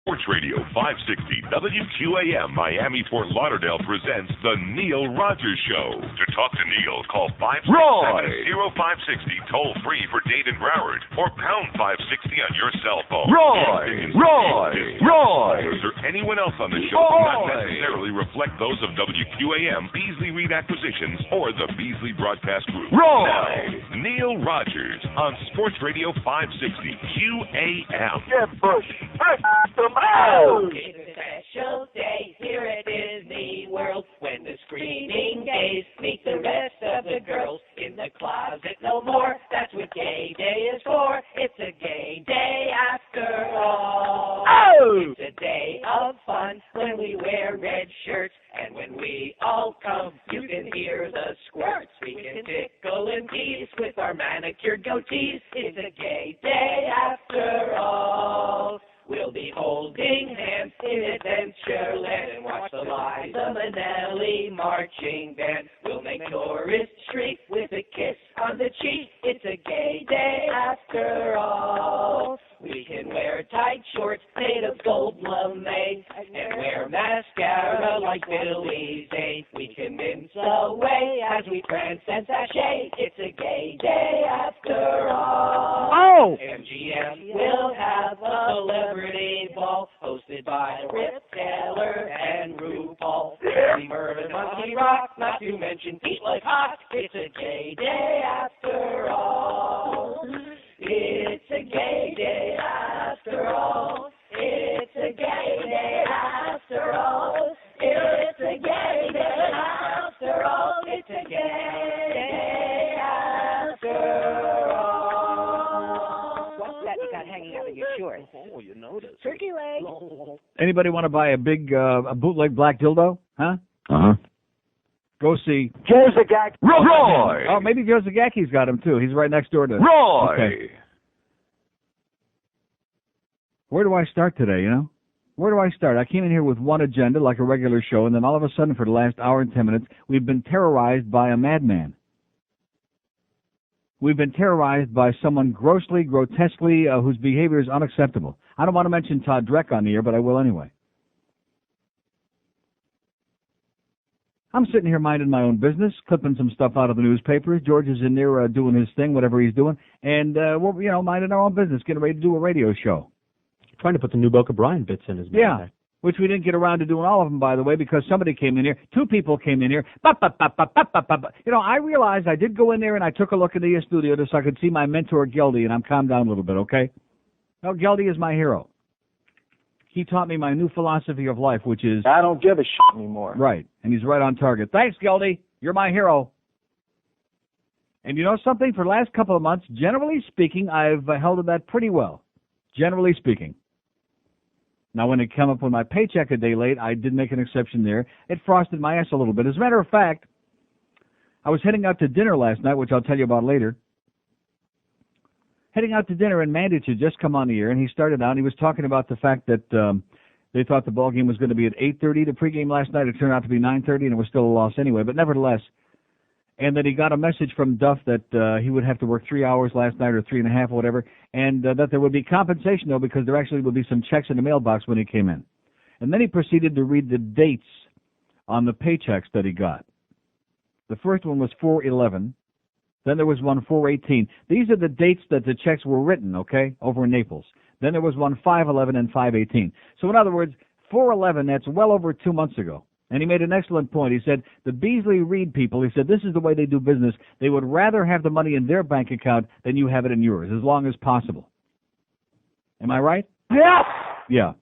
Sports Radio 560 WQAM Miami Fort Lauderdale presents The Neil Rogers Show. To talk to Neil, call 567-0560 toll free for Dade and Broward, or pound 560 on your cell phone. Roy, or anyone else on the show do not necessarily reflect those of WQAM, Beasley Reed Acquisitions, or the Beasley Broadcast Group. Now, Neil Rogers on Sports Radio 560 QAM. Get Bush. It's a special day here at Disney World when the screaming gays meet the rest of the girls in the closet no more. That's what gay day is for. It's a gay day after all. It's a day of fun when we wear red shirts, and when we all come, you can hear the squirts. We can tickle and tease with our manicured goatees. It's a gay day after all. We'll be holding hands in Adventureland and watch the Liza Minnelli marching band. We'll make tourists shriek with a kiss on the cheek. It's a gay day after all. We can wear tight shorts made of gold lame and wear mascara like Billy Zane. We can mince away as we prance and sashay. It's a gay day after all. MGM will have a celebrity ball hosted by Rip Taylor and RuPaul. Eddie Murphy, Monkey Rock, not to mention Pete Like Hot. It's a gay day after all. It's a gay day after all. It's a gay day after all. It's a gay day after all. It's a gay day after all. What's that you got hanging out of your shorts? Oh, you noticed. Turkey leg. Anybody want to buy a big, a bootleg black dildo? Huh? Uh-huh. Go see Joe Zagacki. Roy! Oh, maybe Joe Zagacki's got him, too. He's right next door to Roy! Okay. Where do I start today, you know? Where do I start? I came in here with one agenda, like a regular show, and then all of a sudden, for the last hour and 10 minutes, we've been terrorized by a madman. We've been terrorized by someone grossly, grotesquely, whose behavior is unacceptable. I don't want to mention Todd Dreck on the air, but I will anyway. I'm sitting here minding my own business, clipping some stuff out of the newspapers. George is in there doing his thing, whatever he's doing, and we're, minding our own business, getting ready to do a radio show. Trying to put the new Boca Brian bits in his mouth. Yeah, which we didn't get around to doing all of them, by the way, because somebody came in here. Two people came in here. I realized I did go in there and I took a look at the studio just so I could see my mentor, Geldy, and I'm calmed down a little bit, okay? Now, Geldy is my hero. He taught me my new philosophy of life, which is... I don't give a shit anymore. Right, and he's right on target. Thanks, Geldy. You're my hero. And you know something? For the last couple of months, generally speaking, I've held to that pretty well. Generally speaking. Now, when it came up with my paycheck a day late, I did make an exception there. It frosted my ass a little bit. As a matter of fact, I was heading out to dinner last night, which I'll tell you about later. Heading out to dinner, and Mandich had just come on the air, and he started out, and he was talking about the fact that they thought the ball game was going to be at 8:30. The pregame last night, it turned out to be 9:30, and it was still a loss anyway, but nevertheless. And that he got a message from Duff that he would have to work 3 hours last night, or 3.5 or whatever, and that there would be compensation, though, because there actually would be some checks in the mailbox when he came in. And then he proceeded to read the dates on the paychecks that he got. The first one was 4/11. Then there was one 4/18. These are the dates that the checks were written, okay, over in Naples. Then there was one 5/11 and 5/18. So in other words, 4/11, that's well over 2 months ago. And he made an excellent point. He said, the Beasley Reed people, he said, this is the way they do business. They would rather have the money in their bank account than you have it in yours, as long as possible. Am I right? Yes! Yeah.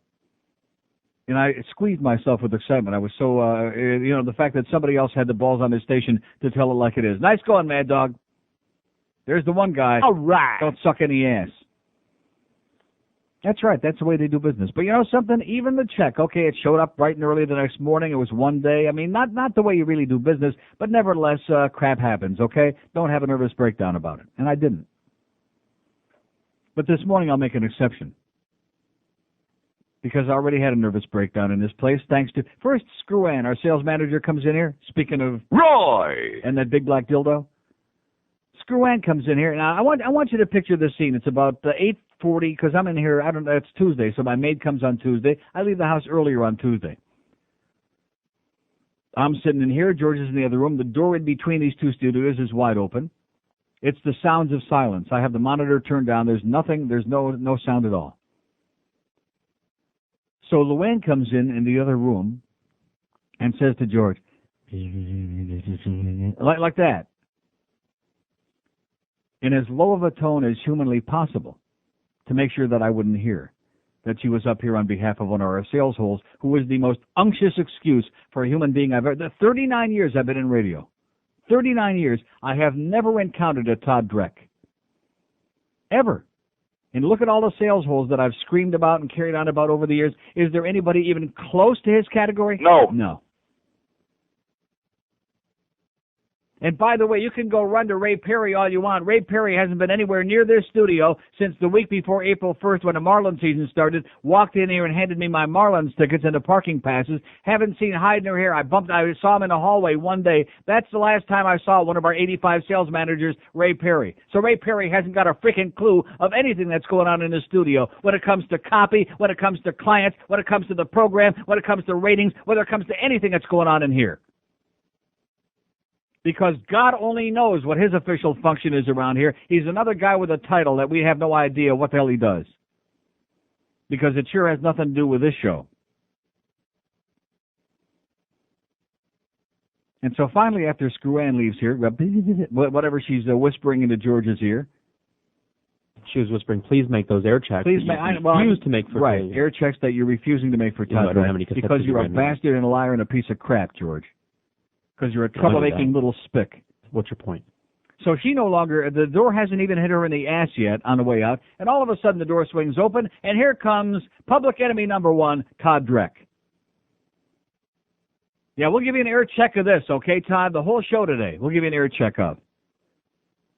And I squeezed myself with excitement. I was so, the fact that somebody else had the balls on their station to tell it like it is. Nice going, Mad Dog. There's the one guy. All right. Don't suck any ass. That's right. That's the way they do business. But you know something? Even the check, okay, it showed up bright and early the next morning. It was one day. I mean, not the way you really do business, but nevertheless, crap happens, okay? Don't have a nervous breakdown about it. And I didn't. But this morning I'll make an exception. Because I already had a nervous breakdown in this place, thanks to... First, Screw Ann, our sales manager, comes in here, speaking of... Roy! And that big black dildo. Screw Ann comes in here, and I want you to picture this scene. It's about 6:40 because I'm in here. I don't know. It's Tuesday, so my maid comes on Tuesday. I leave the house earlier on Tuesday. I'm sitting in here. George is in the other room. The door in between these two studios is wide open. It's the sounds of silence. I have the monitor turned down. There's nothing. There's no sound at all. So Luann comes in the other room and says to George, like that, in as low of a tone as humanly possible, to make sure that I wouldn't hear that she was up here on behalf of one of our sales holes, who was the most unctuous excuse for a human being I've ever. The 39 years I've been in radio. 39 years, I have never encountered a Todd Dreck. Ever. And look at all the sales holes that I've screamed about and carried on about over the years. Is there anybody even close to his category? No. No. And by the way, you can go run to Ray Perry all you want. Ray Perry hasn't been anywhere near this studio since the week before April 1st when the Marlins season started. Walked in here and handed me my Marlins tickets and the parking passes. Haven't seen hide nor hair. I saw him in the hallway one day. That's the last time I saw one of our 85 sales managers, Ray Perry. So Ray Perry hasn't got a freaking clue of anything that's going on in the studio when it comes to copy, when it comes to clients, when it comes to the program, when it comes to ratings, when it comes to anything that's going on in here. Because God only knows what his official function is around here. He's another guy with a title that we have no idea what the hell he does. Because it sure has nothing to do with this show. And so finally, after Screw Ann leaves here, whatever she's whispering into George's ear. She was whispering, please make those air checks. Please refuse to make for right, air checks that you're refusing to make for Todd. Because you're a bastard and a liar and a piece of crap, George. Because you're a troublemaking little spick. What's your point? So she no longer, the door hasn't even hit her in the ass yet on the way out, and all of a sudden the door swings open, and here comes public enemy number one, Todd Dreck. Yeah, we'll give you an air check of this, okay, Todd? The whole show today, we'll give you an air check of.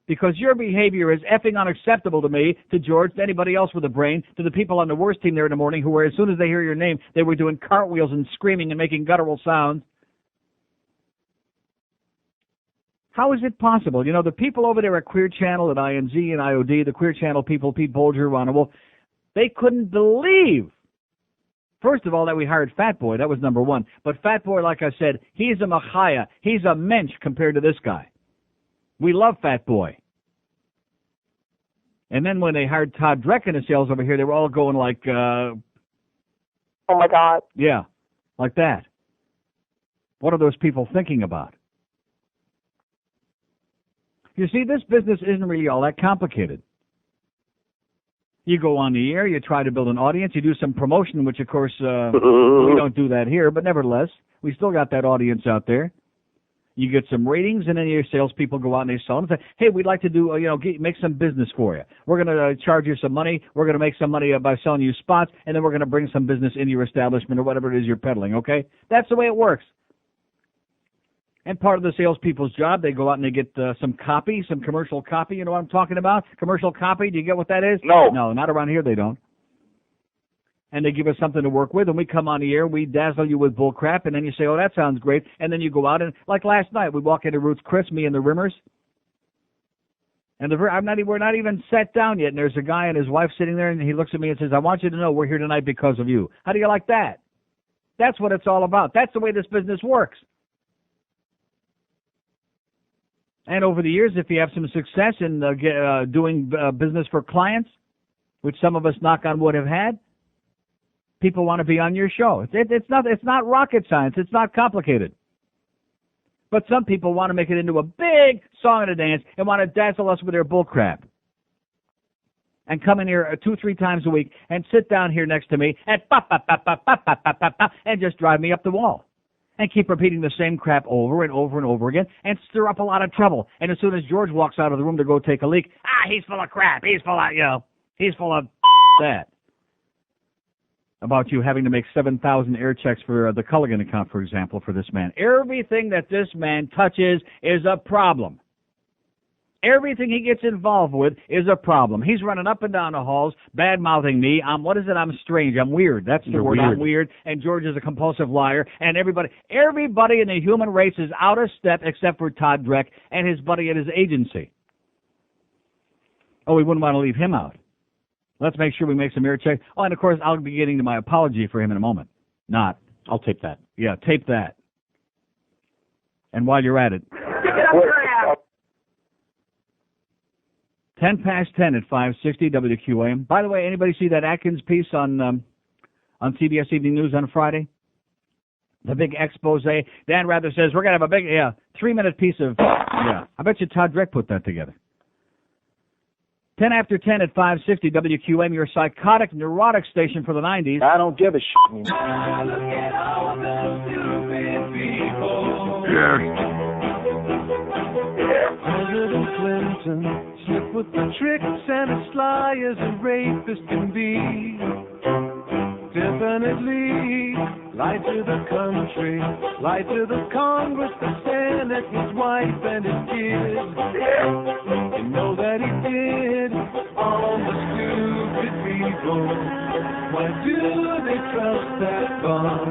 Because your behavior is effing unacceptable to me, to George, to anybody else with a brain, to the people on the worst team there in the morning who were, as soon as they hear your name, they were doing cartwheels and screaming and making guttural sounds. How is it possible? You know, the people over there at Queer Channel, at INZ and IOD, the Queer Channel people, Pete Bolger, Ron Wolf, they couldn't believe, first of all, that we hired Fat Boy. That was number one. But Fat Boy, like I said, he's a machaya. He's a mensch compared to this guy. We love Fat Boy. And then when they hired Todd Dreck in the sales over here, they were all going like, oh, my God. Yeah, like that. What are those people thinking about? You see, this business isn't really all that complicated. You go on the air, you try to build an audience, you do some promotion, which, of course, we don't do that here, but nevertheless, we still got that audience out there. You get some ratings, and then your salespeople go out and they sell them and say, hey, we'd like to do, make some business for you. We're going to charge you some money. We're going to make some money by selling you spots, and then we're going to bring some business into your establishment or whatever it is you're peddling, okay? That's the way it works. And part of the salespeople's job, they go out and they get some copy, some commercial copy. You know what I'm talking about? Commercial copy. Do you get what that is? No. No, not around here they don't. And they give us something to work with, and we come on the air, we dazzle you with bull crap, and then you say, oh, that sounds great. And then you go out, and like last night, we walk into Ruth's Chris, me and the Rimmers. And we're not even sat down yet, and there's a guy and his wife sitting there, and he looks at me and says, I want you to know we're here tonight because of you. How do you like that? That's what it's all about. That's the way this business works. And over the years, if you have some success in doing business for clients, which some of us, knock on wood, have had, people want to be on your show. It's not rocket science. It's not complicated. But some people want to make it into a big song and a dance and want to dazzle us with their bull crap. And come in here 2-3 times a week and sit down here next to me and and just drive me up the wall. And keep repeating the same crap over and over and over again and stir up a lot of trouble. And as soon as George walks out of the room to go take a leak, he's full of crap. He's full of that. About you having to make 7,000 air checks for the Culligan account, for example, for this man. Everything that this man touches is a problem. Everything he gets involved with is a problem. He's running up and down the halls, bad-mouthing me. I'm strange. I'm weird. That's the word. I'm weird. And George is a compulsive liar. And everybody in the human race is out of step except for Todd Dreck and his buddy at his agency. Oh, we wouldn't want to leave him out. Let's make sure we make some air checks. Oh, and of course, I'll be getting to my apology for him in a moment. Not. I'll tape that. Yeah, tape that. And while you're at it. 10 past 10 at 560 WQAM. By the way, anybody see that Atkins piece on CBS Evening News on Friday? The big expose. Dan Rather says, we're going to have a big, 3-minute piece of, I bet you Todd Dreck put that together. 10 after 10 at 560 WQAM, your psychotic, neurotic station for the 90s. I don't give a shit. President Clinton slipped with the tricks and as sly as a rapist can be. Definitely lied to the country, lied to the Congress, the Senate, his wife and his kids. You know that he did all the stupid people. Why do they trust that bum?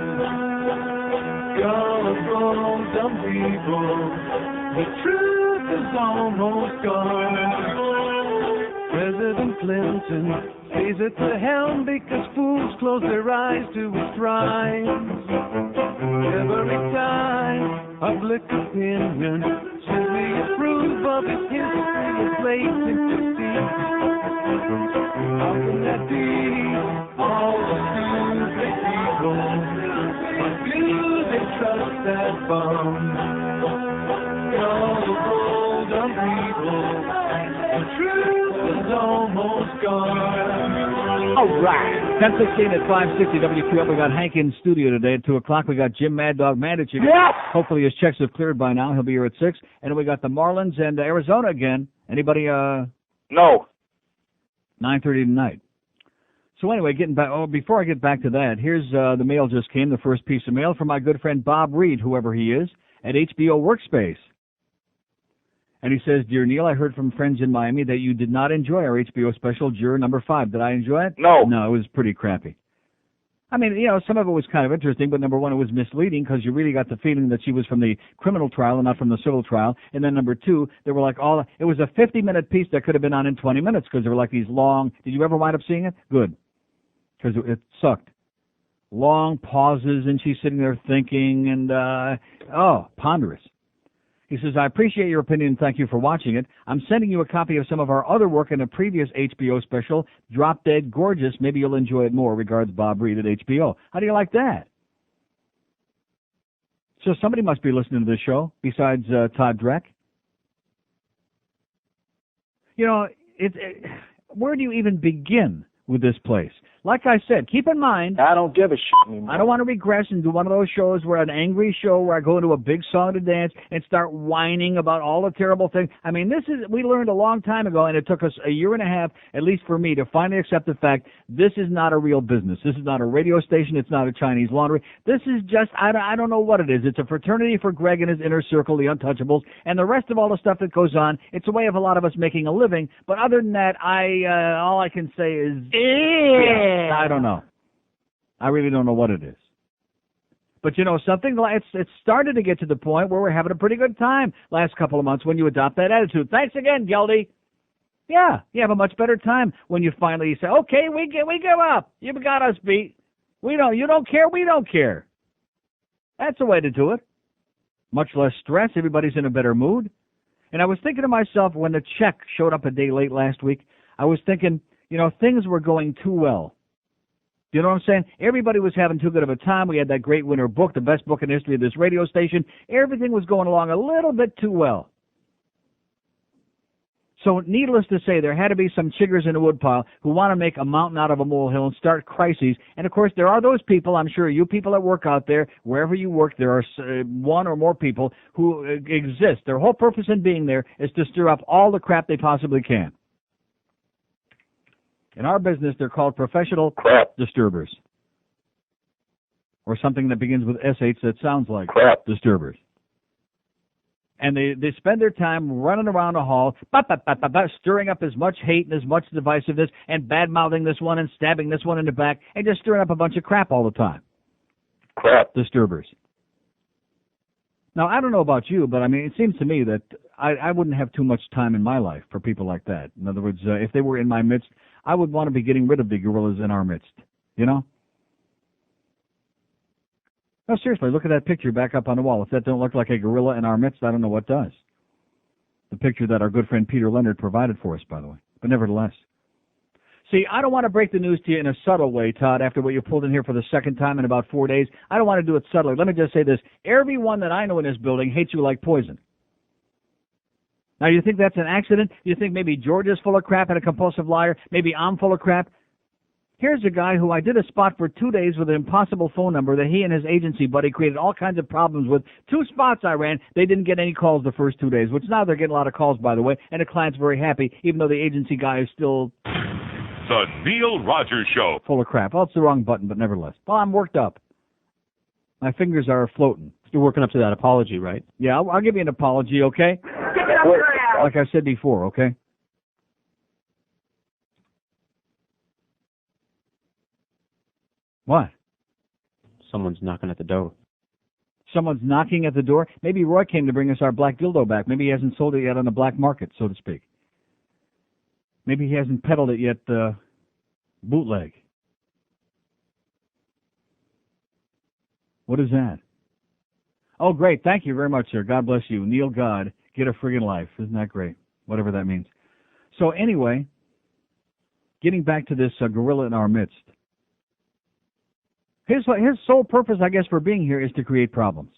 Gullible, dumb people. The truth is almost gone. President Clinton stays at the helm because fools close their eyes to his crimes. Every time public opinion simply approve of his history of blatant deceit. How can that be? All the stupid people. Why do they trust that bum? All the old dumb people. The truth is almost gone. All right. 10:16 at 560 WQAM. We got Hank in studio today at 2 o'clock. We got Jim Mad Dog Mandich. Yes! Hopefully his checks have cleared by now. He'll be here at 6. And then we got the Marlins and Arizona again. Anybody, No. 9:30 tonight. So anyway, getting back, before I get back to that, here's the mail just came, the first piece of mail from my good friend Bob Reed, whoever he is, at HBO Workspace. And he says, Dear Neil, I heard from friends in Miami that you did not enjoy our HBO special, Juror Number 5. Did I enjoy it? No. No, it was pretty crappy. I mean, some of it was kind of interesting, but number one, it was misleading because you really got the feeling that she was from the criminal trial and not from the civil trial. And then number two, there were like it was a 50-minute piece that could have been on in 20 minutes because there were like these long, did you ever wind up seeing it? Good. Because it sucked. Long pauses and she's sitting there thinking and, ponderous. He says, I appreciate your opinion and thank you for watching it. I'm sending you a copy of some of our other work in a previous HBO special, Drop Dead Gorgeous. Maybe you'll enjoy it more. Regards, Bob Reed at HBO. How do you like that? So somebody must be listening to this show besides Todd Dreck. Where do you even begin with this place? Like I said, keep in mind, I don't give a shit anymore. I don't want to regress and do one of those shows where an angry show where I go into a big song to dance and start whining about all the terrible things. I mean, we learned a long time ago, and it took us a year and a half, at least for me, to finally accept the fact this is not a real business. This is not a radio station. It's not a Chinese laundry. This is just, I don't know what it is. It's a fraternity for Greg and his inner circle, the Untouchables, and the rest of all the stuff that goes on. It's a way of a lot of us making a living. But other than that, all I can say is, I don't know. I really don't know what it is. But something like it's started to get to the point where we're having a pretty good time last couple of months when you adopt that attitude. Thanks again, Geldy. Yeah, you have a much better time when you finally say, okay, we give up. You've got us beat. You don't care, we don't care. That's a way to do it. Much less stress. Everybody's in a better mood. And I was thinking to myself when the check showed up a day late last week, I was thinking, things were going too well. You know what I'm saying? Everybody was having too good of a time. We had that great winter book, the best book in the history of this radio station. Everything was going along a little bit too well. So needless to say, there had to be some chiggers in the woodpile who want to make a mountain out of a molehill and start crises. And, of course, there are those people, I'm sure you people that work out there, wherever you work, there are one or more people who exist. Their whole purpose in being there is to stir up all the crap they possibly can. In our business, they're called professional crap disturbers. Or something that begins with SH that sounds like crap disturbers. And they spend their time running around the hall, stirring up as much hate and as much divisiveness and bad-mouthing this one and stabbing this one in the back and just stirring up a bunch of crap all the time. Crap disturbers. Now, I don't know about you, but, it seems to me that I wouldn't have too much time in my life for people like that. In other words, if they were in my midst, I would want to be getting rid of the gorillas in our midst. You know? No, seriously, look at that picture back up on the wall. If that don't look like a gorilla in our midst, I don't know what does. The picture that our good friend Peter Leonard provided for us, by the way. But nevertheless. See, I don't want to break the news to you in a subtle way, Todd, after what you pulled in here for the second time in about 4 days. I don't want to do it subtly. Let me just say this. Everyone that I know in this building hates you like poison. Now, you think that's an accident? You think maybe George is full of crap and a compulsive liar? Maybe I'm full of crap? Here's a guy who I did a spot for 2 days with an impossible phone number that he and his agency buddy created all kinds of problems with. 2 spots I ran, they didn't get any calls the first 2 days, which now they're getting a lot of calls, by the way, and the client's very happy, even though the agency guy is still... The Neil Rogers Show. Full of crap. Well, it's the wrong button, but nevertheless. Well, I'm worked up. My fingers are floating. You're working up to that apology, right? Yeah, I'll give you an apology, okay? Give it up your ass. Like I said before, okay? What? Someone's knocking at the door. Someone's knocking at the door? Maybe Roy came to bring us our black dildo back. Maybe he hasn't sold it yet on the black market, so to speak. Maybe he hasn't peddled it yet, bootleg. What is that? Oh, great. Thank you very much, sir. God bless you. Neil God, get a friggin' life. Isn't that great? Whatever that means. So anyway, getting back to this gorilla in our midst. His sole purpose, I guess, for being here is to create problems.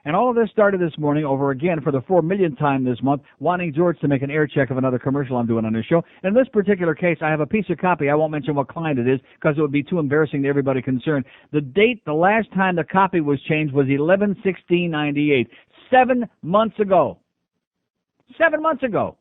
And all of this started this morning over again for the 4 millionth time this month, wanting George to make an air check of another commercial I'm doing on this show. In this particular case, I have a piece of copy. I won't mention what client it is because it would be too embarrassing to everybody concerned. The date, the last time the copy was changed was 11/16/98, 7 months ago. 7 months ago.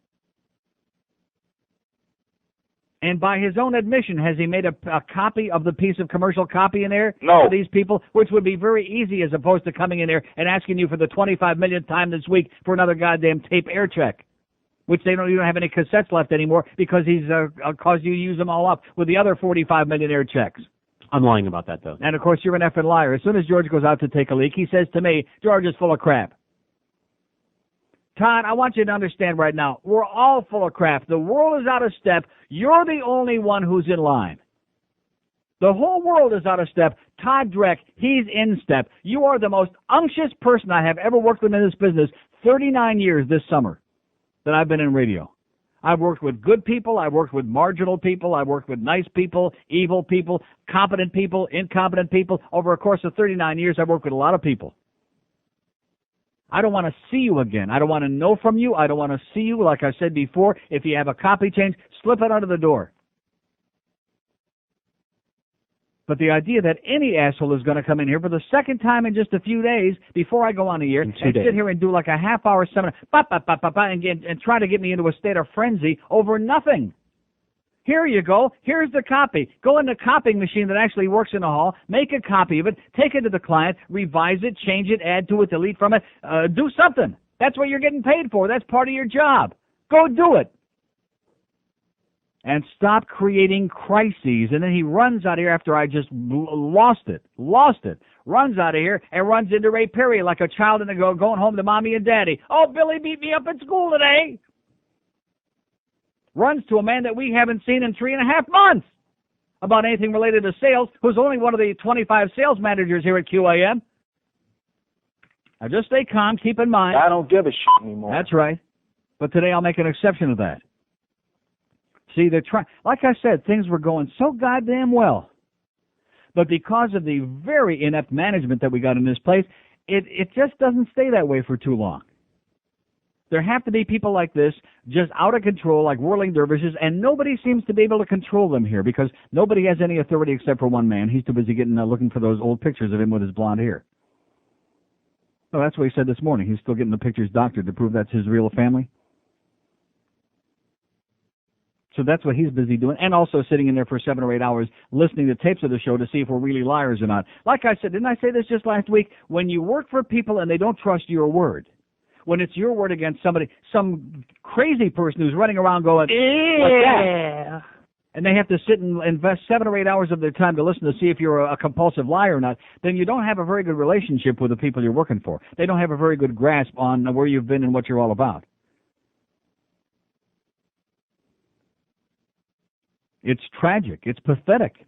And by his own admission, has he made a copy of the piece of commercial copy in there No. for these people, which would be very easy as opposed to coming in there and asking you for the 25 millionth time this week for another goddamn tape air check, which they don't even have any cassettes left anymore because he's caused you to use them all up with the other 45 million air checks. I'm lying about that, though. And, of course, you're an effing liar. As soon as George goes out to take a leak, he says to me, George is full of crap. Todd, I want you to understand right now, we're all full of crap. The world is out of step. You're the only one who's in line. The whole world is out of step. Todd Dreck, he's in step. You are the most unctuous person I have ever worked with in this business, 39 years this summer that I've been in radio. I've worked with good people. I've worked with marginal people. I've worked with nice people, evil people, competent people, incompetent people. Over a course of 39 years, I've worked with a lot of people. I don't want to see you again. I don't want to know from you. I don't want to see you. Like I said before, if you have a copy change, slip it under the door. But the idea that any asshole is going to come in here for the second time in just a few days before I go on the air and sit here and do like a half-hour seminar and try to get me into a state of frenzy over nothing. Here you go. Here's the copy. Go in the copying machine that actually works in the hall. Make a copy of it. Take it to the client. Revise it. Change it. Add to it. Delete from it. Do something. That's what you're getting paid for. That's part of your job. Go do it. And stop creating crises. And then he runs out of here after I just lost it. Runs out of here and runs into Ray Perry like a child in the going home to mommy and daddy. Oh, Billy beat me up at school today. Runs to a man that we haven't seen in 3.5 months about anything related to sales, who's only one of the 25 sales managers here at QAM. Now, just stay calm. Keep in mind. I don't give a shit anymore. That's right. But today I'll make an exception of that. See, they're trying. Like I said, things were going so goddamn well. But because of the very inept management that we got in this place, it just doesn't stay that way for too long. There have to be people like this, just out of control, like whirling dervishes, and nobody seems to be able to control them here because nobody has any authority except for one man. He's too busy looking for those old pictures of him with his blonde hair. Oh, that's what he said this morning. He's still getting the pictures doctored to prove that's his real family. So that's what he's busy doing, and also sitting in there for 7 or 8 hours listening to tapes of the show to see if we're really liars or not. Like I said, didn't I say this just last week? When you work for people and they don't trust your word, when it's your word against somebody, some crazy person who's running around going, like that, and they have to sit and invest 7 or 8 hours of their time to listen to see if you're a compulsive liar or not, then you don't have a very good relationship with the people you're working for. They don't have a very good grasp on where you've been and what you're all about. It's tragic. It's pathetic.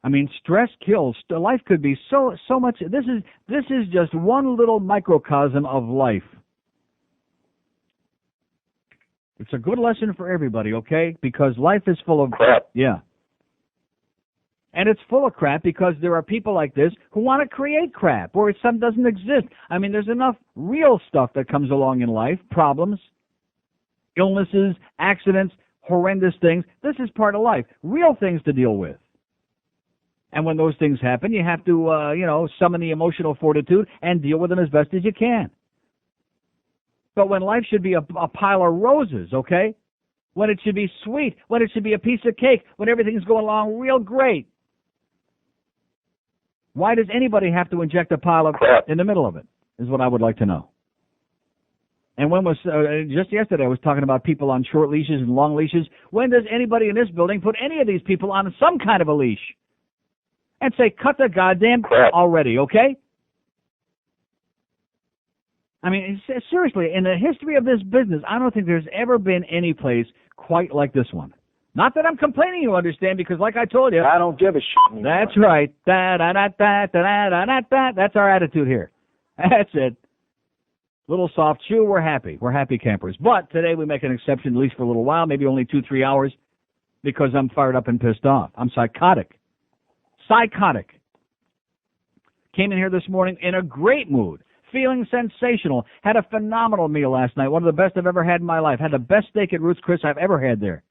I mean, stress kills. Life could be so much. This is just one little microcosm of life. It's a good lesson for everybody, okay? Because life is full of crap. Yeah. And it's full of crap because there are people like this who want to create crap where some doesn't exist. I mean, there's enough real stuff that comes along in life, problems, illnesses, accidents, horrendous things. This is part of life, real things to deal with. And when those things happen, you have to, summon the emotional fortitude and deal with them as best as you can. But when life should be a pile of roses, okay? When it should be sweet, when it should be a piece of cake, when everything's going along real great. Why does anybody have to inject a pile of crap in the middle of it, is what I would like to know. And when was, just yesterday I was talking about people on short leashes and long leashes. When does anybody in this building put any of these people on some kind of a leash? And say, cut the goddamn crap already, okay? I mean, seriously, in the history of this business, I don't think there's ever been any place quite like this one. Not that I'm complaining, you understand, because like I told you, I don't give a shit anymore. That's right. That's our attitude here. That's it. Little soft shoe, we're happy. We're happy campers. But today we make an exception, at least for a little while, maybe only 2-3 hours, because I'm fired up and pissed off. I'm psychotic. Psychotic. Came in here this morning in a great mood, feeling sensational. Had a phenomenal meal last night, one of the best I've ever had in my life. Had the best steak at Ruth's Chris I've ever had there.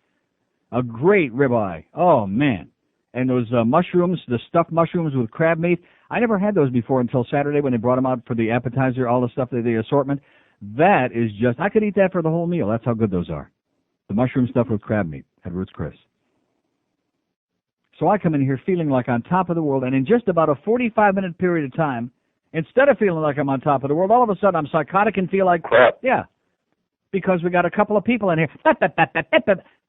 A great ribeye. Oh, man. And those mushrooms, the stuffed mushrooms with crab meat, I never had those before until Saturday when they brought them out for the appetizer, all the stuff, the assortment. That is just, I could eat that for the whole meal. That's how good those are. The mushroom stuff with crab meat at Ruth's Chris. So I come in here feeling like on top of the world, and in just about a 45-minute period of time, instead of feeling like I'm on top of the world, all of a sudden I'm psychotic and feel like crap. Yeah, because we got a couple of people in here.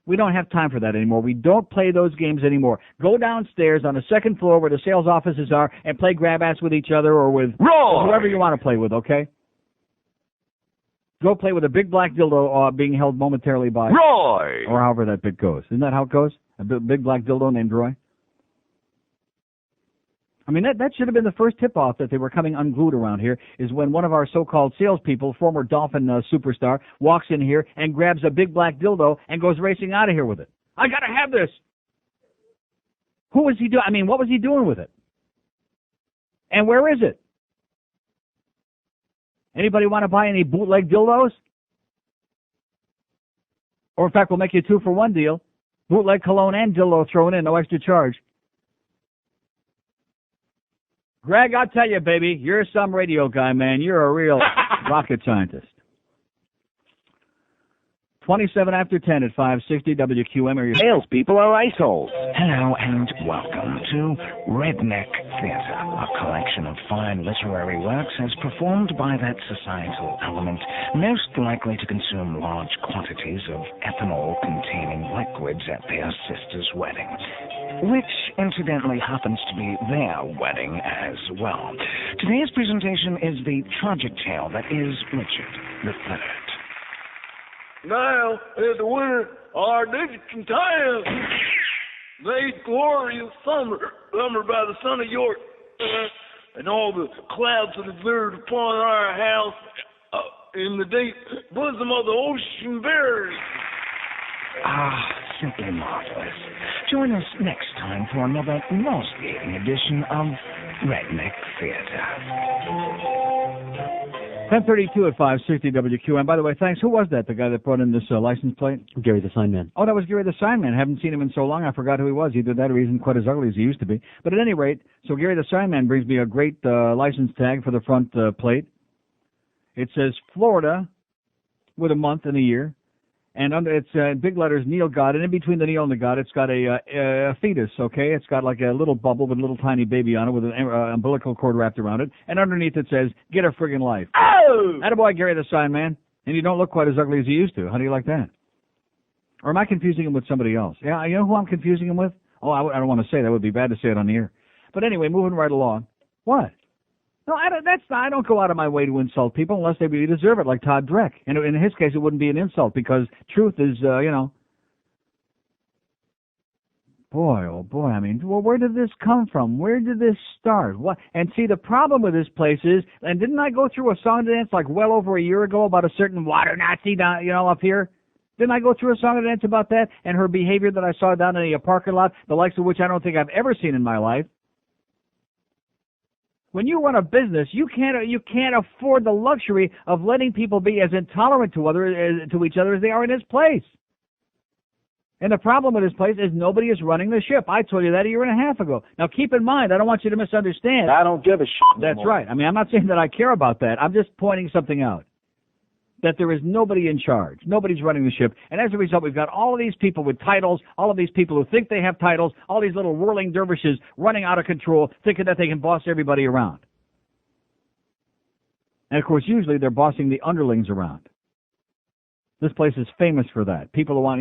We don't have time for that anymore. We don't play those games anymore. Go downstairs on the second floor where the sales offices are and play grab-ass with each other or with whoever you want to play with, okay? Go play with a big black dildo being held momentarily by Roy! Or however that bit goes. Isn't that how it goes? A big black dildo named Roy? I mean, that should have been the first tip-off that they were coming unglued around here, is when one of our so-called salespeople, former Dolphin superstar, walks in here and grabs a big black dildo and goes racing out of here with it. I got to have this. Who was he doing? I mean, what was he doing with it? And where is it? Anybody want to buy any bootleg dildos? Or, in fact, we'll make you a 2-for-1 deal. Bootleg cologne and dildo thrown in, no extra charge. Greg, I'll tell you, baby, you're some radio guy, man. You're a real rocket scientist. 27 after 10 at 560 WQAM. Are your salespeople are assholes. Hello and welcome to Redneck Theatre, a collection of fine literary works as performed by that societal element most likely to consume large quantities of ethanol-containing liquids at their sister's wedding, which incidentally happens to be their wedding as well. Today's presentation is the tragic tale that is Richard III. Now, in the winter, our Dixon time, late glorious summer by the sun of York, and all the clouds that have veered upon our house in the deep bosom of the ocean berries. Ah, simply marvelous. Join us next time for another nauseating edition of Redneck Theatre. 1032 at 560 WQAM. By the way, thanks. Who was that, the guy that brought in this license plate? Gary the Sign Man. Oh, that was Gary the Sign Man. Haven't seen him in so long, I forgot who he was. Either that or he isn't quite as ugly as he used to be. But at any rate, so Gary the Sign Man brings me a great license tag for the front plate. It says Florida with a month and a year. And under it's big letters, Neil God, and in between the Neil and the God, it's got a fetus, okay? It's got like a little bubble with a little tiny baby on it with an umbilical cord wrapped around it. And underneath it says, get a friggin' life. Oh! Attaboy, Gary the Sign Man. And you don't look quite as ugly as you used to. How do you like that? Or am I confusing him with somebody else? Yeah, you know who I'm confusing him with? Oh, I don't want to say that. It would be bad to say it on the air. But anyway, moving right along. What? No, I don't go out of my way to insult people unless they really deserve it, like Todd Dreck. And in his case, it wouldn't be an insult because truth is, Boy, oh boy, I mean, well, where did this come from? Where did this start? What? And see, the problem with this place is, and didn't I go through a song and dance like well over a year ago about a certain water Nazi down, up here? Didn't I go through a song and dance about that and her behavior that I saw down in the parking lot, the likes of which I don't think I've ever seen in my life? When you run a business, you can't afford the luxury of letting people be as intolerant to each other as they are in this place. And the problem with this place is nobody is running the ship. I told you that a year and a half ago. Now, keep in mind, I don't want you to misunderstand. I don't give a shit That's anymore. right. I mean, I'm not saying that I care about that. I'm just pointing something out. That there is nobody in charge. Nobody's running the ship. And as a result, we've got all of these people with titles, all of these people who think they have titles, all these little whirling dervishes running out of control, thinking that they can boss everybody around. And, of course, usually they're bossing the underlings around. This place is famous for that. People who want,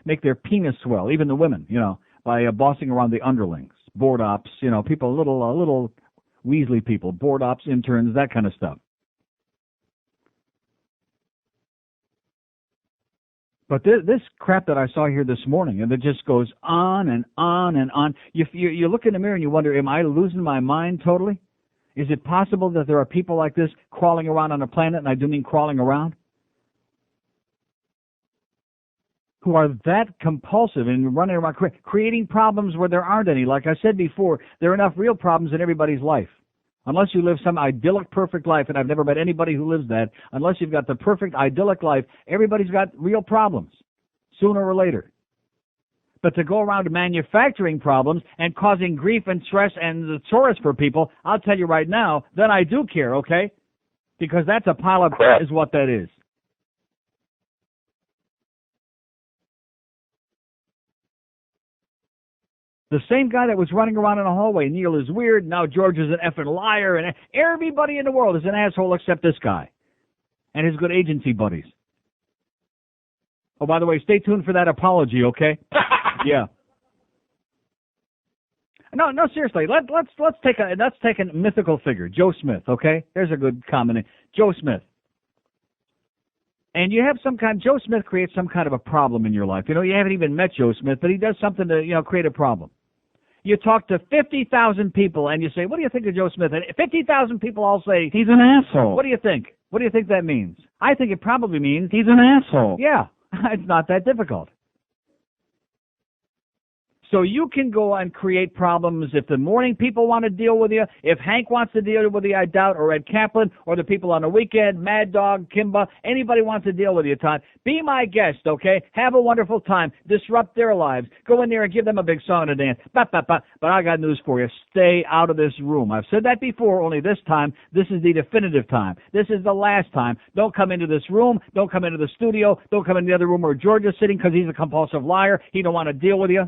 make their penis swell, even the women, by bossing around the underlings, board ops, people, little Weasley people, board ops, interns, that kind of stuff. But this crap that I saw here this morning, and it just goes on and on and on. You look in the mirror and you wonder, am I losing my mind totally? Is it possible that there are people like this crawling around on the planet, and I do mean crawling around, who are that compulsive in running around creating problems where there aren't any? Like I said before, there are enough real problems in everybody's life. Unless you live some idyllic, perfect life, and I've never met anybody who lives that, unless you've got the perfect, idyllic life, everybody's got real problems, sooner or later. But to go around manufacturing problems and causing grief and stress and the chorus for people, I'll tell you right now, then I do care, okay? Because that's a pile of crap is what that is. The same guy that was running around in the hallway, Neil is weird, now George is an effing liar, and everybody in the world is an asshole except this guy and his good agency buddies. Oh, by the way, stay tuned for that apology, okay? Yeah. No, seriously. Let's take a mythical figure, Joe Smith, okay? There's a good comment. Joe Smith. And you have Joe Smith creates some kind of a problem in your life. You haven't even met Joe Smith, but he does something to, create a problem. You talk to 50,000 people and you say, what do you think of Joe Smith? And 50,000 people all say, he's an asshole. What do you think? What do you think that means? I think it probably means he's an asshole. Yeah, it's not that difficult. So you can go and create problems if the morning people want to deal with you, if Hank wants to deal with you, I doubt, or Ed Kaplan, or the people on the weekend, Mad Dog, Kimba, anybody wants to deal with you, Todd. Be my guest, okay? Have a wonderful time. Disrupt their lives. Go in there and give them a big song and a dance. But I got news for you. Stay out of this room. I've said that before, only this time, this is the definitive time. This is the last time. Don't come into this room. Don't come into the studio. Don't come into the other room where George is sitting because he's a compulsive liar. He don't want to deal with you.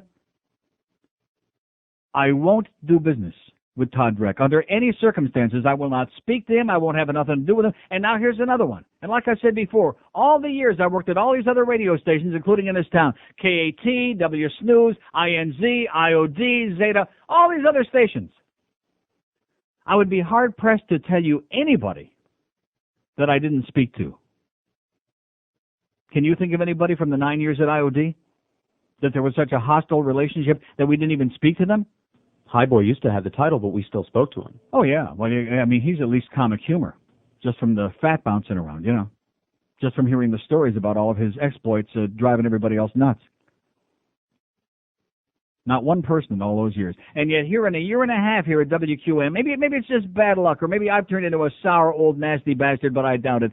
I won't do business with Todd Dreck. Under any circumstances, I will not speak to him. I won't have nothing to do with him. And now here's another one. And like I said before, all the years I worked at all these other radio stations, including in this town, KAT, W Snooze, INZ, IOD, Zeta, all these other stations, I would be hard-pressed to tell you anybody that I didn't speak to. Can you think of anybody from the 9 years at IOD that there was such a hostile relationship that we didn't even speak to them? Highboy used to have the title, but we still spoke to him. Oh, yeah. Well, I mean, he's at least comic humor, just from the fat bouncing around, just from hearing the stories about all of his exploits driving everybody else nuts. Not one person in all those years. And yet here in a year and a half here at WQAM, maybe it's just bad luck, or maybe I've turned into a sour, old, nasty bastard, but I doubt it.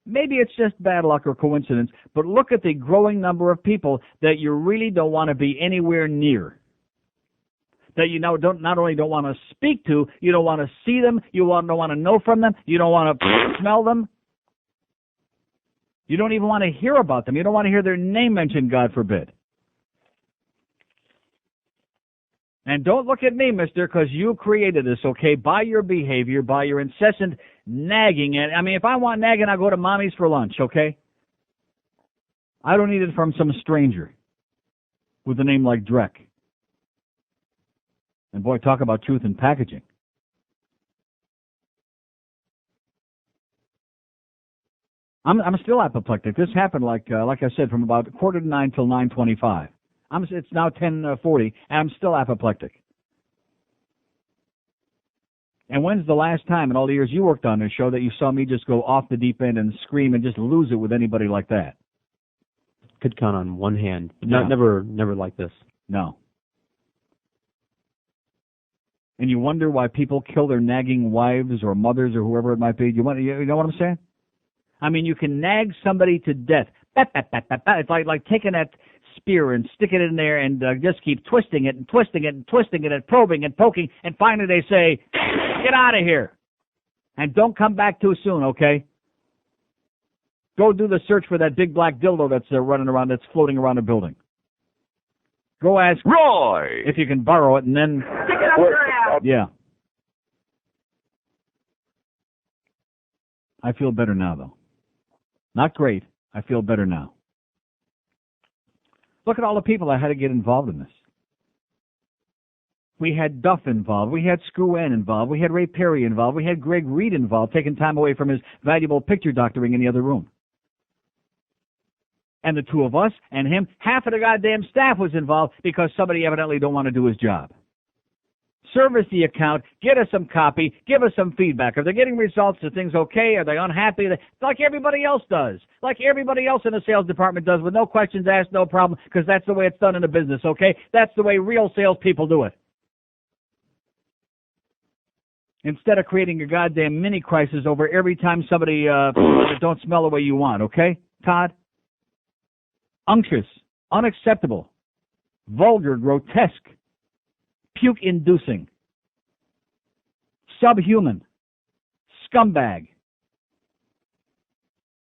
Maybe it's just bad luck or coincidence, but look at the growing number of people that you really don't want to be anywhere near. That you not only don't want to speak to, you don't want to see them, you don't want to know from them, you don't want to smell them. You don't even want to hear about them. You don't want to hear their name mentioned, God forbid. And don't look at me, mister, because you created this, okay, by your behavior, by your incessant nagging. And I mean, if I want nagging, I'll go to mommy's for lunch, okay? I don't need it from some stranger with a name like Dreck. And boy, talk about truth in packaging. I'm still apoplectic. This happened like I said, from about 8:45 till 9:25. It's now 10:40, and I'm still apoplectic. And when's the last time in all the years you worked on this show that you saw me just go off the deep end and scream and just lose it with anybody like that? Could count on one hand. Yeah. Never like this. No. And you wonder why people kill their nagging wives or mothers or whoever it might be. You know what I'm saying? I mean, you can nag somebody to death. It's like taking that spear and sticking it in there and just keep twisting it and twisting it and twisting it and probing and poking, and finally they say, get out of here. And don't come back too soon, okay? Go do the search for that big black dildo that's running around, that's floating around the building. Go ask Roy if you can borrow it, and then... Stick it up your ass. Yeah. I feel better now, though. Not great. I feel better now. Look at all the people that had to get involved in this. We had Duff involved. We had Krome involved. We had Ray Perry involved. We had Greg Reed involved, taking time away from his valuable picture doctoring in the other room. And the two of us and him, half of the goddamn staff was involved because somebody evidently don't want to do his job. Service the account, get us some copy, give us some feedback. Are they getting results? Are things okay? Are they unhappy? Like everybody else does. Like everybody else in the sales department does, with no questions asked, no problem, because that's the way it's done in the business, okay? That's the way real salespeople do it. Instead of creating a goddamn mini crisis over every time somebody don't smell the way you want, okay, Todd? Unctuous, unacceptable, vulgar, grotesque, puke-inducing, subhuman, scumbag.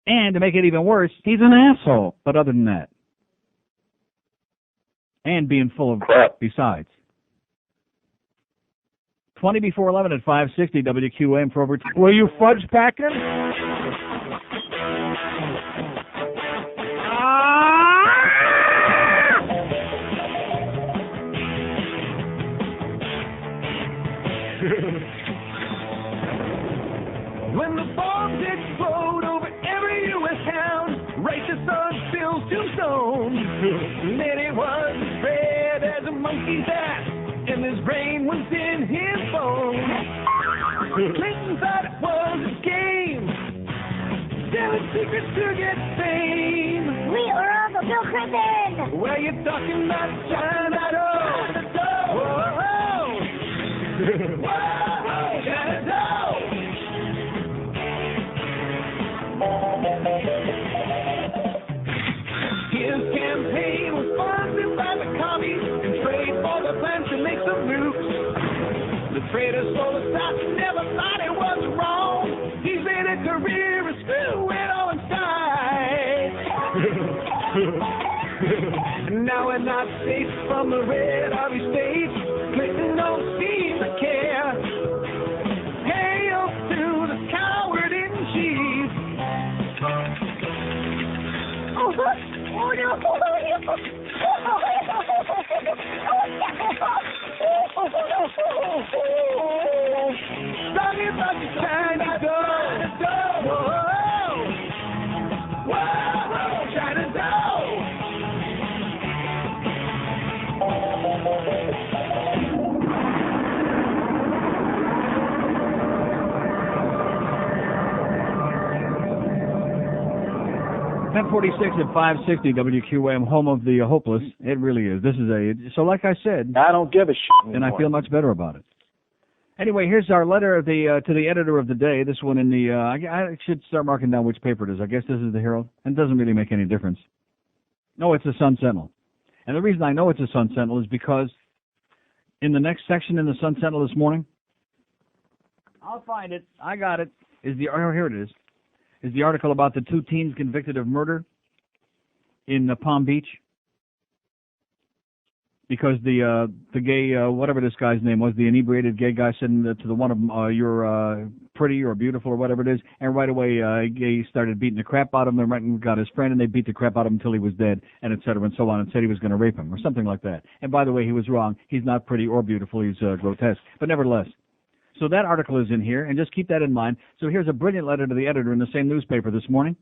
And to make it even worse, he's an asshole. But other than that, and being full of crap besides. 20 before 11 at 560 WQAM for over... Were you fudge packing? When the bombs explode over every U.S. town, right to sun fills tombstones. Then it was as red as a monkey's ass, and his brain was in his bones. Clinton thought it was a game, selling secrets to get fame. We are Uncle Bill Clinton. Well, you're talking about China dough. Whoa, whoa, China dough. His campaign was funded by the commies and trade for the plan to make some moves. The trader sold us out, never thought it was wrong. He's made a career of screwing on sides. Now we're not safe from the red Army states. Clinton don't seem to care. Hail to the coward in chief. Oh no! Talking about the China dough. Whoa, whoa, China dough. 1046 at 560 WQAM, home of the hopeless. It really is. This is so like I said, I don't give a shit anymore. and I feel much better about it. Anyway, here's our letter of the to the editor of the day. This one in the I should start marking down which paper it is. I guess this is the Herald, and it doesn't really make any difference. No, it's the Sun Sentinel. And the reason I know it's a Sun Sentinel is because in the next section in the Sun Sentinel this morning, I'll find it. I got it. Here it is. Is the article about the two teens convicted of murder in Palm Beach because the gay whatever this guy's name was, the inebriated gay guy said to the one of them, "You're pretty or beautiful" or whatever it is, and right away gay started beating the crap out of him. And went and got his friend, and they beat the crap out of him until he was dead, and et cetera and so on, and said he was going to rape him or something like that. And by the way, he was wrong. He's not pretty or beautiful. He's grotesque, but nevertheless. So that article is in here, and just keep that in mind. So here's a brilliant letter to the editor in the same newspaper this morning.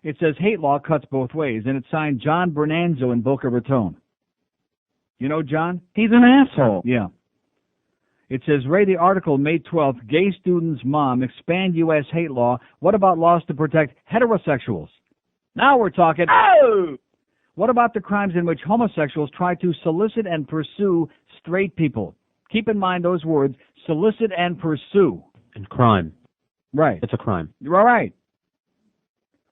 It says hate law cuts both ways, and it's signed John Bernanzo in Boca Raton. You know John? He's an asshole. Yeah. It says, Ray, the article, May 12th, gay students' mom, expand U.S. hate law. What about laws to protect heterosexuals? Now we're talking. Oh! What about the crimes in which homosexuals try to solicit and pursue straight people? Keep in mind those words, solicit and pursue. And crime. Right. It's a crime. You're all right.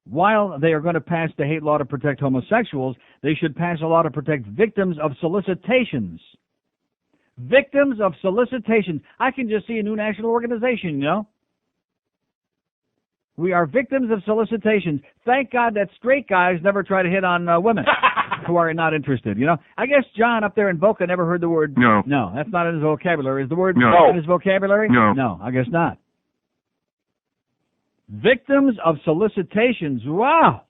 While they are going to pass the hate law to protect homosexuals, they should pass a law to protect victims of solicitations. Victims of solicitations. I can just see a new national organization, you know. We are victims of solicitations. Thank God that straight guys never try to hit on women who are not interested, you know. I guess John up there in Boca never heard the word. No. No, that's not in his vocabulary. Is the word No. in his vocabulary? No. No, I guess not. Victims of solicitations. Wow.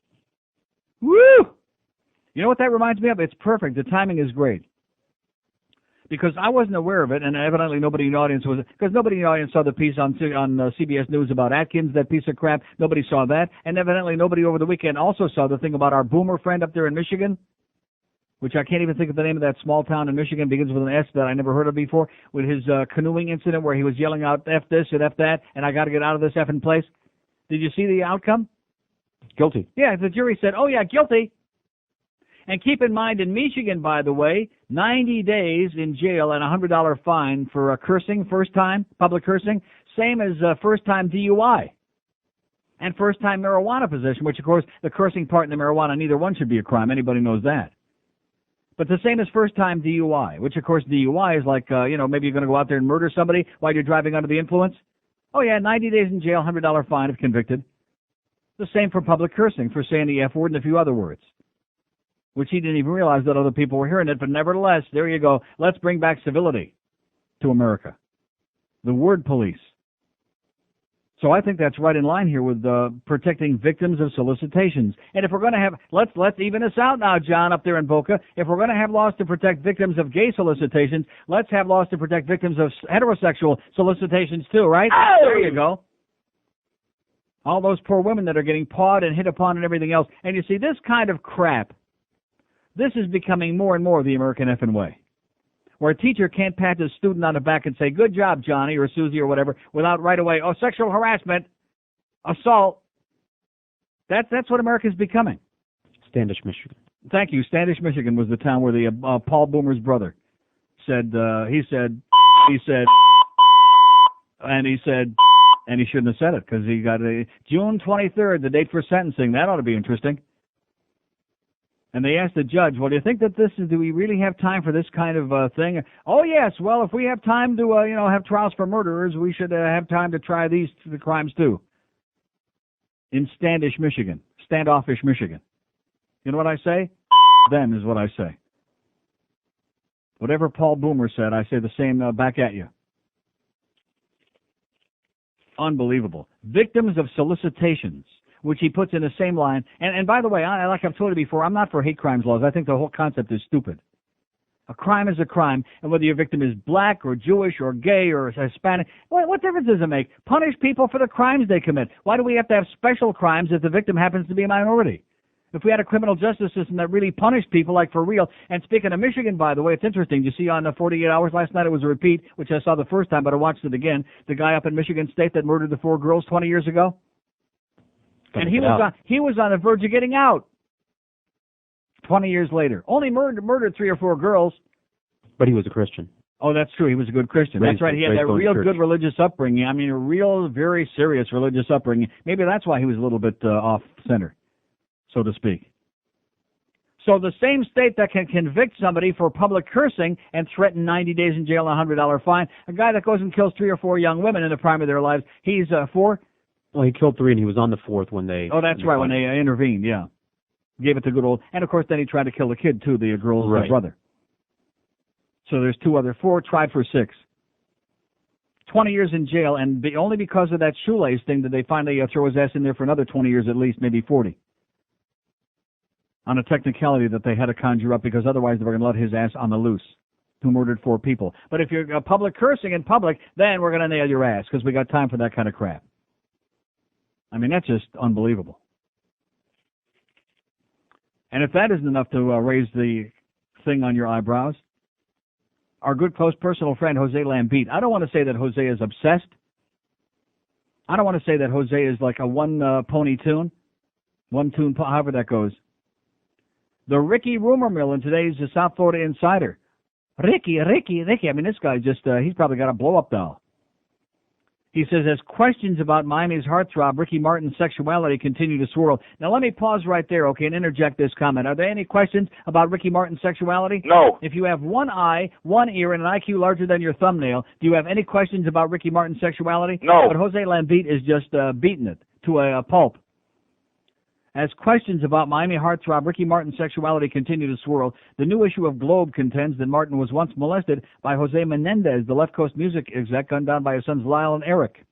Woo! You know what that reminds me of? It's perfect. The timing is great. Because I wasn't aware of it, and evidently nobody in the audience was, because nobody in the audience saw the piece on CBS News about Atkins, that piece of crap. Nobody saw that. And evidently nobody over the weekend also saw the thing about our boomer friend up there in Michigan, which I can't even think of the name of that small town in Michigan, begins with an S that I never heard of before, with his canoeing incident where he was yelling out F this and F that, and I got to get out of this effing place. Did you see the outcome? Guilty. Yeah, the jury said, oh, yeah, guilty. And keep in mind, in Michigan, by the way, 90 days in jail and a $100 fine for cursing, first time, public cursing, same as first-time DUI. And first-time marijuana possession, which, of course, the cursing part and the marijuana, neither one should be a crime. Anybody knows that. But the same as first-time DUI, which, of course, DUI is like, maybe you're going to go out there and murder somebody while you're driving under the influence. Oh, yeah, 90 days in jail, $100 fine if convicted. The same for public cursing, for saying the F word and a few other words, which he didn't even realize that other people were hearing it. But nevertheless, there you go. Let's bring back civility to America. The word police. So I think that's right in line here with protecting victims of solicitations. And if we're going to have, let's even us out now, John, up there in Boca. If we're going to have laws to protect victims of gay solicitations, let's have laws to protect victims of heterosexual solicitations too, right? Oh! There you go. All those poor women that are getting pawed and hit upon and everything else. And you see, this kind of crap, this is becoming more and more the American effing way, where a teacher can't pat his student on the back and say, good job, Johnny, or Susie, or whatever, without right away, oh, sexual harassment, assault. That's what America's becoming. Standish, Michigan. Thank you. Standish, Michigan was the town where the Paul Boomer's brother said, he said, and he shouldn't have said it because he got June 23rd, the date for sentencing. That ought to be interesting. And they asked the judge, well, do you think that do we really have time for this kind of thing? Oh, yes. Well, if we have time to, have trials for murderers, we should have time to try the crimes too. In Standish, Michigan. Standoffish, Michigan. You know what I say? Them is what I say. Whatever Paul Boomer said, I say the same back at you. Unbelievable. Victims of solicitations, which he puts in the same line. And by the way, like I've told you before, I'm not for hate crimes laws. I think the whole concept is stupid. A crime is a crime, and whether your victim is black or Jewish or gay or Hispanic, what difference does it make? Punish people for the crimes they commit. Why do we have to have special crimes if the victim happens to be a minority? If we had a criminal justice system that really punished people, like for real. And speaking of Michigan, by the way, it's interesting. You see on 48 Hours last night, it was a repeat, which I saw the first time, but I watched it again. The guy up in Michigan State that murdered the 4 girls 20 years ago. And he was on the verge of getting out 20 years later. Only murdered 3 or 4 girls. But he was a Christian. Oh, that's true. He was a good Christian. That's right. He had that real good religious upbringing. I mean, a real, very serious religious upbringing. Maybe that's why he was a little bit off center, so to speak. So the same state that can convict somebody for public cursing and threaten 90 days in jail and a $100 fine, a guy that goes and kills 3 or 4 young women in the prime of their lives, he's 4? Well, he killed 3, and he was on the 4th when they... Oh, that's right, when they intervened, yeah. Gave it the good old... And, of course, then he tried to kill the kid, too, the girl's brother. So there's 4 tried for 6. 20 years in jail, and only because of that shoelace thing did they finally throw his ass in there for another 20 years at least, maybe 40. On a technicality that they had to conjure up, because otherwise they were going to let his ass on the loose, who murdered 4 people. But if you're public cursing in public, then we're going to nail your ass, because we got time for that kind of crap. I mean, that's just unbelievable. And if that isn't enough to raise the thing on your eyebrows, our good, close, personal friend, Jose Lambit. I don't want to say that Jose is obsessed. I don't want to say that Jose is like a one-pony tune, one-tune, however that goes. The Ricky rumor mill in today's South Florida Insider. Ricky. I mean, this guy just, he's probably got a blow-up doll. He says, as questions about Miami's heartthrob Ricky Martin's sexuality continue to swirl. Now, let me pause right there, okay, and interject this comment. Are there any questions about Ricky Martin's sexuality? No. If you have one eye, one ear, and an IQ larger than your thumbnail, do you have any questions about Ricky Martin's sexuality? No. But Jose Lambit is just beating it to a pulp. As questions about Miami heartthrob Ricky Martin's sexuality continue to swirl, the new issue of Globe contends that Martin was once molested by Jose Menendez, the Left Coast music exec gunned down by his sons Lyle and Eric.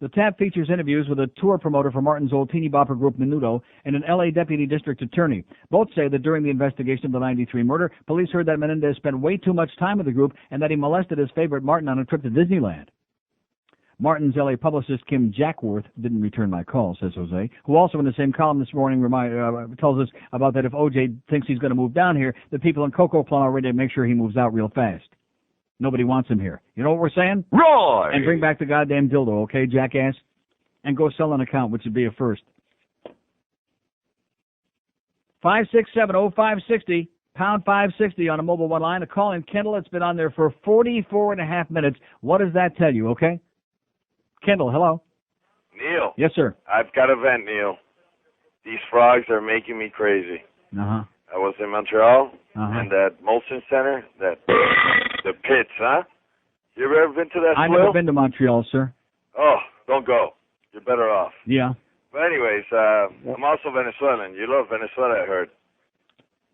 The tab features interviews with a tour promoter for Martin's old teeny bopper group Menudo and an L.A. deputy district attorney. Both say that during the investigation of the 93 murder, police heard that Menendez spent way too much time with the group and that he molested his favorite Martin on a trip to Disneyland. Martin's L.A. publicist Kim Jackworth didn't return my call, says Jose, who also in the same column this morning tells us about that if O.J. thinks he's going to move down here, the people in Coco Plum are ready to make sure he moves out real fast. Nobody wants him here. You know what we're saying? Roy! And bring back the goddamn dildo, okay, jackass? And go sell an account, which would be a first. 567-0560, pound 560 on a mobile one line. A call in Kendall. It's been on there for 44 and a half minutes. What does that tell you, okay? Kendall, hello. Neil. Yes, sir. I've got a vent, Neil. These frogs are making me crazy. Uh-huh. I was in Montreal, and that Molson Center, the pits, huh? You ever been to that I've swill? never been to Montreal, sir. Oh, don't go. You're better off. Yeah. But anyways, I'm also Venezuelan. You love Venezuela, I heard.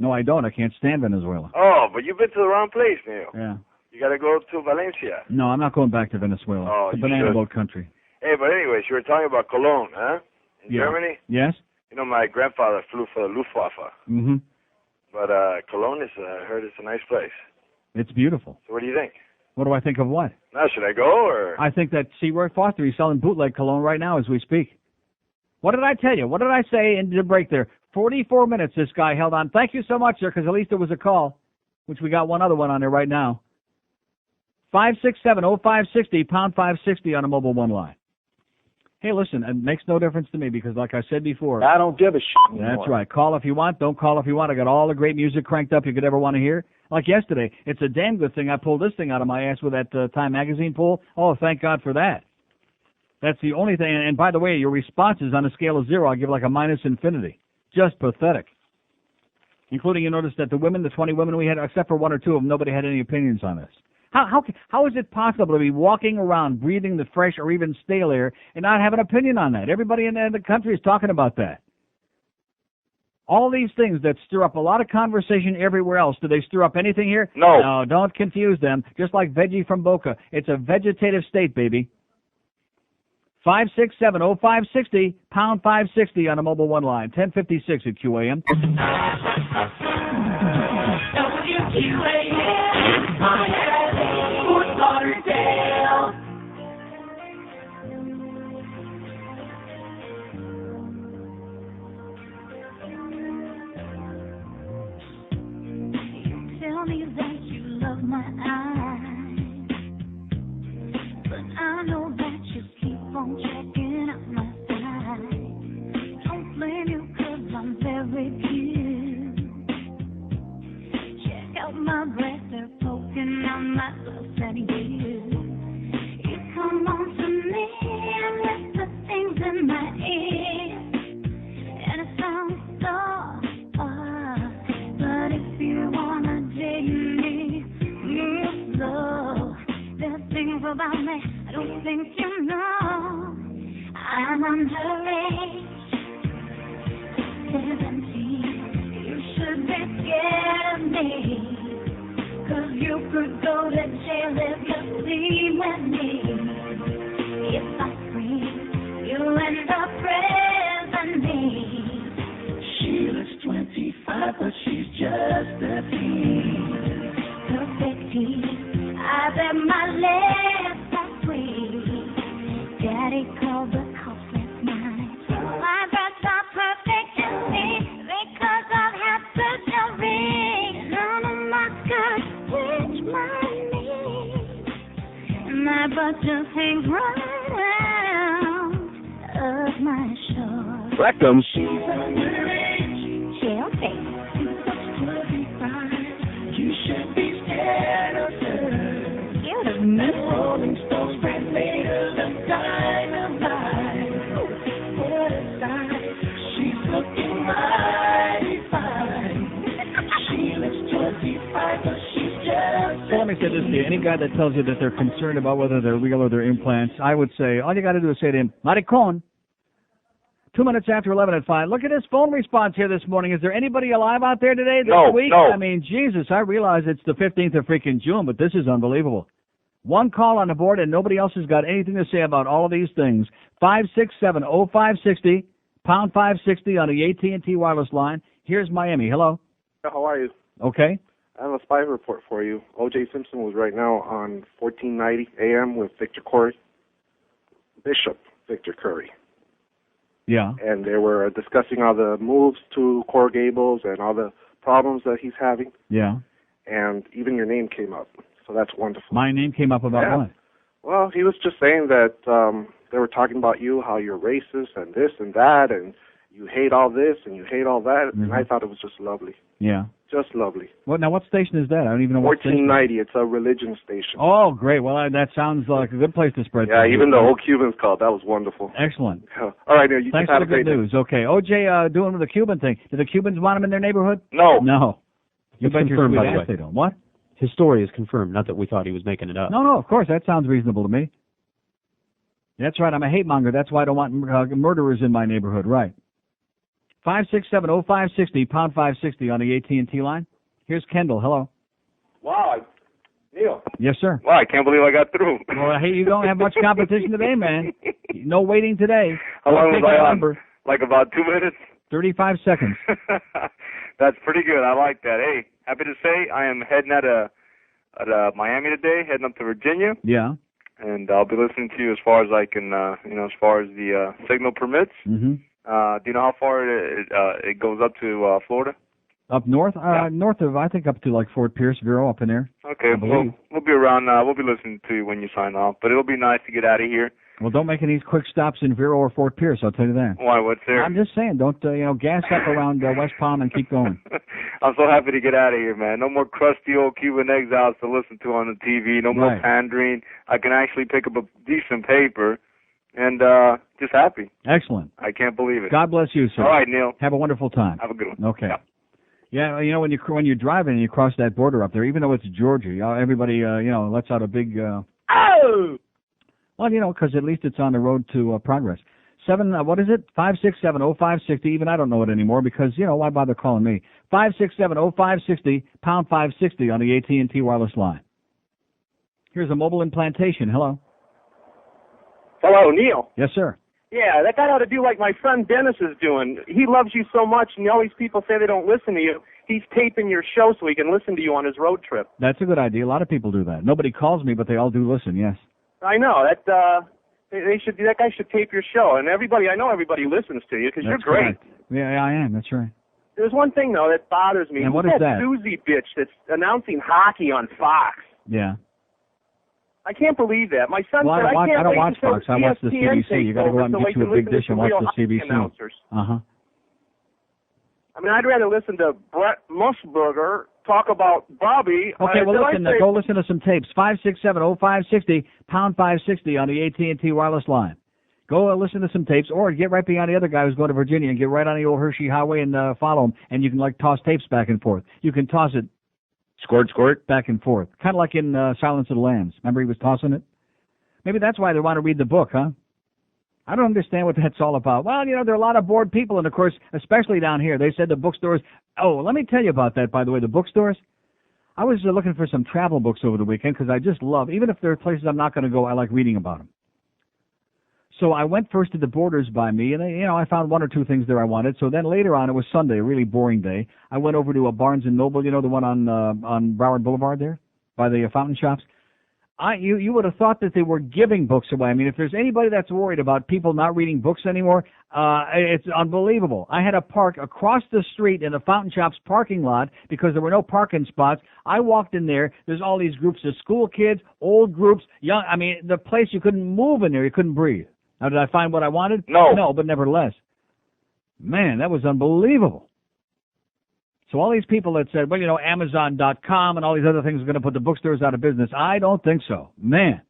No, I don't. I can't stand Venezuela. Oh, but you've been to the wrong place, Neil. Yeah. You got to go to Valencia. No, I'm not going back to Venezuela. Oh, it's a you banana should. boat country. Hey, but anyways, you were talking about Cologne, huh? In Germany? Yes? You know, my grandfather flew for the Luftwaffe. Mm-hmm. But Cologne is, I heard it's a nice place. It's beautiful. So what do you think? What do I think of what? Now, should I go, or? I think that, see, Roy Foster, he's selling bootleg cologne right now as we speak. What did I tell you? What did I say in the break there? 44 minutes this guy held on. Thank you so much, sir, because at least there was a call, which we got one other one on there right now. 567-0560, pound 560 on a mobile one line. Hey, listen, it makes no difference to me because, like I said before, I don't give a shit anymore. That's right. Call if you want. Don't call if you want. I got all the great music cranked up you could ever want to hear. Like yesterday, it's a damn good thing I pulled this thing out of my ass with that Time Magazine pull. Oh, thank God for that. That's the only thing. And by the way, your responses on a scale of 0, I give like a minus infinity. Just pathetic. Including, you notice that the 20 women we had, except for 1 or 2 of them, nobody had any opinions on this. How is it possible to be walking around, breathing the fresh or even stale air, and not have an opinion on that? Everybody in the country is talking about that. All these things that stir up a lot of conversation everywhere else, do they stir up anything here? No. No, don't confuse them. Just like veggie from Boca. It's a vegetative state, baby. 567-0560, pound 560 on a mobile one line. 1056 at QAM. WQAM, Miami, Fort Lauderdale. You tell me that you love my eyes, but I know that you keep on checking out my side. Don't blame you 'cause I'm very cute. Check out my breath, they're poking out my love at you. You come on to me and whisper things in my ear, and it sounds so odd, but if you wanna date me, move slow. There's things about me I don't think you know. I'm underage, 17. You should be scared of me, 'cause you could go to jail if you sleep with me. If I scream, you'll end up praising me. She looks 25, but she's just a teen. Perfect teeth, I bet my lips are sweet. Daddy called the cops last night. My breasts are perfect and neat because I've had shy, but just hangs right out of my shore. Rectum. She's underage. Jail-face. You should be scared of her. Scared of me? Rolling Stones brand later than dynamite. Put aside, she's looking mighty fine. She looks 25, but she's just. So let me say this to you. Any guy that tells you that they're concerned about whether they're real or they're implants, I would say, all you got to do is say to him, Maricon. 2 minutes after 11 at 5. Look at this phone response here this morning. Is there anybody alive out there today this week? No. I mean, Jesus, I realize it's the 15th of freaking June, but this is unbelievable. One call on the board, and nobody else has got anything to say about all of these things. 567-0560, pound 560 on the AT&T wireless line. Here's Miami. Hello. How are you? Okay. I have a spy report for you. O.J. Simpson was right now on 1490 AM with Victor Curry. Bishop Victor Curry. Yeah. And they were discussing all the moves to Coral Gables and all the problems that he's having. Yeah. And even your name came up. So that's wonderful. My name came up about what? Well, he was just saying that they were talking about you, how you're racist and this and that, and you hate all this and you hate all that. Mm-hmm. And I thought it was just lovely. Yeah. Just lovely. What now? What station is that? I don't even know what station. 1490. It's a religion station. Oh, great. Well, that sounds like a good place to spread. Yeah, even the old Cubans called. That was wonderful. Excellent. Yeah. All right, you thanks just for the good news. Okay, OJ, doing with the Cuban thing. Do the Cubans want him in their neighborhood? No. No. You It's bet your confirmed, sweet by the ass way. they don't. What? His story is confirmed, not that we thought he was making it up. No, of course. That sounds reasonable to me. That's right. I'm a hate monger. That's why I don't want murderers in my neighborhood. Right. 567-0560, pound 560 on the AT&T line. Here's Kendall. Hello. Wow. Neil. Yes, sir. Wow, I can't believe I got through. Well, hey, you don't have much competition today, man. No waiting today. How long was I on? Number. Like about 2 minutes? 35 seconds. That's pretty good. I like that. Hey, happy to say I am heading out of Miami today, heading up to Virginia. Yeah. And I'll be listening to you as far as I can, as far as the signal permits. Mm-hmm. Do you know how far it goes up to Florida? Up north? Yeah. North of, I think, up to like Fort Pierce, Vero, up in there. Okay, we'll be around. We'll be listening to you when you sign off. But it'll be nice to get out of here. Well, don't make any quick stops in Vero or Fort Pierce, I'll tell you that. Why, what's there? I'm just saying, don't, gas up around West Palm and keep going. I'm so happy to get out of here, man. No more crusty old Cuban exiles to listen to on the TV. No more pandering. I can actually pick up a decent paper. And just happy. Excellent. I can't believe it. God bless you, sir. All right, Neil. Have a wonderful time. Have a good one. Okay. Yeah, when you're driving and you cross that border up there, even though it's Georgia, everybody lets out a big. Oh. Well, because at least it's on the road to progress. 567-0560. Even I don't know it anymore because why bother calling me? 567-0560, pound 560 on the AT&T wireless line. Here's a mobile implantation. Hello. Hello, Neil. Yes, sir. Yeah, that guy ought to do like my friend Dennis is doing. He loves you so much, and all these people say they don't listen to you. He's taping your show so he can listen to you on his road trip. That's a good idea. A lot of people do that. Nobody calls me, but they all do listen, yes. I know. That guy should tape your show, and I know everybody listens to you because you're great. Correct. Yeah, I am. That's right. There's one thing, though, that bothers me. And what is that? Susie bitch that's announcing hockey on Fox. Yeah. I can't believe that. My son said, I don't watch Fox. I watch the ESPN CBC. You got to go out and get you a big dish and watch the CBC. Announcers. Uh-huh. I mean, I'd rather listen to Brett Musburger talk about Bobby. Okay, well, listen. Go listen to some tapes. 567-0560, pound 560 on the AT&T wireless line. Go listen to some tapes, or get right behind the other guy who's going to Virginia and get right on the old Hershey Highway and follow him, and you can, toss tapes back and forth. You can toss it. Squirt, back and forth. Kind of like in Silence of the Lambs. Remember he was tossing it? Maybe that's why they want to read the book, huh? I don't understand what that's all about. Well, there are a lot of bored people, and, of course, especially down here, they said the bookstores. Oh, let me tell you about that, by the way, the bookstores. I was looking for some travel books over the weekend because I just love, even if there are places I'm not going to go, I like reading about them. So I went first to the Borders by me, and I found one or two things there I wanted. So then later on, it was Sunday, a really boring day. I went over to a Barnes & Noble, the one on Broward Boulevard there, by the fountain shops. You would have thought that they were giving books away. I mean, if there's anybody that's worried about people not reading books anymore, it's unbelievable. I had to park across the street in the Fountain Shops parking lot because there were no parking spots. I walked in there. There's all these groups of school kids, old groups, young. I mean, the place, you couldn't move in there. You couldn't breathe. Now, did I find what I wanted? No, but nevertheless. Man, that was unbelievable. So all these people that said, well, you know, Amazon.com and all these other things are going to put the bookstores out of business. I don't think so. Man,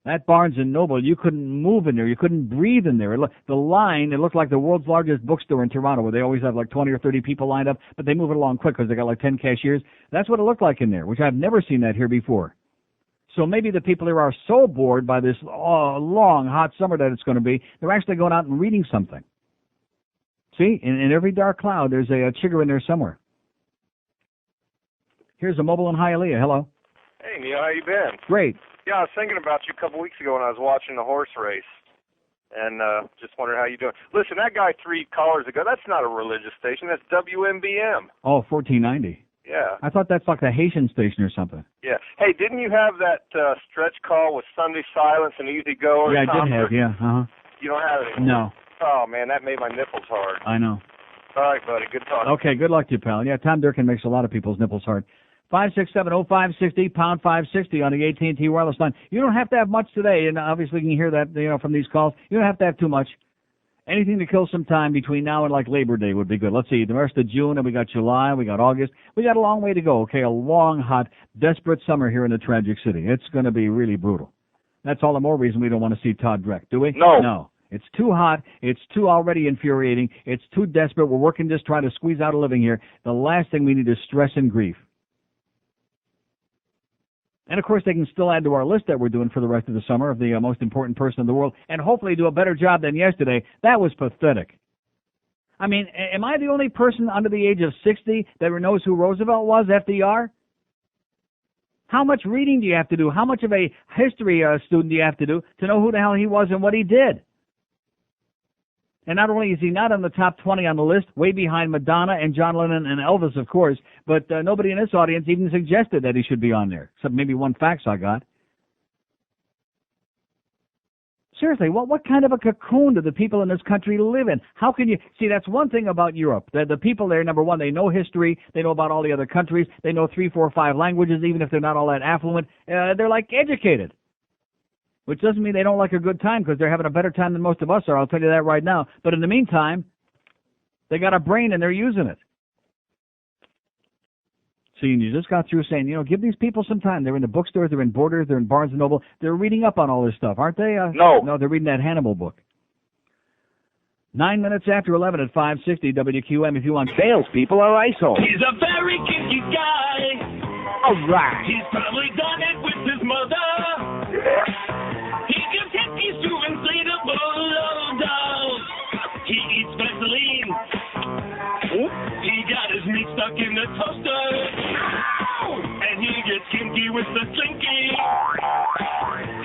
that Barnes & Noble, you couldn't move in there. You couldn't breathe in there. The line, it looked like the world's largest bookstore in Toronto where they always have like 20 or 30 people lined up, but they move it along quick because they got like 10 cashiers. That's what it looked like in there, which I've never seen that here before. So maybe the people here are so bored by this long, hot summer that it's going to be, they're actually going out and reading something. See, in every dark cloud, there's a chigger in there somewhere. Here's a mobile in Hialeah. Hello. Hey, Neil, how you been? Great. Yeah, I was thinking about you a couple weeks ago when I was watching the horse race, and just wondering how you doing. Listen, that guy 3 callers ago, that's not a religious station. That's WMBM. Oh, 1490. Yeah. I thought that's like the Haitian station or something. Yeah. Hey, didn't you have that stretch call with Sunday Silence and Easy Go? Yeah, I did have, yeah. Uh-huh. You don't have it anymore? No. Oh, man, that made my nipples hard. I know. All right, buddy. Good talk. Okay, good luck to you, pal. Yeah, Tom Durkin makes a lot of people's nipples hard. 567-0560, pound 560 on the AT&T wireless line. You don't have to have much today, and obviously you can hear that, you know, from these calls. You don't have to have too much. Anything to kill some time between now and like Labor Day would be good. Let's see, the rest of June, and we got July, we got August. We got a long way to go, okay? A long, hot, desperate summer here in the Tragic City. It's going to be really brutal. That's all the more reason we don't want to see Todd Dreck, do we? No. It's too hot. It's too already infuriating. It's too desperate. We're working just trying to squeeze out a living here. The last thing we need is stress and grief. And, of course, they can still add to our list that we're doing for the rest of the summer of the most important person in the world and hopefully do a better job than yesterday. That was pathetic. I mean, am I the only person under the age of 60 that knows who Roosevelt was, FDR? How much reading do you have to do? How much of a history student do you have to do to know who the hell he was and what he did? And not only is he not on the top 20 on the list, way behind Madonna and John Lennon and Elvis, of course, but nobody in this audience even suggested that he should be on there, except maybe one fax I got. Seriously, what kind of a cocoon do the people in this country live in? How can you... See, that's one thing about Europe. The people there, number one, they know history. They know about all the other countries. They know 3, 4, 5 languages, even if they're not all that affluent. They're like educated. Which doesn't mean they don't like a good time because they're having a better time than most of us are. I'll tell you that right now. But in the meantime, they got a brain and they're using it. So you just got through saying, you know, give these people some time. They're in the bookstores, they're in Borders, they're in Barnes & Noble. They're reading up on all this stuff, aren't they? No, they're reading that Hannibal book. 9 minutes after 11 at 560 WQAM. If you want salespeople are ISO. He's a very kinky guy. All right. He's probably done it with his mother. He gives hippies to inflatable dolls. He eats Vaseline. He got his meat stuck in the toaster. And he gets kinky with the slinky.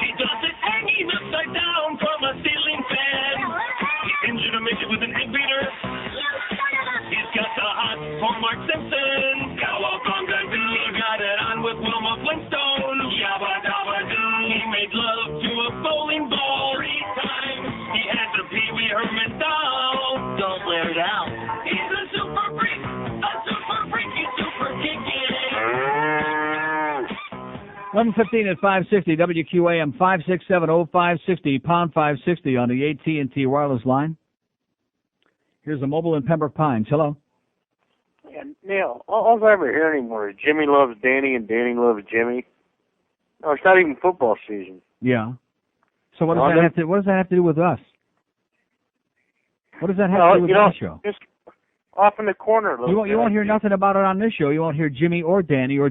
He does it hanging upside down from a ceiling fan. He injured a midget with an egg beater. He's got the hot for Mark Simpson. Cowabunga doo. He got it on with Wilma Flintstone. Yabba dabba doo. He made love to a bowling ball 3 times. He had the Pee Wee Herman doll. Don't let it out. He's a super freak. A super freak. He's super kinky. 11:15 at 560 WQAM 5670560 pound 560 on the AT&T wireless line. Here's a mobile in Pembroke Pines. Hello. Yeah, Neil, all I ever hear anymore is Jimmy loves Danny and Danny loves Jimmy. No, it's not even football season. Yeah. So what does that have to do with us? What does that have to do with our show? Just off in the corner a little bit. You won't hear nothing about it on this show. You won't hear Jimmy or Danny or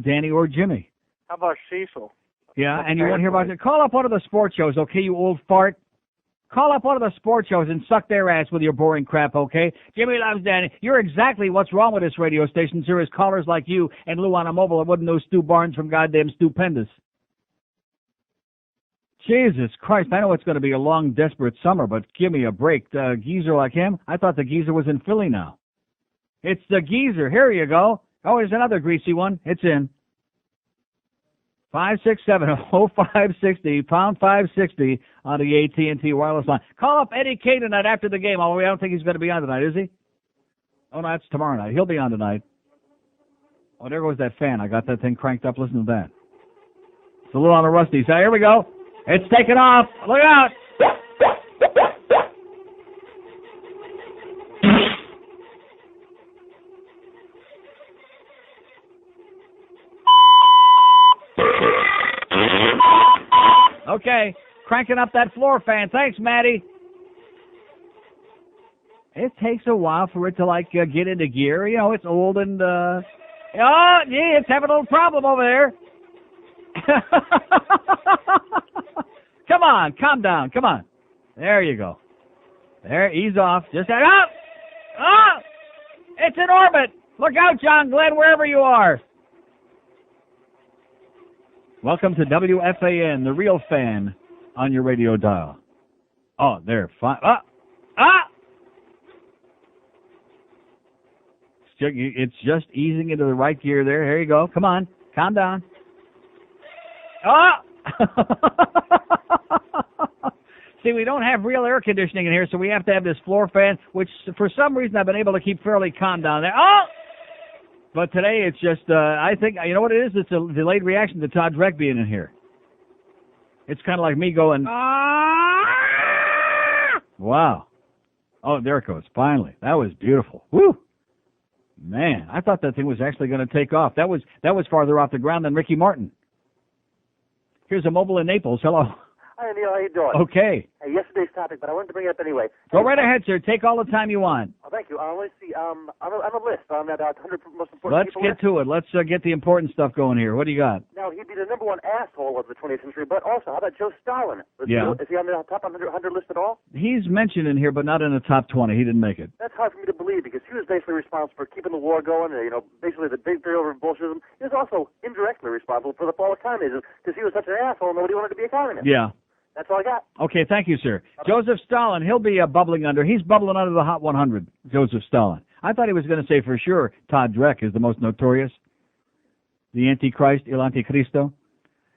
Jimmy. How about Cecil? Yeah, and you won't hear about it. Call up one of the sports shows, okay, you old fart. Call up one of the sports shows and suck their ass with your boring crap, okay? Jimmy loves Danny. You're exactly what's wrong with this radio station. There is callers like you and Lou on a mobile that wouldn't know Stu Barnes from goddamn Stupendous. Jesus Christ, I know it's going to be a long, desperate summer, but give me a break. Geezer like him? I thought the geezer was in Philly now. It's the geezer. Here you go. Oh, here's another greasy one. It's in. 567-0560, pound 560 on the AT&T wireless line. Call up Eddie K tonight after the game. Although I don't think he's going to be on tonight, is he? Oh, no, that's tomorrow night. He'll be on tonight. Oh, there goes that fan. I got that thing cranked up. Listen to that. It's a little on the rusty side. Here we go. It's taking off. Look out. Okay, cranking up that floor fan. Thanks, Matty. It takes a while for it to, get into gear. You know, it's old and, oh, gee, it's having a little problem over there. Come on, calm down. Come on. There you go. There, ease off. Just, it's in orbit. Look out, John Glenn, wherever you are. Welcome to WFAN, the real fan on your radio dial. Oh, there. Fine. It's just easing into the right gear there. Here you go. Come on. Calm down. See, we don't have real air conditioning in here, so we have to have this floor fan, which for some reason I've been able to keep fairly calm down there. But today it's just, I think, you know what it is? It's a delayed reaction to Todd Dreck being in here. It's kind of like me going, wow. Oh, there it goes. Finally. That was beautiful. Woo! Man, I thought that thing was actually going to take off. That was farther off the ground than Ricky Martin. Here's a mobile in Naples. Hello. Hi, Neil. How you doing? Okay. Hey, yesterday's topic, but I wanted to bring it up anyway. Go right ahead, sir. Take all the time you want. Oh, thank you. Let's see. I'm a list on that 100 most important Let's people get list. to it. Let's get the important stuff going here. What do you got? Now, he'd be the number one asshole of the 20th century, but also, how about Joe Stalin? Is he on the top 100 list at all? He's mentioned in here, but not in the top 20. He didn't make it. That's hard for me to believe because he was basically responsible for keeping the war going, basically the big deal over Bolshevism. He was also indirectly responsible for the fall of communism because he was such an asshole and nobody wanted to be a communist. Yeah. That's all I got. Okay, thank you, sir. Joseph Stalin, he'll be bubbling under. He's bubbling under the Hot 100, Joseph Stalin. I thought he was going to say for sure Todd Dreck is the most notorious. The Antichrist, El Anticristo.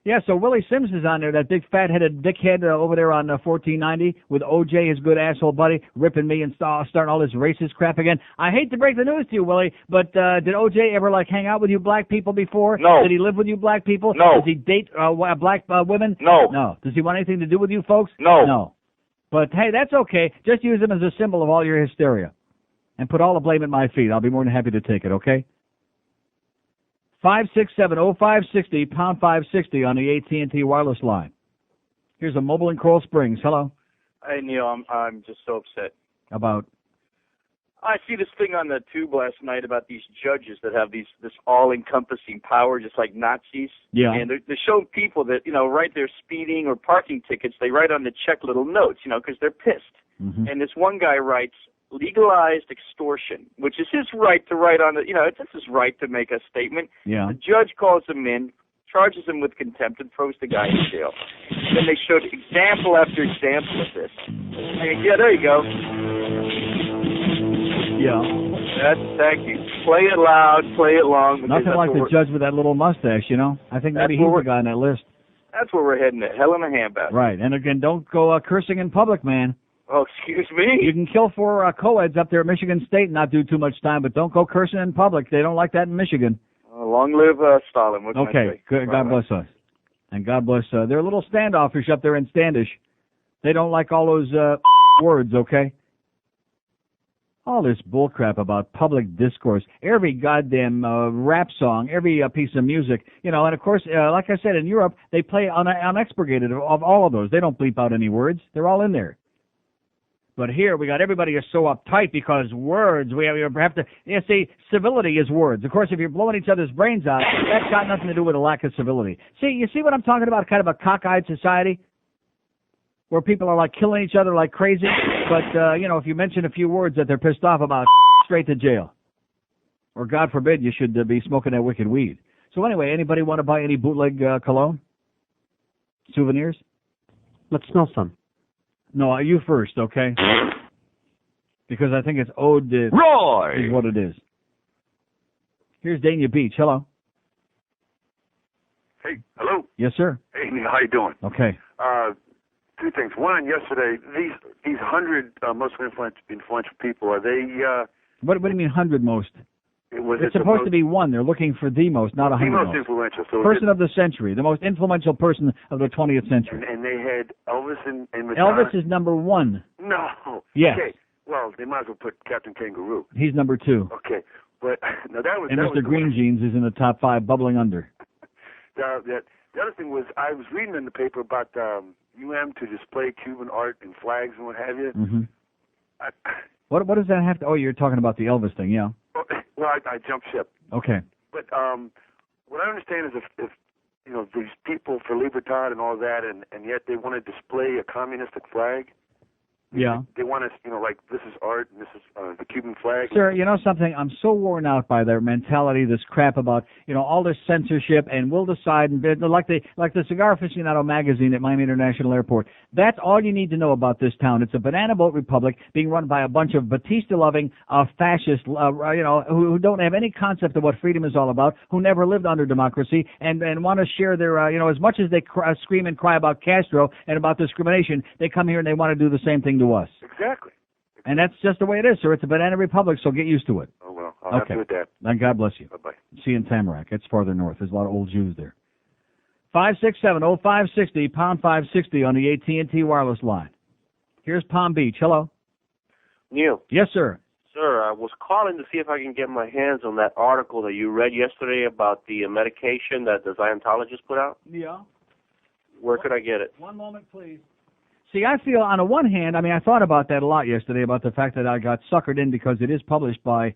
Yeah, so Willie Sims is on there, that big fat-headed dickhead over there on 1490 with OJ, his good asshole buddy, ripping me and starting all this racist crap again. I hate to break the news to you, Willie, but did OJ ever, hang out with you black people before? No. Did he live with you black people? No. Does he date black women? No. No. Does he want anything to do with you folks? No. No. But, hey, that's okay. Just use him as a symbol of all your hysteria. And put all the blame at my feet. I'll be more than happy to take it, okay? 567-0560, pound 560 on the AT&T wireless line. Here's a mobile in Coral Springs. Hello. Hey, Neil, I'm just so upset. About? I see this thing on the tube last night about these judges that have this all-encompassing power, just like Nazis. Yeah. And they're showing people that, write their speeding or parking tickets. They write on the check little notes, because they're pissed. Mm-hmm. And this one guy writes, legalized extortion, which is his right to write on it's his right to make a statement. Yeah. The judge calls him in, charges him with contempt, and throws the guy in jail. Then they showed example after example of this. Yeah, there you go. Yeah. Thank you. Play it loud, play it long. Nothing like the judge with that little mustache, I think maybe he's the guy on that list. That's where we're heading at. Hell in a handbasket. Right. And again, don't go cursing in public, man. Oh, excuse me? You can kill 4 co-eds up there at Michigan State and not do too much time, but don't go cursing in public. They don't like that in Michigan. Long live Stalin. What can I say? Good. God bless us. And God bless. They're a little standoffish up there in Standish. They don't like all those words, okay? All this bullcrap about public discourse, every goddamn rap song, every piece of music, and of course, like I said, in Europe, they play unexpurgated of all of those. They don't bleep out any words. They're all in there. But here we got everybody is so uptight because words, we have to, see, civility is words. Of course, if you're blowing each other's brains out, that's got nothing to do with a lack of civility. See, you see what I'm talking about, kind of a cockeyed society? Where people are killing each other like crazy, but, if you mention a few words that they're pissed off about, straight to jail. Or God forbid you should be smoking that wicked weed. So anyway, anybody want to buy any bootleg cologne? Souvenirs? Let's smell some. No, you first, okay? Because I think it's ode to Roy is what it is. Here's Dania Beach. Hello. Hey, hello. Yes, sir. Hey, Neil, how you doing? Okay. Two things. One, yesterday, these 100 most influential people, are they? What do you mean 100 most? It's supposed to be one. They're looking for the most, not 100 the most most. influential. So Person of the century, the most influential person of the 20th century. And they had Elvis and Madonna. Elvis is number 1. No. Yes. Okay. Well, they might as well put Captain Kangaroo. He's number 2. Okay. But now that was. And that Mr. was Green Jeans is in the top 5, bubbling under. The other thing was I was reading in the paper about UM to display Cuban art and flags and what have you. Mm-hmm. What does that have to? Oh, you're talking about the Elvis thing, yeah. Well, I jumped ship. Okay. But what I understand is if you know these people for Libertad and all that, and yet they want to display a communistic flag. Yeah. They want us, like, this is art and this is the Cuban flag. Sir, you know something? I'm so worn out by their mentality, this crap about, all this censorship, and we'll decide, and like the Cigar Aficionado magazine at Miami International Airport. That's all you need to know about this town. It's a banana boat republic being run by a bunch of Batista-loving fascists, who don't have any concept of what freedom is all about, who never lived under democracy, and want to share their, as much as they scream and cry about Castro and about discrimination, they come here and they want to do the same thing to us. Exactly. And that's just the way it is, sir. It's a banana republic, so get used to it. Oh, well, I'll have to with that. And God bless you. Bye-bye. See you in Tamarack. It's farther north. There's a lot of old Jews there. 567-0560, pound 560 on the AT&T wireless line. Here's Palm Beach. Hello. Neil. Yes, sir. Sir, I was calling to see if I can get my hands on that article that you read yesterday about the medication that the Scientologists put out. Yeah. Where could I get it? One moment, please. See, I feel on the one hand, I thought about that a lot yesterday, about the fact that I got suckered in because it is published by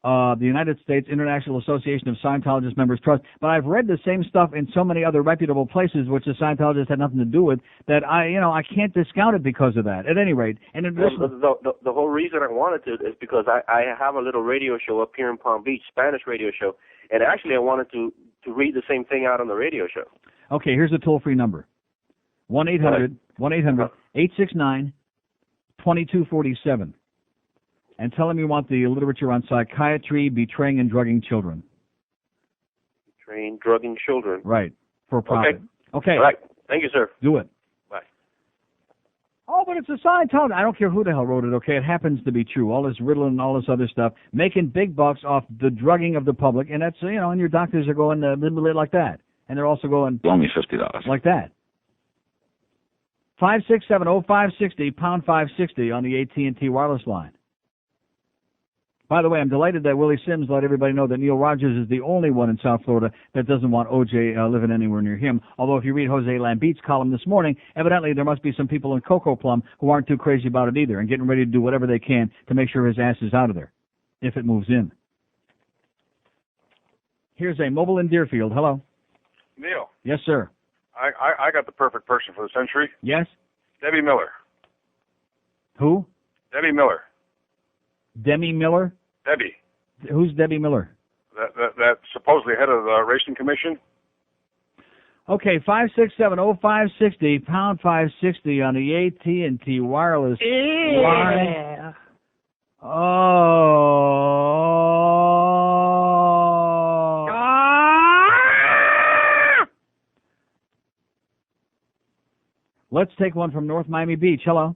the United States International Association of Scientologist Members Trust. But I've read the same stuff in so many other reputable places, which the Scientologists had nothing to do with, that I can't discount it because of that. At any rate, and in addition, the whole reason I wanted to is because I have a little radio show up here in Palm Beach, Spanish radio show, and actually I wanted to read the same thing out on the radio show. Okay, here's a toll-free number. 1-800-886-9247. And tell them you want the literature on psychiatry, betraying and drugging children. Betraying, drugging children. Right, for profit. Okay. All right. Thank you, sir. Do it. Bye. Oh, but it's a Scientology. I don't care who the hell wrote it, okay? It happens to be true. All this Ritalin and all this other stuff, making big bucks off the drugging of the public, and that's, and your doctors are going like that. And they're also going, Loan me $50. Like that. 567-0560, pound 560 on the AT&T wireless line. By the way, I'm delighted that Willie Sims let everybody know that Neil Rogers is the only one in South Florida that doesn't want O.J. living anywhere near him. Although if you read Jose Lambete's column this morning, evidently there must be some people in Cocoa Plum who aren't too crazy about it either and getting ready to do whatever they can to make sure his ass is out of there, if it moves in. Here's a mobile in Deerfield. Hello. Neil. Yes, sir. I got the perfect person for the century. Yes? Debbie Miller. Who? Debbie Miller. Demi Miller? Debbie. Who's Debbie Miller? That supposedly head of the racing commission. Okay, 567-0560, pound 560 on the AT&T wireless line. Let's take one from North Miami Beach. Hello.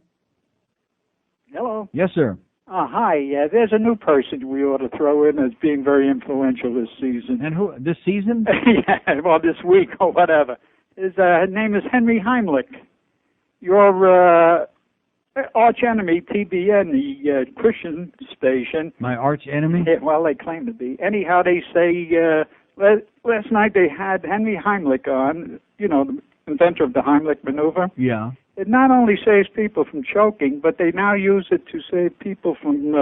Hello. Yes, sir. Hi. There's a new person we ought to throw in as being very influential this season. And who? This season? Yeah, well, this week or whatever. His name is Henry Heimlich. Your arch enemy, TBN, the Christian station. My arch enemy? Yeah, well, they claim to be. Anyhow, they say last night they had Henry Heimlich on, the inventor of the Heimlich maneuver. Yeah. It not only saves people from choking, but they now use it to save people from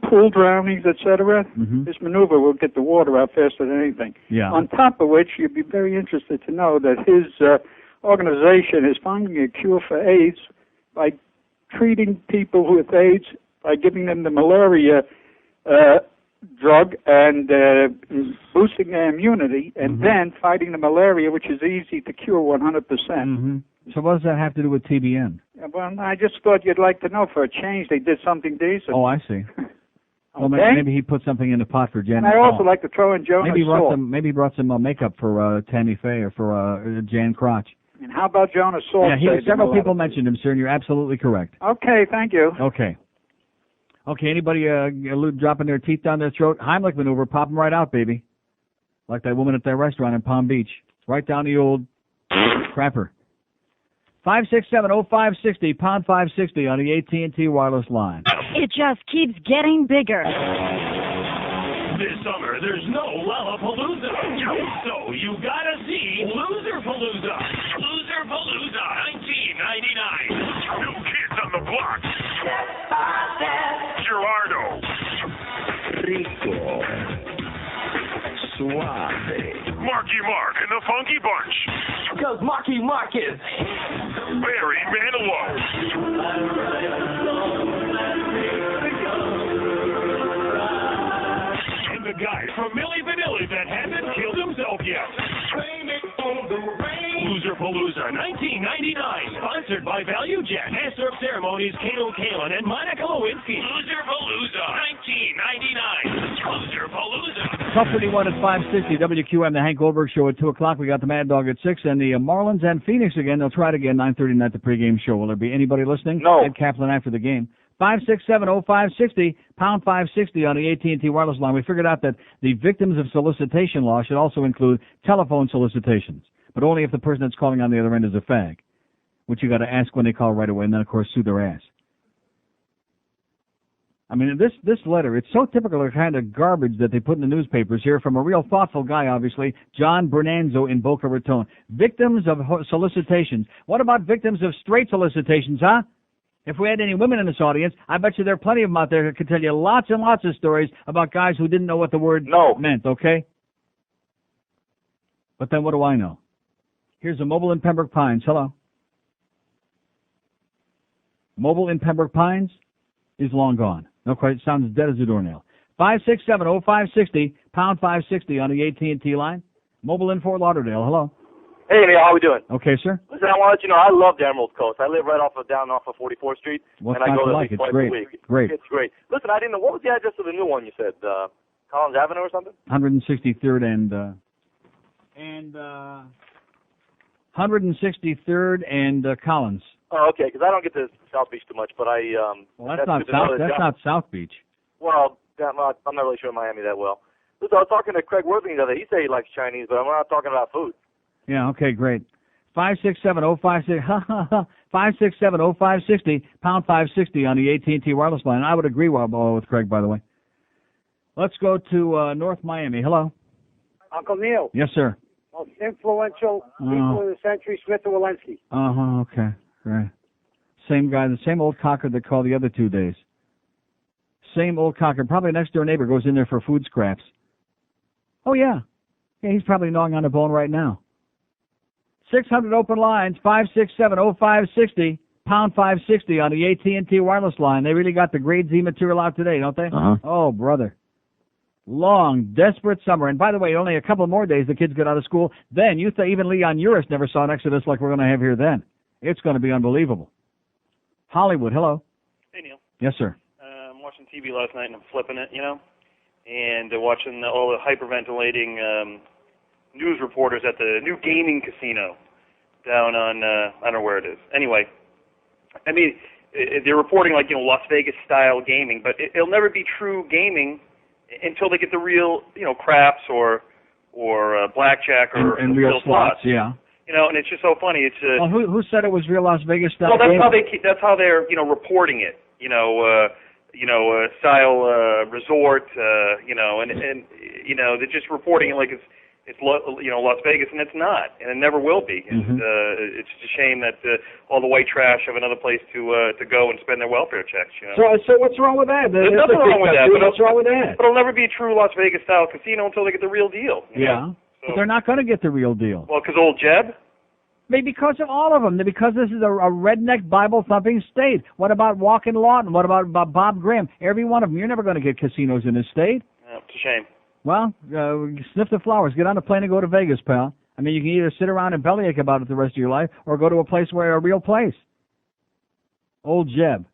pool drownings, etc. Mm-hmm. This maneuver will get the water out faster than anything. Yeah. On top of which, you'd be very interested to know that his organization is finding a cure for AIDS by treating people with AIDS by giving them the malaria drug and boosting their immunity, and then fighting the malaria, which is easy to cure 100%. Mm-hmm. So what does that have to do with TBN? Well, I just thought you'd like to know. For a change, they did something decent. Oh, I see. Well, maybe he put something in the pot for Jan. And I also like to throw in Jonah Salt. Maybe he brought some makeup for Tammy Faye or for Jan Crotch. And how about Jonah Salt? Yeah, several people mentioned him, sir, and you're absolutely correct. Okay, thank you. Okay. Okay, anybody dropping their teeth down their throat? Heimlich maneuver, pop them right out, baby. Like that woman at that restaurant in Palm Beach. Right down the old crapper. 567-0560, pound 560 on the AT&T wireless line. It just keeps getting bigger. This summer, there's no Lollapalooza. So you gotta see Loserpalooza. Loserpalooza 1999. New kids on the block. Gerardo. Rico. Suave. Marky Mark and the Funky Bunch. Because Marky Mark is Barry Manilow. And the guy from Milli Vanilli that hasn't killed himself yet. Loserpalooza 1999. Sponsored by ValueJet, Master of Ceremonies, Kano Kalin, and Monica Lewinsky. Loserpalooza 1999. Loserpalooza. Top 31 at 560, WQAM, the Hank Goldberg Show at 2 o'clock. We got the Mad Dog at 6, and the Marlins and Phoenix again. They'll try it again, 9:30 tonight, the pregame show. Will there be anybody listening? No. Ed Kaplan after the game. 567-0560, pound 560 on the AT&T wireless line. We figured out that the victims of solicitation law should also include telephone solicitations, but only if the person that's calling on the other end is a fag, which you got to ask when they call right away, and then, of course, sue their ass. I mean, this letter, it's so typical of the kind of garbage that they put in the newspapers here from a real thoughtful guy, obviously, John Bernanzo in Boca Raton. Victims of solicitations. What about victims of straight solicitations, huh? If we had any women in this audience, I bet you there are plenty of them out there who could tell you lots and lots of stories about guys who didn't know what the word meant, okay? But then what do I know? Here's a mobile in Pembroke Pines. Hello. Mobile in Pembroke Pines is long gone. No quite. Sounds dead as a doornail. 567-0560, pound 560 on the AT&T line. Mobile in Fort Lauderdale. Hello. Hey, Neil, how we doing? Okay, sir. Listen, I want to let you know I love the Emerald Coast. I live right down off of 44th Street, What's and I not go to there like? It's twice great. a week. Great. It's great. Listen, I didn't know what was the address of the new one you said, Collins Avenue or something? 163rd and 163rd and Collins. Oh, okay, because I don't get to South Beach too much, but Well, that's not South. That's not South Beach. Well, I'm not really sure Miami that well. Listen, I was talking to Craig Worthing the other day. He said he likes Chinese, but I'm not talking about food. Yeah. Okay. Great. 567-0560, 567-0560, pound 560 on the AT&T wireless line. I would agree with Craig, by the way. Let's go to North Miami. Hello. Uncle Neil. Yes, sir. Most influential people in the century, Smith and Walensky. Okay. Right. Same guy, the same old cocker that called the other 2 days. Same old cocker. Probably next door neighbor goes in there for food scraps. Oh, yeah. Yeah, he's probably gnawing on a bone right now. 600 open lines, 567-0560, pound 560 on the AT&T wireless line. They really got the grade Z material out today, don't they? Uh-huh. Oh, brother. Long, desperate summer. And by the way, only a couple more days the kids get out of school. Then, even Leon Uris never saw an exodus like we're going to have here then. It's going to be unbelievable. Hollywood, hello. Hey, Neil. Yes, sir. I'm watching TV last night and I'm flipping it, and watching all the hyperventilating news reporters at the new gaming casino down on, I don't know where it is. Anyway, I mean, they're reporting like, Las Vegas-style gaming, but it'll never be true gaming until they get the real, craps or blackjack or and real slots, yeah. And it's just so funny. It's well, who said it was real Las Vegas style? Well, that's gaming? that's how they're reporting it. Style resort. And they're just reporting it like it's Las Vegas, and it's not, and it never will be. Mm-hmm. It's just a shame that all the white trash have another place to go and spend their welfare checks. So what's wrong with that? There's nothing wrong with that. What's wrong with that? But it'll never be a true Las Vegas style casino until they get the real deal. Yeah. So, but they're not going to get the real deal. Well, because old Jeb? Maybe because of all of them. Because this is a redneck Bible-thumping state. What about Walkin' Lawton? What about Bob Graham? Every one of them. You're never going to get casinos in this state. It's a shame. Well, sniff the flowers. Get on a plane and go to Vegas, pal. I mean, you can either sit around and bellyache about it the rest of your life or go to a place where a real place. Old Jeb.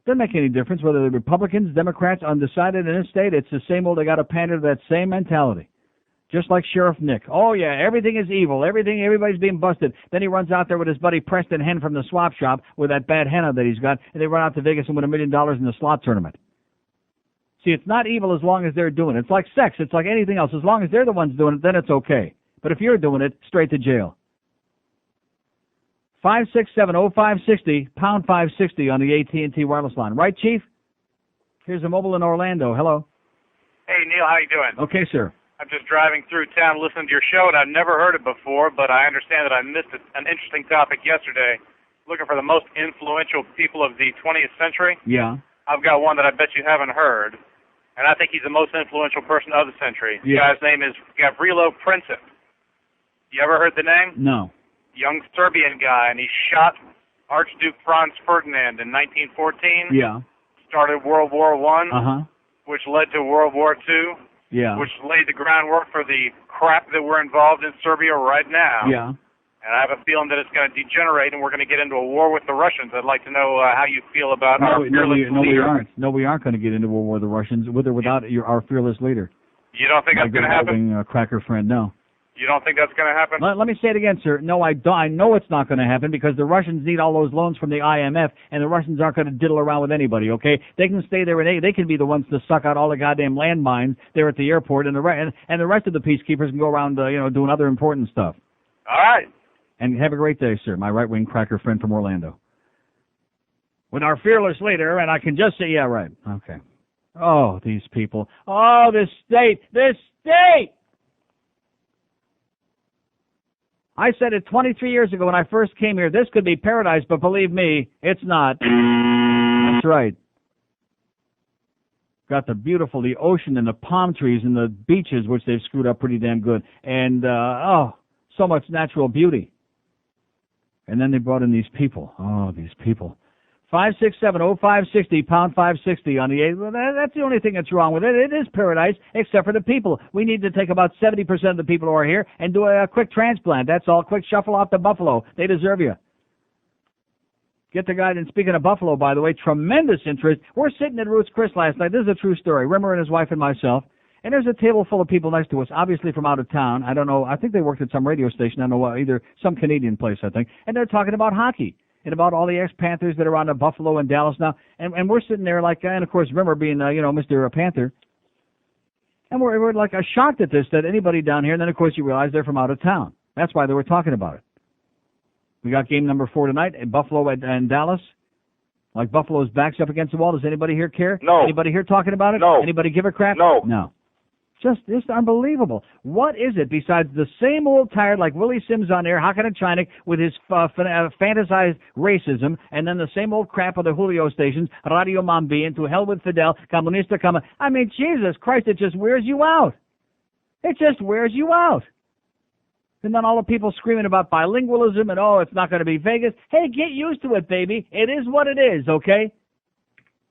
Doesn't make any difference whether they're Republicans, Democrats, undecided in this state. It's the same old, they got to pander to that same mentality. Just like Sheriff Nick. Oh, yeah, everything is evil. Everybody's being busted. Then he runs out there with his buddy Preston Hen from the swap shop with that bad henna that he's got, and they run out to Vegas and win $1 million in the slot tournament. See, it's not evil as long as they're doing it. It's like sex. It's like anything else. As long as they're the ones doing it, then it's okay. But if you're doing it, straight to jail. 567-0560, pound 560 on the AT&T wireless line. Right, Chief? Here's a mobile in Orlando. Hello. Hey, Neil, how you doing? Okay, sir. I'm just driving through town listening to your show, and I've never heard it before, but I understand that I missed an interesting topic yesterday, looking for the most influential people of the 20th century. Yeah. I've got one that I bet you haven't heard, and I think he's the most influential person of the century. The guy's name is Gavrilo Princip. You ever heard the name? No. Young Serbian guy, and he shot Archduke Franz Ferdinand in 1914. Yeah. Started World War I, which led to World War II, which laid the groundwork for the crap that we're involved in Serbia right now. Yeah. And I have a feeling that it's going to degenerate, and we're going to get into a war with the Russians. I'd like to know how you feel about our fearless we leader. aren't. No, we aren't going to get into a war with the Russians, with or without our fearless leader. You don't think that's going to happen? My cracker friend, no. You don't think that's going to happen? Let me say it again, sir. No, I don't. I know it's not going to happen because the Russians need all those loans from the IMF, and the Russians aren't going to diddle around with anybody, okay? They can stay there, and they can be the ones to suck out all the goddamn landmines there at the airport, and the rest of the peacekeepers can go around, doing other important stuff. All right. And have a great day, sir, my right-wing cracker friend from Orlando. With our fearless leader, and I can just say, yeah, right. Okay. Oh, these people. Oh, this state. This state! I said it 23 years ago when I first came here. This could be paradise, but believe me, it's not. That's right. Got the ocean and the palm trees and the beaches, which they've screwed up pretty damn good. And, so much natural beauty. And then they brought in these people. Oh, these people. 567-0560, pound 560 on the 8. Well, that's the only thing that's wrong with it. It is paradise, except for the people. We need to take about 70% of the people who are here and do a quick transplant. That's all. Quick shuffle off to Buffalo. They deserve you. Get the guy. And speaking of Buffalo, by the way, tremendous interest. We're sitting at Ruth's Chris last night. This is a true story. Rimmer and his wife and myself. And there's a table full of people next to us, obviously from out of town. I don't know. I think they worked at some radio station. I don't know what, either some Canadian place, I think. And they're talking about hockey and about all the ex-Panthers that are on to Buffalo and Dallas now. And we're sitting there like, and of course, Rimmer being, Mr. Panther. And we're like shocked at this, that anybody down here. And then, of course, you realize they're from out of town. That's why they were talking about it. We got game number 4 tonight in Buffalo and Dallas. Like Buffalo's backs up against the wall. Does anybody here care? No. Anybody here talking about it? No. Anybody give a crap? No. No. Just unbelievable. What is it besides the same old tired, like Willie Sims on air, Hakan Chinik with his fantasized racism, and then the same old crap of the Julio stations, Radio Mambi, and to hell with Fidel, Comunista Come. I mean, Jesus Christ, it just wears you out. It just wears you out. And then all the people screaming about bilingualism and, oh, it's not going to be Vegas. Hey, get used to it, baby. It is what it is, okay?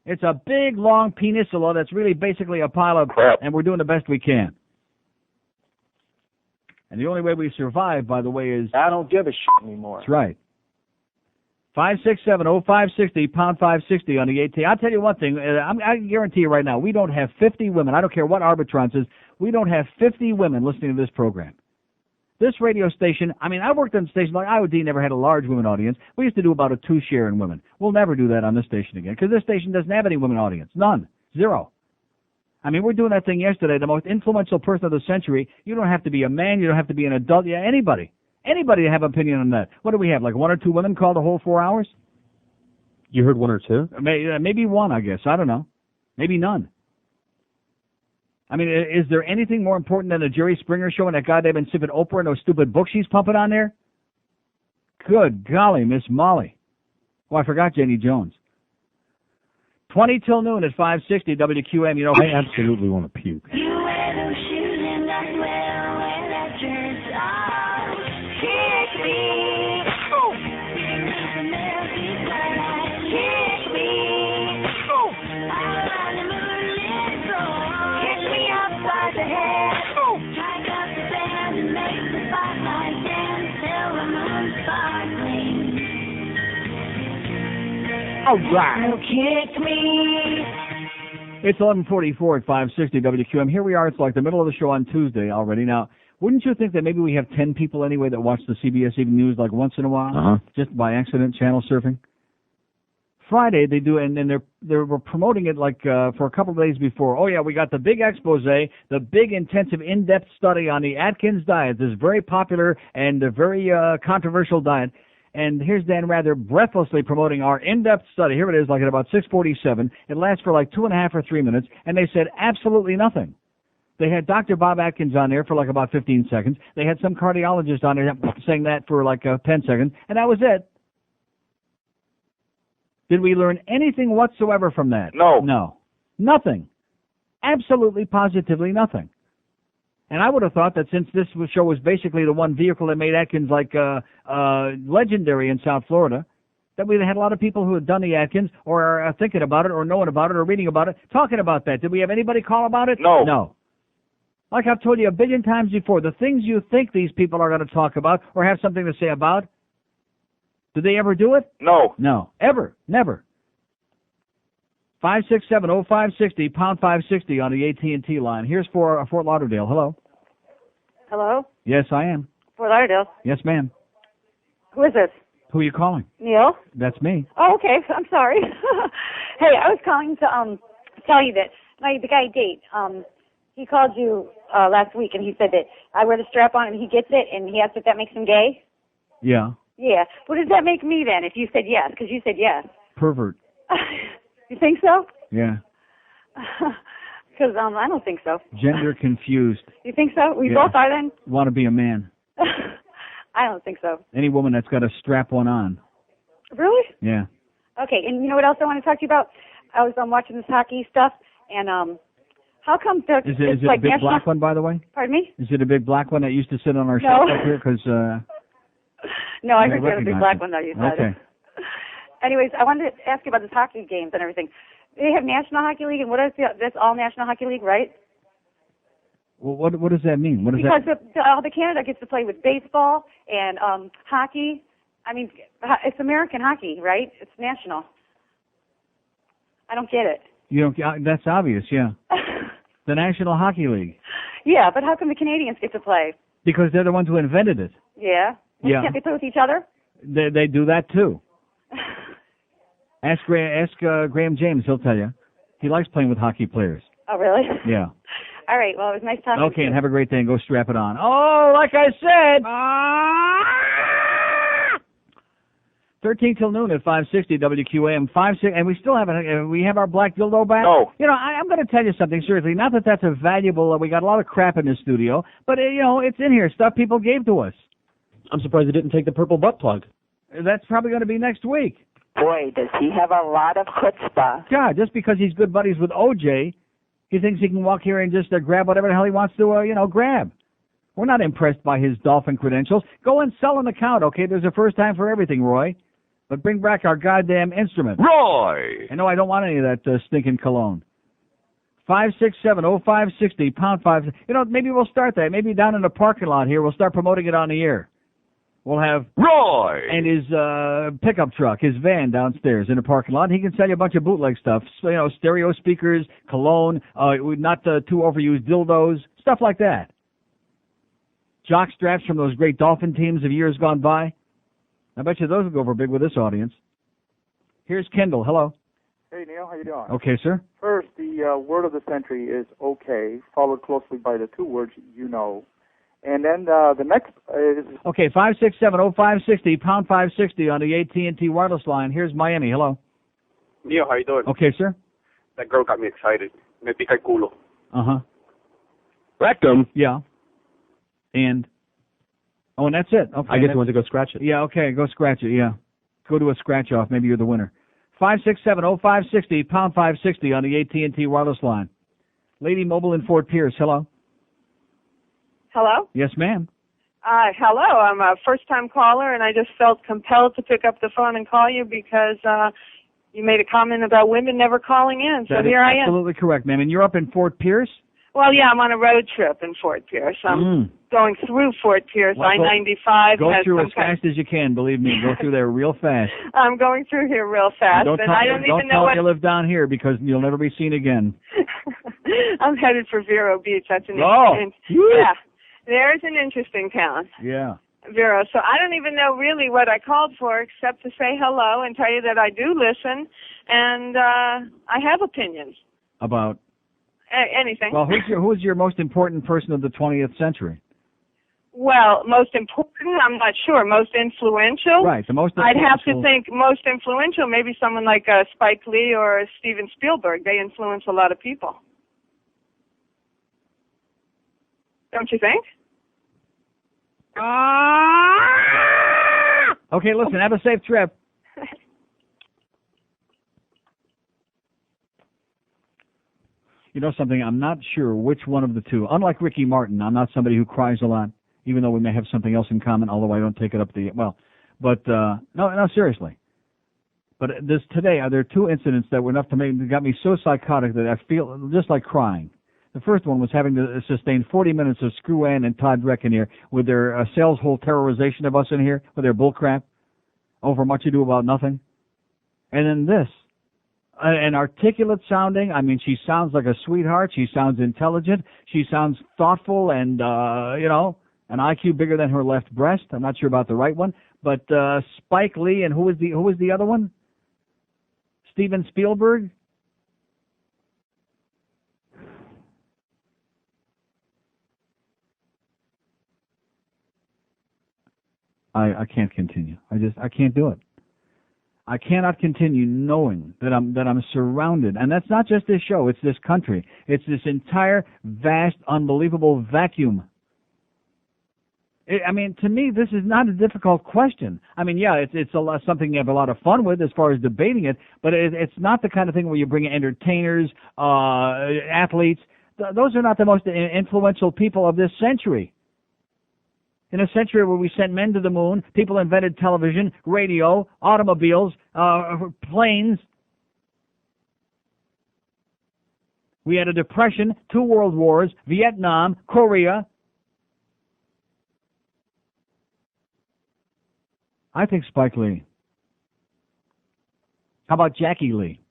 It's a big, long peninsula that's really basically a pile of crap, and we're doing the best we can. And the only way we survive, by the way, is... I don't give a shit anymore. That's right. 567-0560, pound 560 on the AT. I'll tell you one thing. I guarantee you right now, we don't have 50 women. I don't care what Arbitron says. We don't have 50 women listening to this program. This radio station, I mean, I worked on stations like IOD, never had a large women audience. We used to do about a 2 share in women. We'll never do that on this station again because this station doesn't have any women audience. None. 0. I mean, we're doing that thing yesterday, the most influential person of the century. You don't have to be a man. You don't have to be an adult. Yeah, anybody. Anybody to have an opinion on that. What do we have, like 1 or 2 women call the whole 4 hours? You heard 1 or 2? Maybe 1, I guess. I don't know. Maybe none. I mean, is there anything more important than the Jerry Springer show and that goddamn insipid Oprah and those stupid books she's pumping on there? Good golly, Miss Molly. Oh, I forgot Jenny Jones. 20 till noon at 560 WQAM. You know, I absolutely want to puke. You wear those shoes and I swear I'll wear that dress. Oh, kick me. Oh. Kick me. Oh. Out on the moonlit floor. Kick me upside the head. Oh. Strike up the band and make the spotlight dance till the moon's sparkling. All right. Kick me. It's 11:44 at 560 WQAM. Here we are. It's like the middle of the show on Tuesday already. Now, wouldn't you think that maybe we have 10 people anyway that watch the CBS Evening News like once in a while, just by accident, channel surfing? Friday they do, and they were promoting it like for a couple of days before. Oh yeah, we got the big expose, the big intensive in-depth study on the Atkins diet, this very popular and very controversial diet. And here's Dan Rather breathlessly promoting our in-depth study. Here it is, like at about 6:47. It lasts for like 2.5 or 3 minutes, and they said absolutely nothing. They had Dr. Bob Atkins on there for like about 15 seconds. They had some cardiologist on there saying that for like 10 seconds, and that was it. Did we learn anything whatsoever from that? No. No. Nothing. Absolutely, positively nothing. And I would have thought that since this show was basically the one vehicle that made Atkins like legendary in South Florida, that we had a lot of people who had done the Atkins or are thinking about it or knowing about it or reading about it, talking about that. Did we have anybody call about it? No. No. Like I've told you a billion times before, the things you think these people are going to talk about or have something to say about, did they ever do it? No. No. Ever. Never. 567-0560, pound 560 on the AT&T line. Here's for Fort Lauderdale. Hello. Hello? Yes, I am. Fort Lauderdale. Yes, ma'am. Who is this? Who are you calling? Neil? That's me. Oh, okay. I'm sorry. Hey, I was calling to tell you that the guy Date, he called you last week and he said that I wear the strap on and he gets it and he asked if that makes him gay. Yeah. Yeah. What does that make me then if you said yes? Because you said yes. Pervert. You think so? Yeah. Because I don't think so. Gender confused. You think so? We Yeah. both are then? Want to be a man. I don't think so. Any woman that's got a strap one on. Really? Yeah. Okay, and you know what else I want to talk to you about? I was watching this hockey stuff, and how come there's Is it like a big national... black one, by the way? Pardon me? Is it a big black one that used to sit on our No. shelf up here? Because No, I heard you had a big black one though. You said. Okay. Anyways, I wanted to ask you about this hockey games and everything. They have National Hockey League, and what is this all National Hockey League, right? Well, what does that mean? What does Because that? all the Canada gets to play with baseball and hockey. I mean, it's American hockey, right? It's national. I don't get it. You don't. That's obvious. Yeah. The National Hockey League. Yeah, but how come the Canadians get to play? Because they're the ones who invented it. Yeah. Well, Yeah. Can't they play with each other? They do that too. Ask Graham James. He'll tell you. He likes playing with hockey players. Oh, really? Yeah. All right. Well, it was nice talking to you. Okay, and have a great day and go strap it on. Oh, like I said. 13 till noon at 560 WQAM. 56, and we still haven't. We have our black dildo back. No. You know, I'm going to tell you something seriously. Not that that's a valuable. We got a lot of crap in this studio, but you know, it's in here. Stuff people gave to us. I'm surprised he didn't take the purple butt plug. That's probably going to be next week. Boy, does he have a lot of chutzpah. God, just because he's good buddies with OJ, he thinks he can walk here and just grab whatever the hell he wants to, grab. We're not impressed by his dolphin credentials. Go and sell an account, okay? There's a first time for everything, Roy. But bring back our goddamn instrument. Roy! And no, I don't want any of that stinking cologne. 567-0560, pound 5. You know, maybe we'll start that. Maybe down in the parking lot here, we'll start promoting it on the air. We'll have Roy and his pickup truck, his van downstairs in the parking lot. He can sell you a bunch of bootleg stuff, stereo speakers, cologne, not too overused dildos, stuff like that. Jock straps from those great dolphin teams of years gone by. I bet you those will go over big with this audience. Here's Kendall. Hello. Hey, Neil. How you doing? Okay, sir. First, the word of the century is okay, followed closely by the two words you know. And then the next is... Okay, 567-0560, pound 560 on the AT&T wireless line. Here's Miami. Hello. Neil, how you doing? Okay, sir. That girl got me excited. Me pica el culo. Uh-huh. Rectum? Yeah. And... Oh, and that's it. Okay. I guess you want to go scratch it. Yeah, okay, go scratch it, yeah. Go to a scratch-off. Maybe you're the winner. 567-0560, pound 560 on the AT&T wireless line. Lady Mobile in Fort Pierce. Hello. Hello? Yes, ma'am. Hello. I'm a first-time caller, and I just felt compelled to pick up the phone and call you because you made a comment about women never calling in. So That here is I am. absolutely correct, ma'am. And you're up in Fort Pierce? Well, yeah, I'm on a road trip in Fort Pierce. I'm going through Fort Pierce. Well, I-95 Go has through some as fast as you can. Believe me, go through there real fast. I'm going through here real fast, Don't and tell, I don't even know tell what. you live down here because you'll never be seen again. I'm headed for Vero Beach. That's an interesting. Yeah. Yeah, there's an interesting town. Yeah. Vero. So I don't even know really what I called for except to say hello and tell you that I do listen, and I have opinions. About? Anything. Well, who's your most important person of the 20th century? Well, most important, I'm not sure. Most influential? Right, the most I'd have to influential. think most influential, maybe someone like Spike Lee or Steven Spielberg. They influence a lot of people. Don't you think? Okay, listen, have a safe trip. You know something? I'm not sure which one of the two. Unlike Ricky Martin, I'm not somebody who cries a lot, even though we may have something else in common, although I don't take it up the, well, but, no, seriously. But today, there are two incidents that were enough to got me so psychotic that I feel just like crying. The first one was having to sustain 40 minutes of Screw Ann and Todd Reck in here with their sales hole terrorization of us in here, with their bullcrap over much ado about nothing. And then this. An articulate sounding, I mean, she sounds like a sweetheart. She sounds intelligent. She sounds thoughtful and, an IQ bigger than her left breast. I'm not sure about the right one. But Spike Lee, and who was the other one? Steven Spielberg? I can't continue. I can't do it. I cannot continue knowing that I'm surrounded, and that's not just this show, it's this country. It's this entire vast, unbelievable vacuum. To me, this is not a difficult question. Yeah, it's something you have a lot of fun with as far as debating it, but it's not the kind of thing where you bring entertainers, athletes. Those are not the most influential people of this century. In a century where we sent men to the moon, people invented television, radio, automobiles, planes. We had a depression, 2 world wars, Vietnam, Korea. I think Spike Lee. How about Jackie Lee?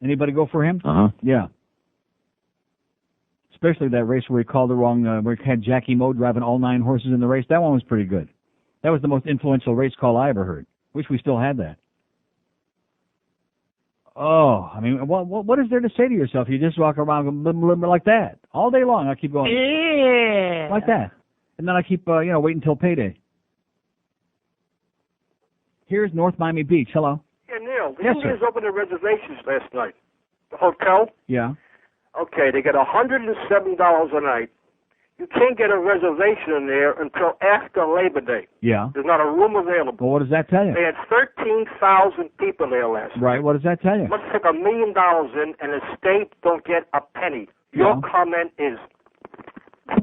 Anybody go for him? Uh-huh. Yeah. Especially that race where he called the wrong, where he had Jackie Moe driving all 9 horses in the race. That one was pretty good. That was the most influential race call I ever heard. Wish we still had that. Oh, what is there to say to yourself? You just walk around like that all day long. I keep going, yeah, like that, and then I keep, waiting until payday. Here's North Miami Beach. Hello. Yeah, Neil. The Yes, Indians sir. opened their reservations last night. The hotel. Yeah. Okay, they get $107 a night. You can't get a reservation in there until after Labor Day. Yeah. There's not a room available. Well, what does that tell you? They had 13,000 people there last night. Right. What does that tell you? Let's take $1 million in, and the state don't get a penny. Your comment is.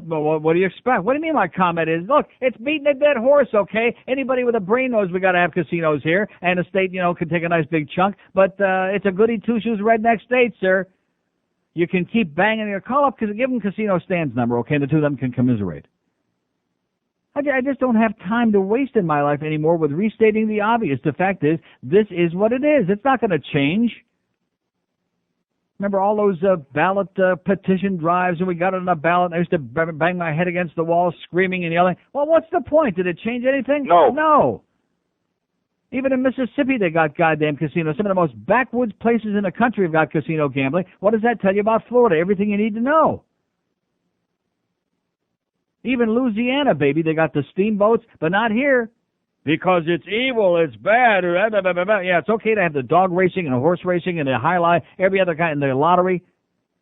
Well, what do you expect? What do you mean my comment is, look, it's beating a dead horse, okay? Anybody with a brain knows we got to have casinos here, and the state, can take a nice big chunk, but it's a goody two-shoes redneck state, sir. You can keep banging your call up because give them Casino Stan's number, okay? The two of them can commiserate. I just don't have time to waste in my life anymore with restating the obvious. The fact is, this is what it is. It's not going to change. Remember all those ballot petition drives, and we got it on a ballot, and I used to bang my head against the wall screaming and yelling. Well, what's the point? Did it change anything? No. Even in Mississippi, they got goddamn casinos. Some of the most backwoods places in the country have got casino gambling. What does that tell you about Florida? Everything you need to know. Even Louisiana, baby, they got the steamboats, but not here. Because it's evil, it's bad. Yeah, it's okay to have the dog racing and the horse racing and the high line, every other kind, and the lottery.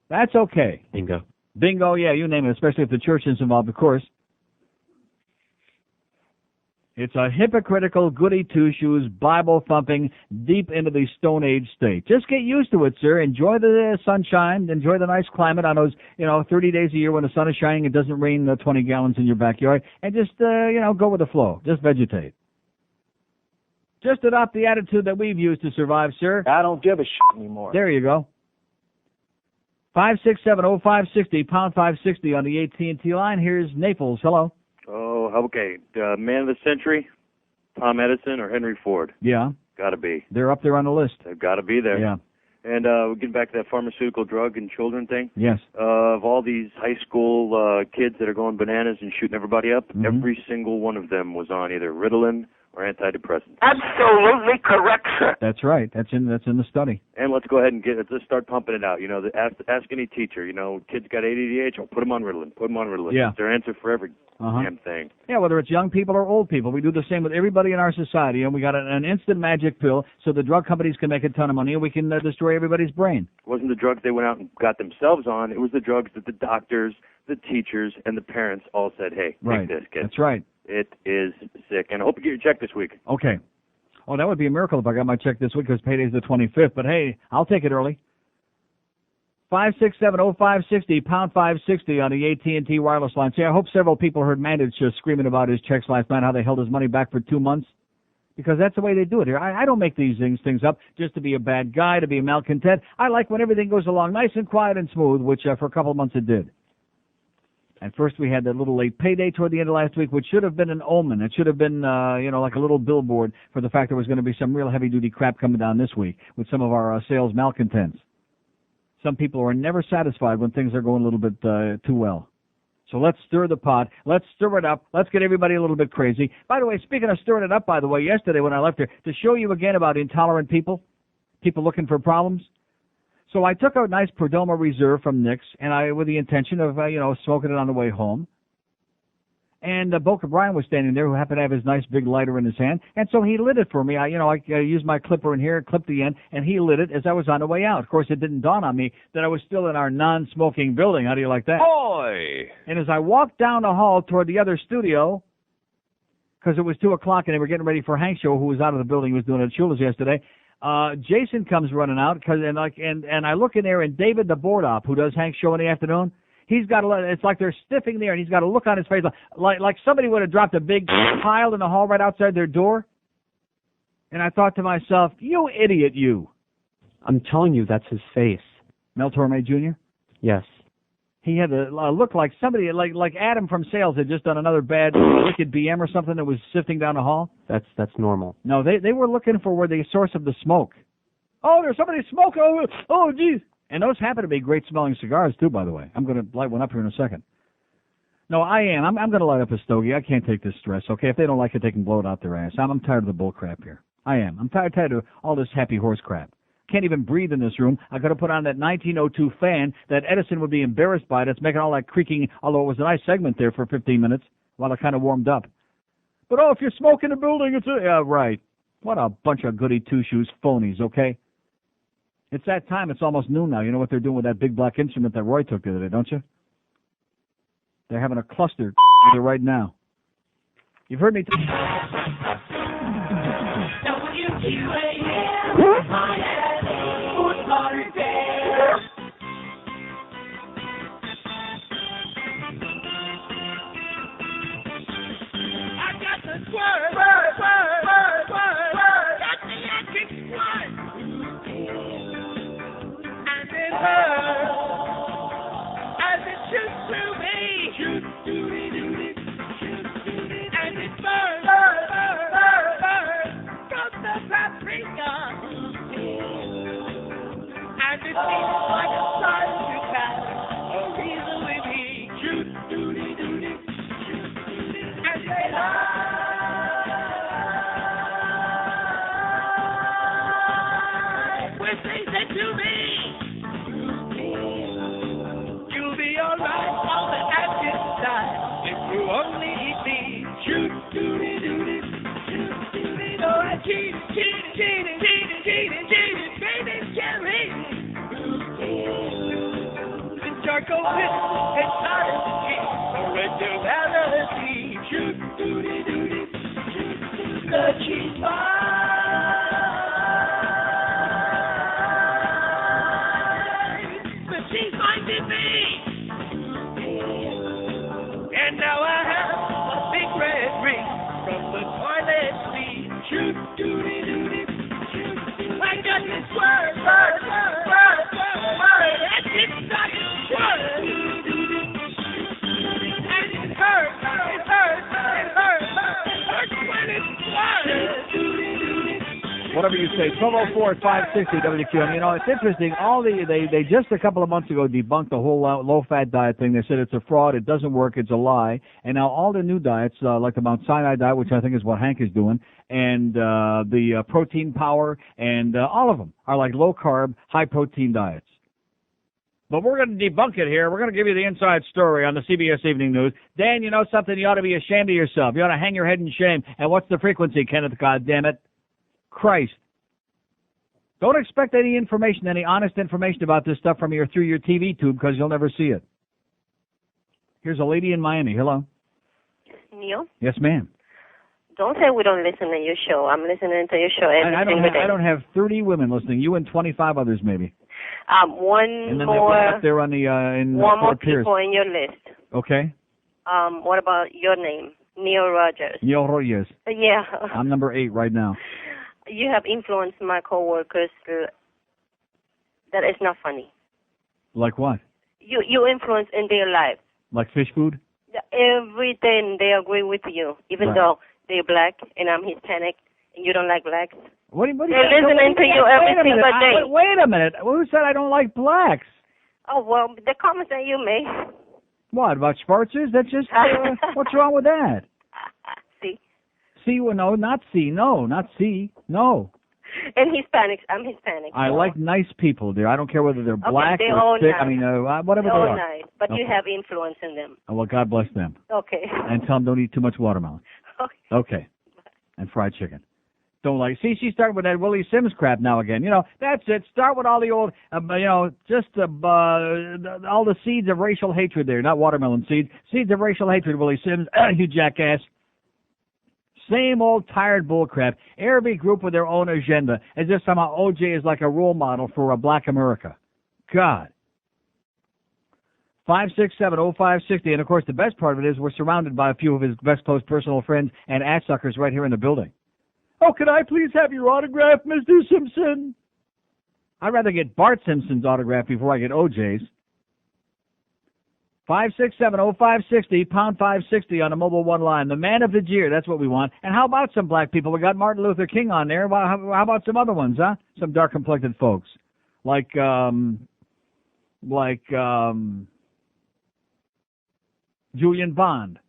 That's okay. Bingo, yeah, you name it, especially if the church is involved, of course. It's a hypocritical, goody two-shoes, Bible-thumping, deep into the Stone Age state. Just get used to it, sir. Enjoy the sunshine. Enjoy the nice climate on those, 30 days a year when the sun is shining. It doesn't rain 20 gallons in your backyard. And just, go with the flow. Just vegetate. Just adopt the attitude that we've used to survive, sir. I don't give a shit anymore. There you go. 567-0560, pound 560 on the AT&T line. Here's Naples. Hello. Oh, okay. Man of the century, Tom Edison or Henry Ford? Yeah. Got to be. They're up there on the list. They've got to be there. Yeah. And we're getting back to that pharmaceutical drug and children thing. Yes. Of all these high school kids that are going bananas and shooting everybody up, every single one of them was on either Ritalin or antidepressants. Absolutely correct, sir. That's right. That's in the study. And let's go ahead and let's start pumping it out. You know, ask any teacher. You know, kids got ADHD. Oh, put them on Ritalin. Put them on Ritalin. Yeah. It's their answer for every damn thing. Yeah, whether it's young people or old people, we do the same with everybody in our society. And we got an instant magic pill, so the drug companies can make a ton of money, and we can destroy everybody's brain. It wasn't the drugs they went out and got themselves on. It was the drugs that the doctors, the teachers, and the parents all said, "Hey, take this, kid." That's right. It is sick. And I hope you get your check this week. Okay. Oh, that would be a miracle if I got my check this week because payday's the 25th. But, hey, I'll take it early. 567-0560, pound 560 on the AT&T wireless line. See, I hope several people heard Mandich screaming about his checks last night, how they held his money back for 2 months. Because that's the way they do it here. I don't make these things up just to be a bad guy, to be a malcontent. I like when everything goes along nice and quiet and smooth, which for a couple of months it did. And first we had that little late payday toward the end of last week, which should have been an omen. It should have been, like a little billboard for the fact there was going to be some real heavy-duty crap coming down this week with some of our sales malcontents. Some people are never satisfied when things are going a little bit too well. So let's stir the pot. Let's stir it up. Let's get everybody a little bit crazy. By the way, speaking of stirring it up, by the way, yesterday when I left here, to show you again about intolerant people looking for problems. So I took a nice Perdomo Reserve from Nick's, and with the intention of, smoking it on the way home. And Boca Brian was standing there, who happened to have his nice big lighter in his hand, and so he lit it for me. I used my clipper in here, clipped the end, and he lit it as I was on the way out. Of course, it didn't dawn on me that I was still in our non-smoking building. How do you like that? Boy! And as I walked down the hall toward the other studio, because it was 2 o'clock and they were getting ready for Hank's show, who was out of the building, he was doing it at Shula's yesterday. Jason comes running out, and I look in there, and David the board op, who does Hank's show in the afternoon, he's got it's like they're stiffing there, and he's got a look on his face like somebody would have dropped a big pile in the hall right outside their door. And I thought to myself, you idiot, you. I'm telling you, that's his face. Mel Torme Jr.? Yes. He had a look like somebody, like Adam from sales had just done another bad wicked BM or something that was sifting down the hall. That's normal. No, they were looking for the source of the smoke. Oh, there's somebody smoking. Oh, geez. And those happen to be great smelling cigars, too, by the way. I'm going to light one up here in a second. No, I am. I'm going to light up a stogie. I can't take this stress, okay? If they don't like it, they can blow it out their ass. I'm tired of the bull crap here. I am. I'm tired of all this happy horse crap. Can't even breathe in this room. I got to put on that 1902 fan that Edison would be embarrassed by. That's making all that creaking, although it was a nice segment there for 15 minutes while it kind of warmed up. But, if you're smoking a building, it's yeah, right. What a bunch of goody two-shoes phonies, okay? It's that time. It's almost noon now. You know what they're doing with that big black instrument that Roy took the other day, don't you? They're having a cluster with it right now. You've heard me as it shoots through me, and it burns, from the paprika, and it seems like a sign to pass, a reason with me, and they lie when they said to me, alright on the active side, if you only eat me. Shoot, no, I cheating, Jerry. The charcoal pit and started to keep originality. Shoot, the cheese mine. The cheese mine did me. And now I have a big red ring from the toilet seat. Shoot, I got this word, and it's not whatever you say. 1204-560 WQAM. You know, it's interesting. They just a couple of months ago debunked the whole low-fat diet thing. They said it's a fraud, it doesn't work, it's a lie. And now all the new diets, like the Mount Sinai diet, which I think is what Hank is doing, and the protein power, and all of them are like low-carb, high-protein diets. But we're going to debunk it here. We're going to give you the inside story on the CBS Evening News. Dan, you know something? You ought to be ashamed of yourself. You ought to hang your head in shame. And what's the frequency, Kenneth? God damn it. Christ. Don't expect any information, any honest information about this stuff from through your TV tube, because you'll never see it. Here's a lady in Miami. Hello. Neil? Yes, ma'am. Don't say we don't listen to your show. I'm listening to your show every single day. I don't have 30 women listening. You and 25 others, maybe. One and then more. Up there on the in one more Fort Pierce. people in your list. Okay. What about your name, Neil Rogers? Neil Rogers. Yeah. I'm number 8 right now. You have influenced my coworkers. That is not funny. Like what? You influence in their life. Like fish food? Everything they agree with you, even though they're black and I'm Hispanic and you don't like blacks. What they're listening to you every single day. Wait a minute. Who said I don't like blacks? Oh, well, the comments that you make. What, about Schwarzers? That's just, what's wrong with that? C. C, well, no, not C. No, not C. No. And Hispanics, I'm Hispanic. I like nice people, dear. I don't care whether they're black they're or all thick. nice. I mean, whatever they're they all are. nice, but you have influence in them. Oh, well, God bless them. Okay. And tell them don't eat too much watermelon. Okay. And fried chicken. Don't like. See, she started with that Willie Sims crap now again. You know, that's it. Start with all the old, just all the seeds of racial hatred there. Not watermelon seeds. Seeds of racial hatred, Willie Sims. You jackass. Same old tired bullcrap. Every group with their own agenda, as if somehow OJ is like a role model for a black America. God. 5670560. And, of course, the best part of it is we're surrounded by a few of his best close personal friends and ass-suckers right here in the building. Oh, can I please have your autograph, Mr. Simpson? I'd rather get Bart Simpson's autograph before I get OJ's. 5670560, pound 560 on the mobile one line. The man of the year, that's what we want. And how about some black people? We got Martin Luther King on there. How about some other ones, huh? Some dark-complected folks. Like Julian Bond.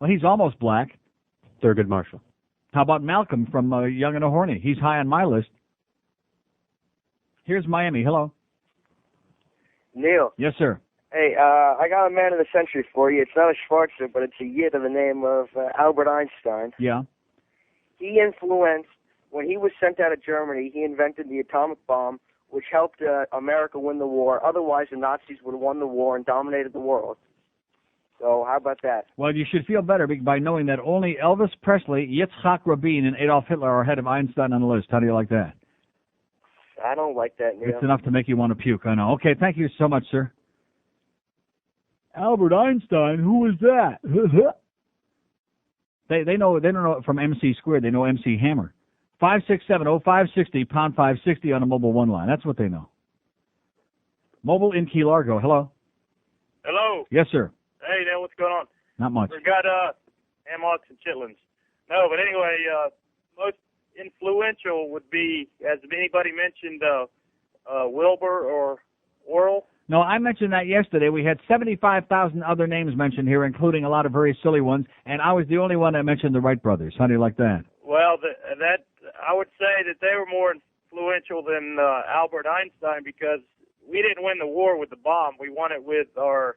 Well, he's almost black. Thurgood Marshall. How about Malcolm from Young and the Horny? He's high on my list. Here's Miami. Hello. Neil. Yes, sir. Hey, I got a man of the century for you. It's not a Schwarzer, but it's a yid of the name of Albert Einstein. Yeah. He influenced, when he was sent out of Germany, he invented the atomic bomb, which helped America win the war. Otherwise, the Nazis would have won the war and dominated the world. So how about that? Well, you should feel better by knowing that only Elvis Presley, Yitzhak Rabin, and Adolf Hitler are ahead of Einstein on the list. How do you like that? I don't like that, Neil. It's enough to make you want to puke, I know. Okay, thank you so much, sir. Albert Einstein, who is that? They don't know it from MC Squared. They know MC Hammer. 5670560, pound 560 on the mobile one line. That's what they know. Mobile in Key Largo. Hello. Hello. Yes, sir. Hey, Neil, what's going on? Not much. We got Hammocks and Chitlins. No, but anyway, most influential would be, has anybody mentioned Wilbur or Oral? No, I mentioned that yesterday. We had 75,000 other names mentioned here, including a lot of very silly ones, and I was the only one that mentioned the Wright brothers. How do you like that? Well, that I would say that they were more influential than Albert Einstein, because we didn't win the war with the bomb. We won it with our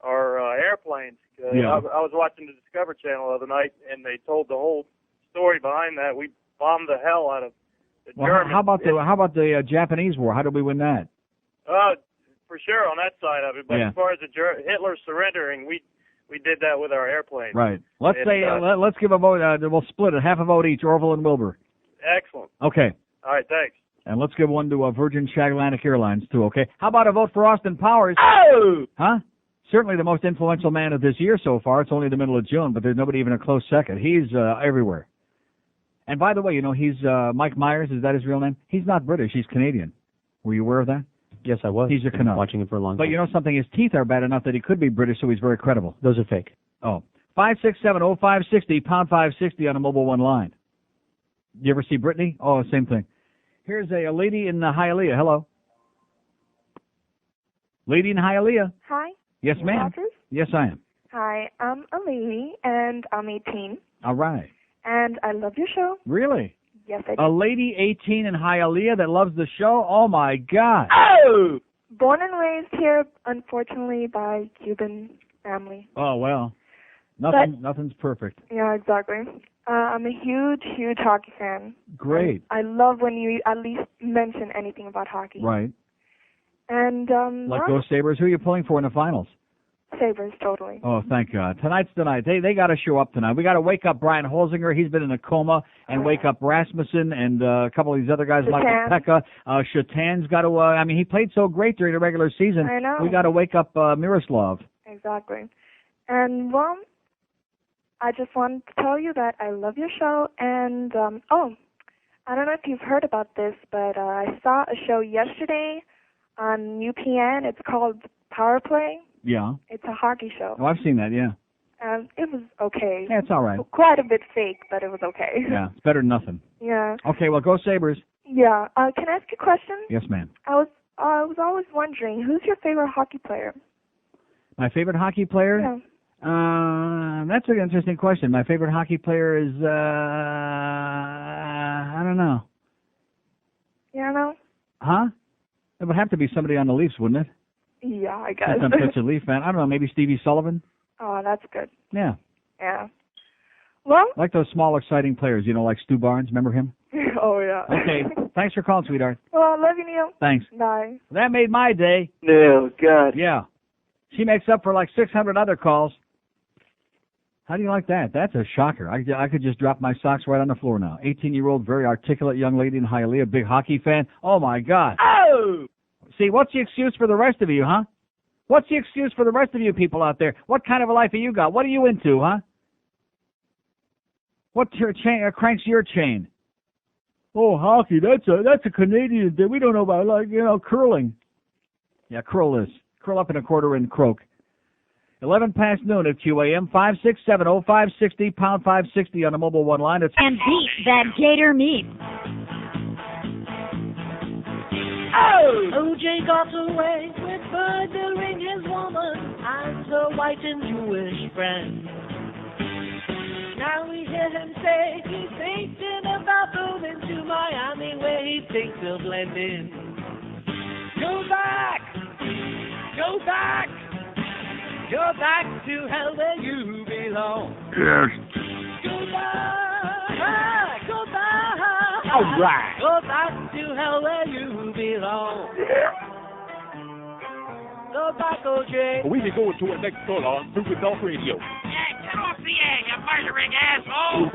airplanes. Yeah. I was watching the Discovery Channel the other night, and they told the whole story behind that. We bombed the hell out of the Germans. How about the Japanese war? How did we win that? For sure on that side of it, but Yeah. as far as Hitler surrendering, we did that with our airplanes. Right. Let's let's give a vote. We'll split it, half a vote each. Orville and Wilbur. Excellent. Okay. All right, thanks. And let's give one to Virgin Atlantic Airlines too. Okay. How about a vote for Austin Powers? Oh! Huh? Certainly the most influential man of this year so far. It's only the middle of June, but there's nobody even a close second. He's everywhere. And by the way, you know, he's Mike Myers. Is that his real name? He's not British. He's Canadian. Were you aware of that? Yes, I was. He's a Canuck. Watching him for a long time. But you know something? His teeth are bad enough that he could be British, so he's very credible. Those are fake. Oh. 5670560, pound 560 on a mobile one line. You ever see Brittany? Oh, same thing. Here's a lady in Hialeah. Hello. Lady in Hialeah. Hi. Yes, ma'am. Rogers? Yes, I am. Hi, I'm a lady, and I'm 18, All right. and I love your show. Really? Yes, I do. A lady 18 in Hialeah that loves the show? Oh, my God. Oh! Born and raised here, unfortunately, by Cuban family. Oh, well. Nothing's perfect. Yeah, exactly. I'm a huge, huge hockey fan. Great. I love when you at least mention anything about hockey. Right. And, Like those Sabres. Who are you pulling for in the finals? Sabres, totally. Oh, thank God. Tonight's the night. They got to show up tonight. We got to wake up Brian Holzinger. He's been in a coma. And wake up Rasmussen and a couple of these other guys, Michael Pekka. Shatan's got to, he played so great during the regular season. I know. We got to wake up Miroslav. Exactly. And, well, I just wanted to tell you that I love your show. And, I don't know if you've heard about this, but I saw a show yesterday on UPN. It's called Power Play. Yeah. It's a hockey show. Oh, I've seen that, yeah. It was okay. Yeah, it's all right. Quite a bit fake, but it was okay. Yeah, it's better than nothing. Yeah. Okay, well, go Sabres. Yeah. Can I ask you a question? Yes, ma'am. I was always wondering, who's your favorite hockey player? My favorite hockey player? Yeah. That's an interesting question. My favorite hockey player is, I don't know. You don't know? Huh? It would have to be somebody on the Leafs, wouldn't it? Yeah, I guess. Since I'm such a Leaf fan. I don't know, maybe Stevie Sullivan? Oh, that's good. Yeah. Yeah. Well? Like those small, exciting players, like Stu Barnes. Remember him? Oh, yeah. Okay. Thanks for calling, sweetheart. Well, I love you, Neil. Thanks. Bye. That made my day. No, God. Yeah. She makes up for like 600 other calls. How do you like that? That's a shocker. I could just drop my socks right on the floor now. 18-year-old, very articulate young lady in Hialeah, big hockey fan. Oh, my God. Oh! See, what's the excuse for the rest of you, huh? What's the excuse for the rest of you people out there? What kind of a life have you got? What are you into, huh? What cranks your chain? Oh, hockey, that's a Canadian thing. We don't know about, curling. Yeah, curl up in a quarter and croak. 11 past noon at QAM, 5670560, pound 560 on the mobile one line. And beat that gator meat. Oh! OJ got away with murdering his woman and her white and Jewish friend. Now we hear him say he's thinking about moving to Miami where he thinks he'll blend in. Go back! Go back! Go back to hell where you belong. Yes. Go back! Go back! All right. Go back to hell where you belong. Go back, OJ. We can go into it next door on Stupid Talk Radio. Yeah, get off the air, you murdering asshole!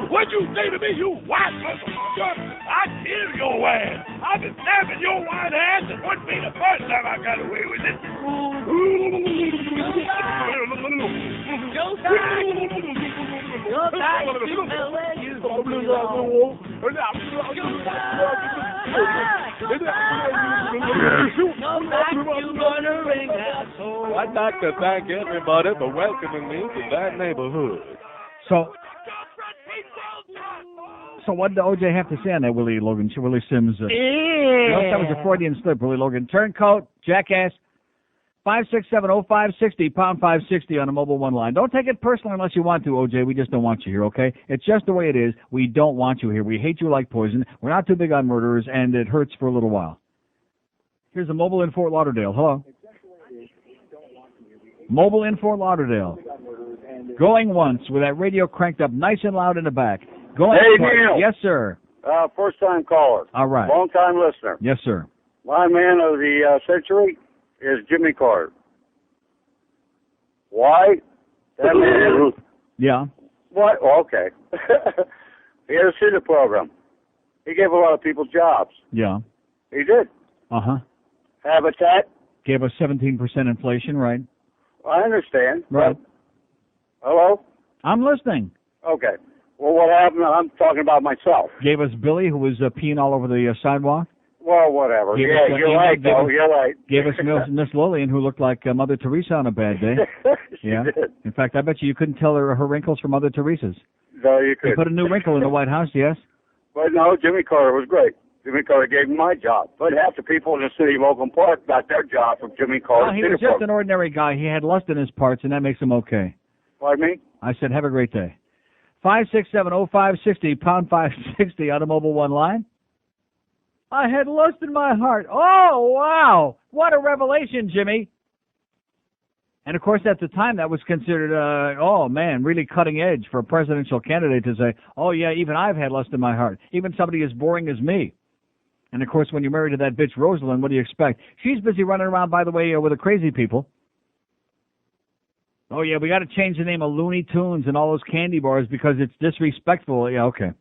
What'd you say to me, you white motherfucker? I'd kill your ass. I've been stabbing your white ass. It wouldn't be the first time I got away with it. Go back! Go back to hell where you belong. Go back! Go back, you murdering asshole. I'd like to thank everybody for welcoming me to that neighborhood. So what did OJ have to say on that, Willie Sims? That was a Freudian slip, Willie Logan. Turncoat, jackass. 5670560, pound 560 on the mobile one line. Don't take it personally unless you want to, OJ. We just don't want you here, okay? It's just the way it is. We don't want you here. We hate you like poison. We're not too big on murderers, and it hurts for a little while. Here's a mobile in Fort Lauderdale. Hello. Mobile in Fort Lauderdale. Going once with that radio cranked up nice and loud in the back. Going Hey, twice. Neil. Yes, sir. First time caller. All right. Long time listener. Yes, sir. My man of the century is Jimmy Carter. Why? That man. Yeah. What? Oh, okay. He had a city program. He gave a lot of people jobs. Yeah. He did. Uh-huh. Habitat. Gave us 17% inflation, right? I understand. Right. Hello? I'm listening. Okay. Well, what happened? I'm talking about myself. Gave us Billy, who was peeing all over the sidewalk. Well, whatever. Gave Yeah, us, you're right, though. You're right. Gave us Miss Lillian, who looked like Mother Teresa on a bad day. She Yeah. did. In fact, I bet you couldn't tell her wrinkles from Mother Teresa's. No, you They could. put a new wrinkle in the White House, yes? But no, Jimmy Carter was great. Jimmy Carter gave him my job. But half the people in the city of Oakland Park got their job from Jimmy Carter. Well, he was just an ordinary guy. He had lust in his parts, and that makes him okay. Pardon me? I said, have a great day. 5670560, pound 560 on the mobile one line. I had lust in my heart. Oh, wow. What a revelation, Jimmy. And, of course, at the time, that was considered, oh, man, really cutting edge for a presidential candidate to say, oh, yeah, even I've had lust in my heart. Even somebody as boring as me. And, of course, when you're married to that bitch Rosalind, what do you expect? She's busy running around, by the way, with the crazy people. Oh, yeah, we got to change the name of Looney Tunes and all those candy bars because it's disrespectful. Yeah, okay.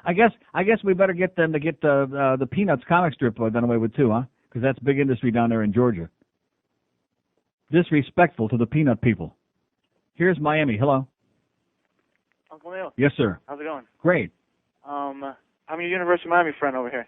I guess we better get them to get the Peanuts comic strip done away with, too, huh? Because that's big industry down there in Georgia. Disrespectful to the peanut people. Here's Miami. Hello. Uncle Neil. Yes, sir. How's it going? Great. I'm your University of Miami friend over here.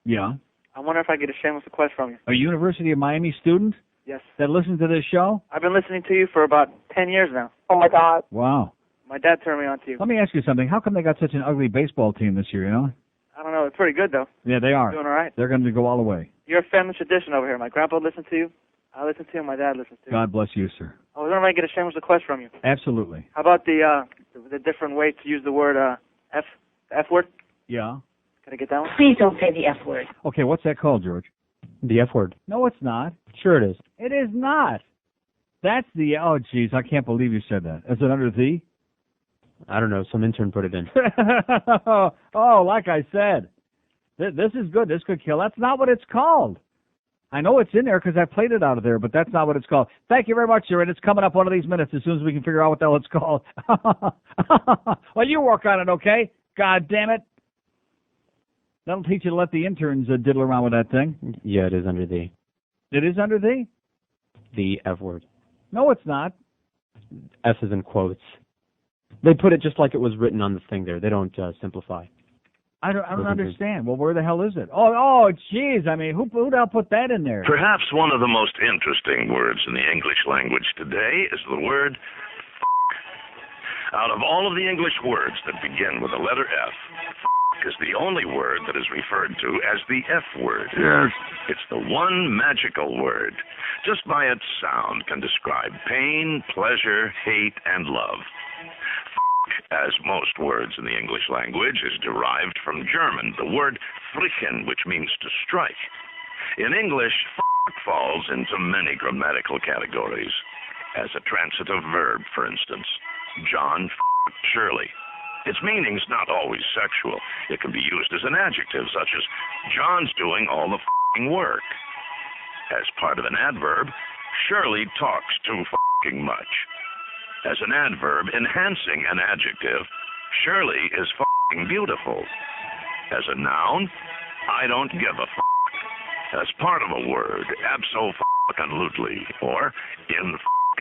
Yeah. I wonder if I get a shameless request from you. A University of Miami student Yes. that listens to this show? I've been listening to you for about 10 years now. Oh, my God. Wow. My dad turned me on to you. Let me ask you something. How come they got such an ugly baseball team this year, you know? I don't know. It's pretty good, though. Yeah, they are. Doing all right. They're going to go all the way. You're a family tradition over here. My grandpa listened to you. I listen to you. My dad listens to you. God bless you, sir. I was wondering if I get a shameless request from you. Absolutely. How about the different way to use the word the F word? Yeah. Can I get that one? Please don't say the F word. Okay, what's that called, George? The F word. No, it's not. Sure it is. It is not. That's the, oh, jeez, I can't believe you said that. Is it under the? I don't know. Some intern put it in. Oh, like I said. This is good. This could kill. That's not what it's called. I know it's in there because I played it out of there, but that's not what it's called. Thank you very much, sir, and it's coming up one of these minutes as soon as we can figure out what the hell it's called. Well, you work on it, okay? God damn it. That'll teach you to let the interns diddle around with that thing. Yeah, it is under the. It is under the F word. No, it's not. F is in quotes. They put it just like it was written on the thing there. They don't simplify. I don't understand. Well, where the hell is it? Oh, jeez. I mean, who the hell put that in there? Perhaps one of the most interesting words in the English language today is the word f***. Out of all of the English words that begin with the letter F, f*** is the only word that is referred to as the F word. Yes. It's the one magical word. Just by its sound can describe pain, pleasure, hate, and love. As most words in the English language, is derived from German, the word frichen, which means to strike. In English, falls into many grammatical categories. As a transitive verb, for instance, John Shirley. Its meaning's not always sexual. It can be used as an adjective, such as, John's doing all the work. As part of an adverb, Shirley talks too much. As an adverb enhancing an adjective, Shirley is beautiful. As a noun, I don't give a As part of a word, abso-lutely, or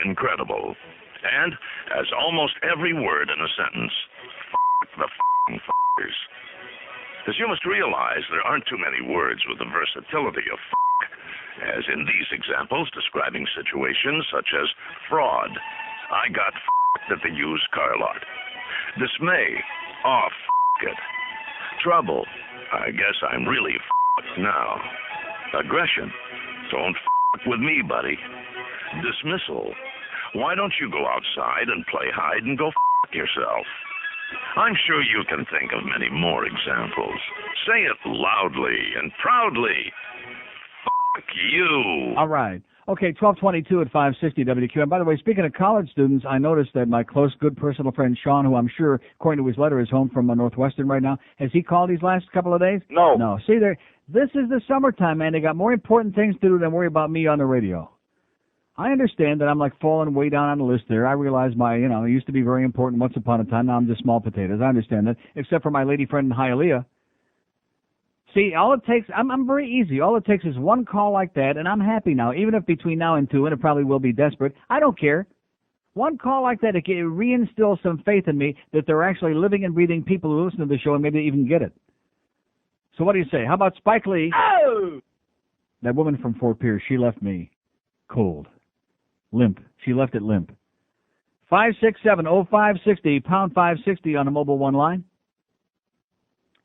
incredible. And as almost every word in a sentence, the f***ers. As you must realize, there aren't too many words with the versatility of as in these examples describing situations such as fraud. I got at the used car lot. Dismay. Oh, it. Trouble. I guess I'm really now. Aggression. Don't with me, buddy. Dismissal. Why don't you go outside and play hide and go yourself? I'm sure you can think of many more examples. Say it loudly and proudly. You. All right. Okay, 1222 at 560 WQAM. By the way, speaking of college students, I noticed that my close, good personal friend Sean, who I'm sure, according to his letter, is home from Northwestern right now. Has he called these last couple of days? No. No. See, this is the summertime, man. They got more important things to do than worry about me on the radio. I understand that I'm like falling way down on the list there. I realize I used to be very important once upon a time. Now I'm just small potatoes. I understand that, except for my lady friend in Hialeah. See, all it takes, I'm very easy. All it takes is one call like that, and I'm happy now. Even if between now and 2, and it probably will be desperate, I don't care. One call like that, it can reinstill some faith in me that there are actually living and breathing people who listen to the show and maybe even get it. So what do you say? How about Spike Lee? Oh! That woman from Fort Pierce, she left me cold. Limp. She left it limp. 567-0560, pound 560 on the mobile one line.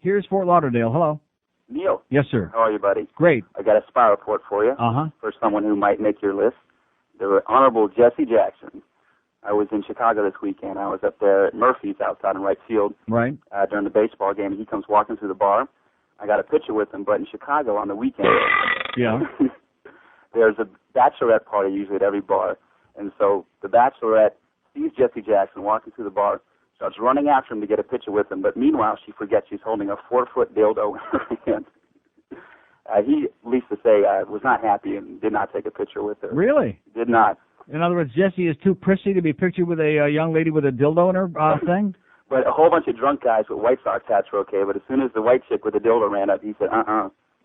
Here's Fort Lauderdale. Hello. Neil. Yes, sir. How are you, buddy? Great. I got a spy report for you. Uh-huh. For someone who might make your list. The Honorable Jesse Jackson. I was in Chicago this weekend. I was up there at Murphy's outside in right field Right. during the baseball game. And he comes walking through the bar. I got a picture with him, but in Chicago on the weekend, Yeah. there's a bachelorette party usually at every bar. And so the bachelorette sees Jesse Jackson walking through the bar, starts running after him to get a picture with him, but meanwhile she forgets she's holding a 4-foot dildo in her hand. He, needless to say, was not happy and did not take a picture with her. Really? Did not. In other words, Jesse is too prissy to be pictured with a young lady with a dildo in her thing? But a whole bunch of drunk guys with White Sox hats were okay, but as soon as the white chick with the dildo ran up, he said,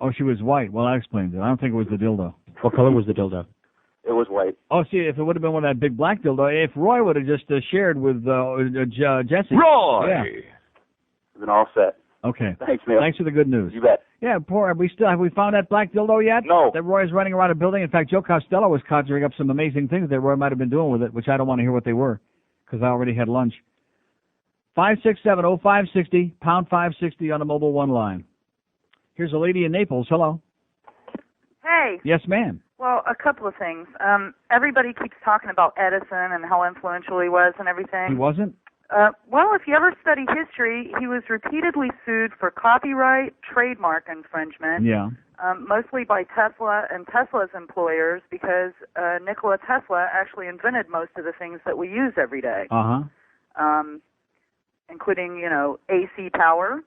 Oh, she was white. Well, that explains it. I don't think it was the dildo. What color was the dildo? It was white. Oh, see, if it would have been one of that big black dildo, if Roy would have just shared with Jesse. Roy! Yeah. It's been all set. Okay. Thanks, Neil. Thanks for the good news. You bet. Yeah, poor. Have we found that black dildo yet? No. That Roy's running around a building. In fact, Joe Costello was conjuring up some amazing things that Roy might have been doing with it, which I don't want to hear what they were, because I already had lunch. 567-0560, pound 560 on the mobile one line. Here's a lady in Naples. Hello. Hey. Yes, ma'am. Well, a couple of things. Everybody keeps talking about Edison and how influential he was and everything. He wasn't? Well, if you ever study history, he was repeatedly sued for copyright, trademark infringement, Yeah. mostly by Tesla and Tesla's employers, because Nikola Tesla actually invented most of the things that we use every day, including, AC power,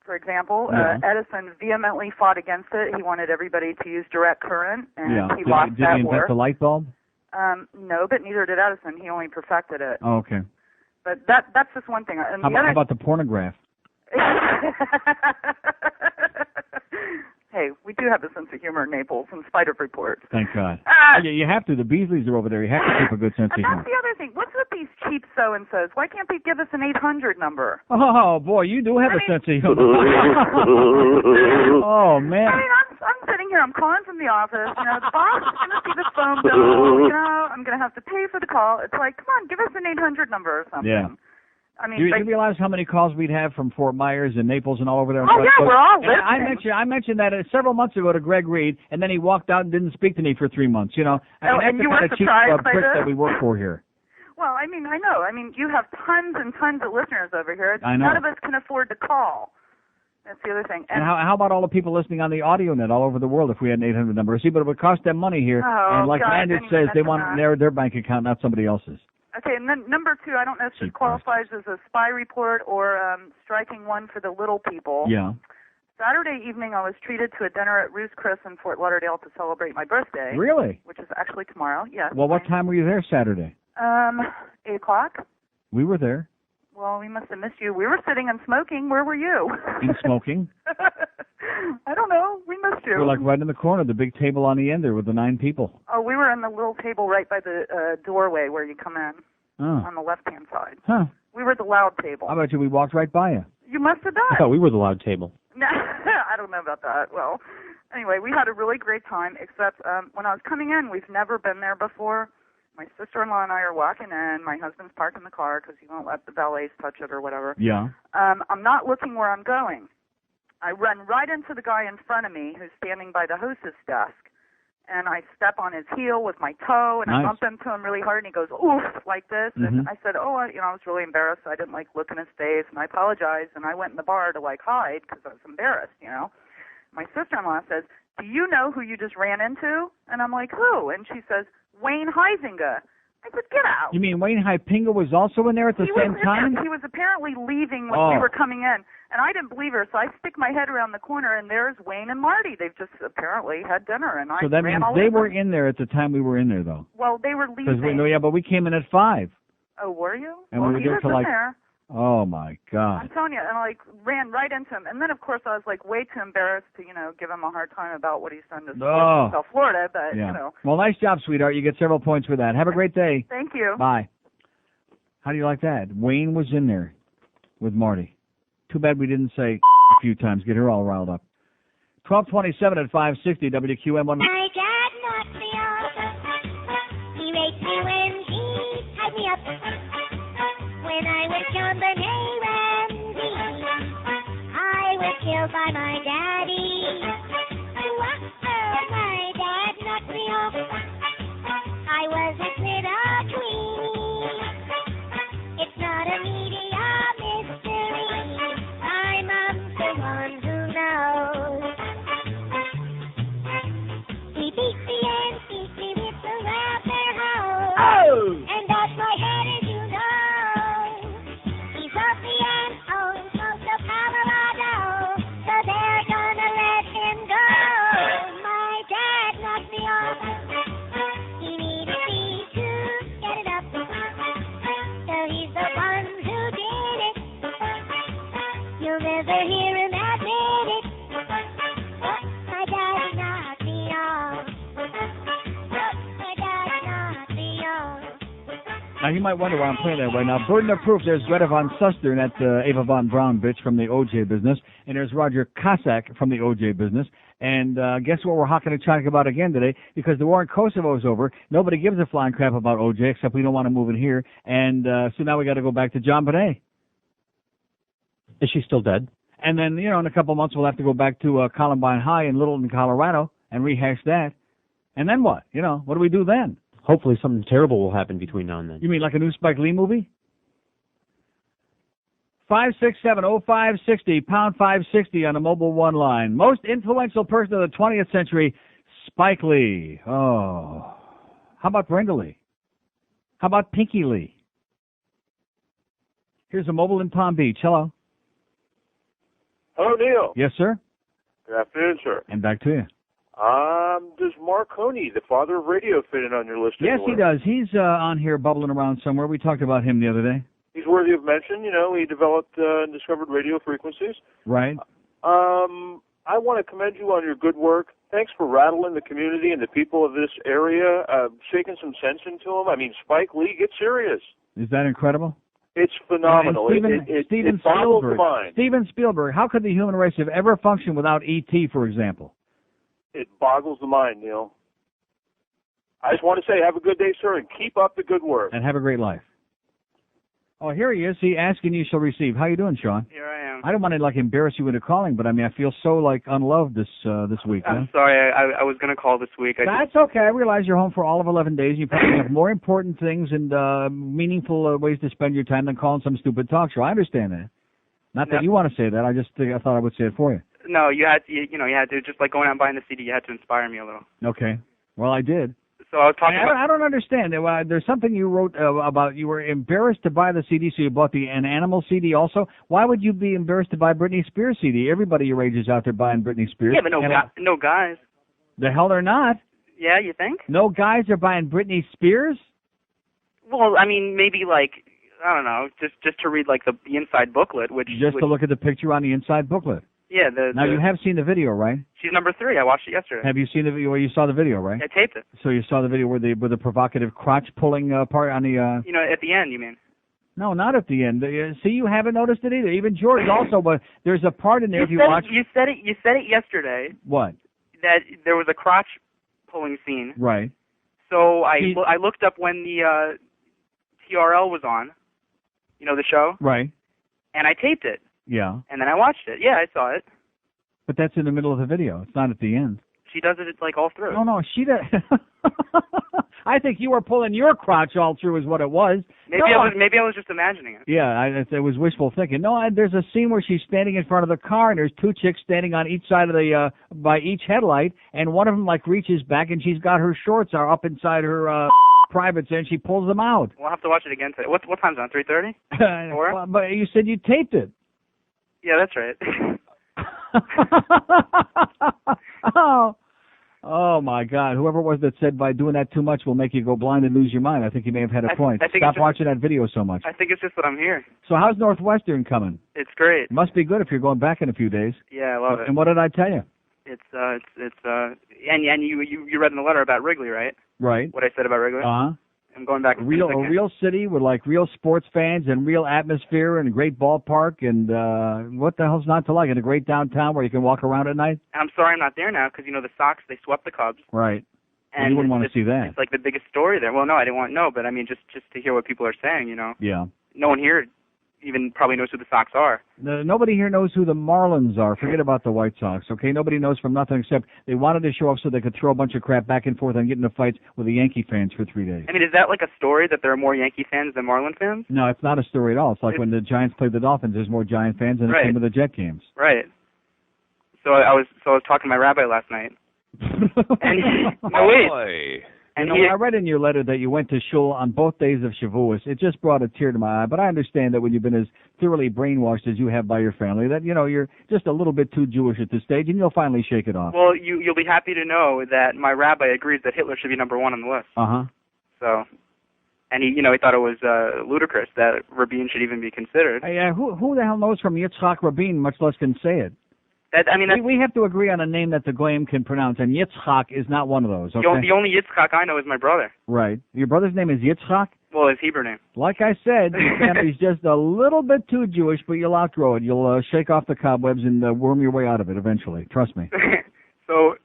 for example. Yeah. Edison vehemently fought against it. He wanted everybody to use direct current, and Yeah. he Did lost he that invent war. the light bulb? No, but neither did Edison. He only perfected it. Oh, okay. But that's just one thing. And How the other, about the pornograph? Hey, we do have a sense of humor in Naples, in spite of reports. Thank God. Yeah, you have to. The Beasleys are over there. You have to keep a good sense of And humor. that's the other thing. What's with these cheap so-and-sos? Why can't they give us an 800 number? Oh, boy, you do have a sense of humor. Oh, man. I mean, I'm sitting here. I'm calling from the office. The boss is going to see the phone bill. I'm going to have to pay for the call. It's like, come on, give us an 800 number or something. Yeah. I mean, You realize how many calls we'd have from Fort Myers and Naples and all over there? Oh, yeah, we're all And listening. I mentioned that several months ago to Greg Reed, and then he walked out and didn't speak to me for 3 months. Oh, that's and the you kind were of cheap surprised by prick this? that we work for here. Well, I mean, I know. I mean, you have tons and tons of listeners over here. I know. None of us can afford to call. That's the other thing. And how about all the people listening on the audio net all over the world if we had an 800 number? See, but it would cost them money here. Oh, and like God, Landis I didn't says, even they mention want that. their bank account, not somebody else's. Okay, and then number 2, I don't know if this qualifies as a spy report or striking one for the little people. Yeah. Saturday evening, I was treated to a dinner at Ruth's Chris in Fort Lauderdale to celebrate my birthday. Really? Which is actually tomorrow, yes. Well, what time were you there Saturday? 8 o'clock. We were there. Well, we must have missed you. We were sitting and smoking. Where were you? And smoking. I don't know. We missed you. We're like right in the corner, the big table on the end there with the 9 people. Oh, we were in the little table right by the doorway where you come in on the left-hand side. Huh. We were the loud table. How about you? We walked right by you. You must have done. I thought we were the loud table. No, I don't know about that. Well, anyway, we had a really great time, except when I was coming in, we've never been there before. My sister-in-law and I are walking in. My husband's parking the car because he won't let the valets touch it or whatever. Yeah. I'm not looking where I'm going. I run right into the guy in front of me who's standing by the hostess desk, and I step on his heel with my toe, and I Nice. bump into him really hard, and he goes, oof, like this. And Mhm. I said, I was really embarrassed. I didn't like look in his face, and I apologized, and I went in the bar to hide because I was embarrassed, My sister-in-law says, do you know who you just ran into? And I'm like, who? And she says, Wayne Huizinga. I said, get out. You mean Wayne Hypinga was also in there at the same time? He was apparently leaving when Oh. we were coming in, and I didn't believe her, so I stick my head around the corner, and there's Wayne and Marty. They've just apparently had dinner, and I So that ran means all they over. were in there at the time we were in there, though. Well, they were leaving. But we came in at 5. Oh, were you? And well, we were he there was till in like, there. oh my I'm God. telling you, and I ran right into him. And then, of course, I was way too embarrassed to, give him a hard time about what he's done to Oh. South Florida. But Yeah. Well, nice job, sweetheart. You get several points for that. Have a great day. Thank you. Bye. How do you like that? Wayne was in there with Marty. Too bad we didn't say a few times. Get her all riled up. 1227 at 560 WQAM1. My dad knocked me off. He raped me when he tied me up. When I was John Benet Ramsey, never hear him admit it. Oh, my daddy knocked me off. Oh, my daddy knocked me off. Now, you might wonder why I'm playing that right now. Burden of proof, there's Greta Von Suster, and that's Ava Von Braun bitch from the OJ business, and there's Roger Cossack from the OJ business. And guess what we're hawking and chatting about again today? Because the war in Kosovo is over. Nobody gives a flying crap about OJ, except we don't want to move in here. And so now we got to go back to John Bonet. Is she still dead? And then, in a couple of months, we'll have to go back to Columbine High in Littleton, Colorado, and rehash that. And then what? What do we do then? Hopefully something terrible will happen between now and then. You mean like a new Spike Lee movie? 567-0560, pound 560 on the Mobile One line. Most influential person of the 20th century, Spike Lee. Oh. How about Brenda Lee? How about Pinky Lee? Here's a Mobile in Palm Beach. Hello. Hello, Neil. Yes, sir? Good afternoon, sir. And back to you. Does Marconi, the father of radio, fit in on your list? Yes, he anywhere? does. He's on here bubbling around somewhere. We talked about him the other day. He's worthy of mention. He developed and discovered radio frequencies. Right. I want to commend you on your good work. Thanks for rattling the community and the people of this area, shaking some sense into them. I mean, Spike Lee, get serious. Is that incredible? It's phenomenal. It boggles the mind. Steven Spielberg, how could the human race have ever functioned without E.T., for example? It boggles the mind, Neil. I just want to say, have a good day, sir, and keep up the good work. And have a great life. Oh, here he is. He asking you shall receive. How you doing, Sean? Here I am. I don't want to embarrass you into calling, but I feel so unloved this week. I'm sorry. I was going to call this week. That's okay. I realize you're home for all of 11 days. You probably have more important things and meaningful ways to spend your time than calling some stupid talk show. I understand that. Not that you want to say that. I thought I would say it for you. No, you had to. You had to, just like going out and buying the CD. You had to inspire me a little. Okay. Well, I did. So I was talking. I don't understand. There's something you wrote about. You were embarrassed to buy the CD, so you bought an Animal CD also. Why would you be embarrassed to buy Britney Spears CD? Everybody your age is out there buying Britney Spears. Yeah, but no guys. The hell they're not. Yeah, you think? No guys are buying Britney Spears? Well, maybe I don't know, just to read the inside booklet, which to look at the picture on the inside booklet. Yeah, now you have seen the video, right? She's number 3. I watched it yesterday. Have you seen the video? You saw the video, right? I taped it. So you saw the video with the provocative crotch pulling part on the. At the end, you mean? No, not at the end. See, you haven't noticed it either. Even George also, but there's a part in there if you watch. You said it yesterday. What? That there was a crotch pulling scene. Right. So I looked up when the TRL was on. The show. Right. And I taped it. Yeah. And then I watched it. Yeah, I saw it. But that's in the middle of the video. It's not at the end. She does it all through. No, she does. I think you were pulling your crotch all through is what it was. Maybe I was just imagining it. Yeah, it was wishful thinking. No, there's a scene where she's standing in front of the car, and there's 2 chicks standing on each side of the by each headlight, and one of them reaches back, and she's got her shorts are up inside her privates, and she pulls them out. We'll have to watch it again today. What time's it on? 3:30? 4? Well, but you said you taped it. Yeah, that's right. Oh my God! Whoever it was that said by doing that too much will make you go blind and lose your mind. I think he may have had a point. Stop watching that video so much. I think it's just that I'm here. So how's Northwestern coming? It's great. Must be good if you're going back in a few days. Yeah, I love it. And what did I tell you? And you read in the letter about Wrigley, right? Right. What I said about Wrigley. I'm going back. A real city with real sports fans and real atmosphere and a great ballpark and what the hell's not to like? And a great downtown where you can walk around at night. I'm sorry I'm not there now because the Sox, they swept the Cubs. Right. And you wouldn't want to see that. It's the biggest story there. Well, no, I didn't want but just to hear what people are saying. Yeah. No one here even probably knows who the Sox are. Nobody here knows who the Marlins are. Forget about the White Sox, okay? Nobody knows from nothing except they wanted to show up so they could throw a bunch of crap back and forth and get into fights with the Yankee fans for 3 days. Is that like a story that there are more Yankee fans than Marlin fans? No, it's not a story at all. It's like when the Giants played the Dolphins, there's more Giant fans than the same with the Jet games. Right. So I was talking to my rabbi last night. And I read in your letter that you went to shul on both days of Shavuos. It just brought a tear to my eye. But I understand that when you've been as thoroughly brainwashed as you have by your family, that you're just a little bit too Jewish at this stage, and you'll finally shake it off. Well, you'll be happy to know that my rabbi agrees that Hitler should be number 1 on the list. Uh-huh. So and he thought it was ludicrous that Rabin should even be considered. Who the hell knows from Yitzhak Rabin, much less can say it? We have to agree on a name that the Goyim can pronounce, and Yitzhak is not one of those. Okay? The only Yitzhak I know is my brother. Right. Your brother's name is Yitzhak? Well, his Hebrew name. Like I said, your family's just a little bit too Jewish, but you'll outgrow it. You'll shake off the cobwebs and worm your way out of it eventually. Trust me. So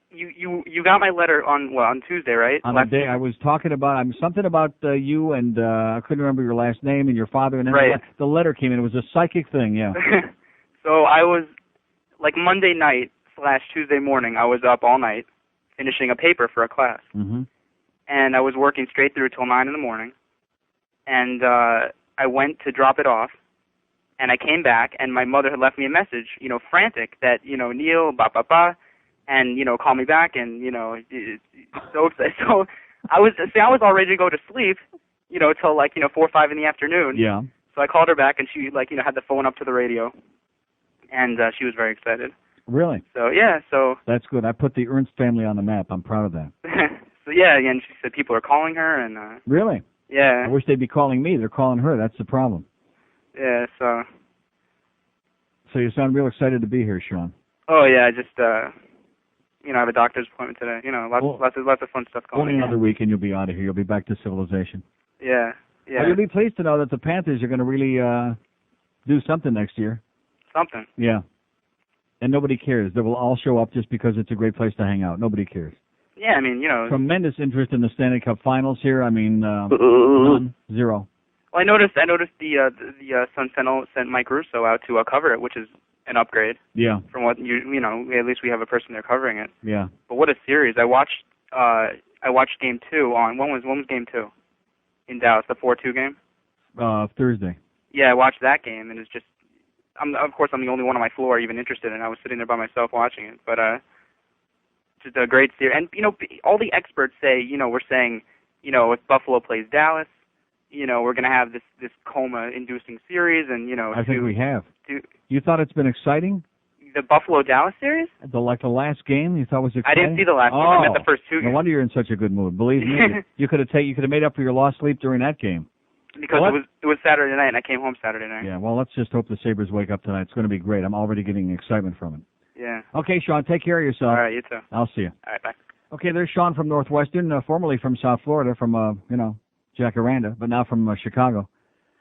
you got my letter on Tuesday, right? On the day I was talking about something about you, and I couldn't remember your last name and your father, and then the letter came in. It was a psychic thing, yeah. So I was, like Monday night / Tuesday morning, I was up all night finishing a paper for a class. Mm-hmm. And I was working straight through till 9 in the morning. And I went to drop it off, and I came back, and my mother had left me a message, frantic, that, Neil, and, call me back, and, so excited. So I was all ready to go to sleep, till like, 4 or 5 in the afternoon. Yeah. So I called her back, and she, had the phone up to the radio, and she was very excited. Really? So, yeah, so. That's good. I put the Ernst family on the map. I'm proud of that. So, yeah, and she said people are calling her, and. Really? Yeah. I wish they'd be calling me. They're calling her. That's the problem. Yeah, so. So you sound real excited to be here, Sean. Oh, yeah, I just, I have a doctor's appointment today. Lots of fun stuff going on. Only another week and you'll be out of here. You'll be back to civilization. Yeah, yeah. Well, you'll be pleased to know that the Panthers are going to really do something next year. Something. Yeah. And nobody cares. They will all show up just because it's a great place to hang out. Nobody cares. Yeah, Tremendous interest in the Stanley Cup Finals here. None. Zero. Well, I noticed the Sun Sentinel sent Mike Russo out to cover it, which is an upgrade. Yeah. From what at least we have a person there covering it. Yeah. But what a series! I watched Game 2 on when was Game 2 in Dallas, the 4-2 game. Thursday. Yeah, I watched that game, and it's just. Of course, I'm the only one on my floor even interested in it. I was sitting there by myself watching it, but just a great series. And all the experts say, we're saying, if Buffalo plays Dallas, we're going to have this coma-inducing series, and I think we have. You thought it's been exciting? The Buffalo-Dallas series? The last game you thought was exciting? I didn't see the last game. I meant the first 2 games. No wonder you're in such a good mood. Believe me, you could have made up for your lost sleep during that game. Because it was Saturday night, and I came home Saturday night. Yeah, well, let's just hope the Sabres wake up tonight. It's going to be great. I'm already getting excitement from it. Yeah. Okay, Sean, take care of yourself. All right, you too. I'll see you. All right, bye. Okay, there's Sean from Northwestern, formerly from South Florida, from, Jacaranda, but now from Chicago.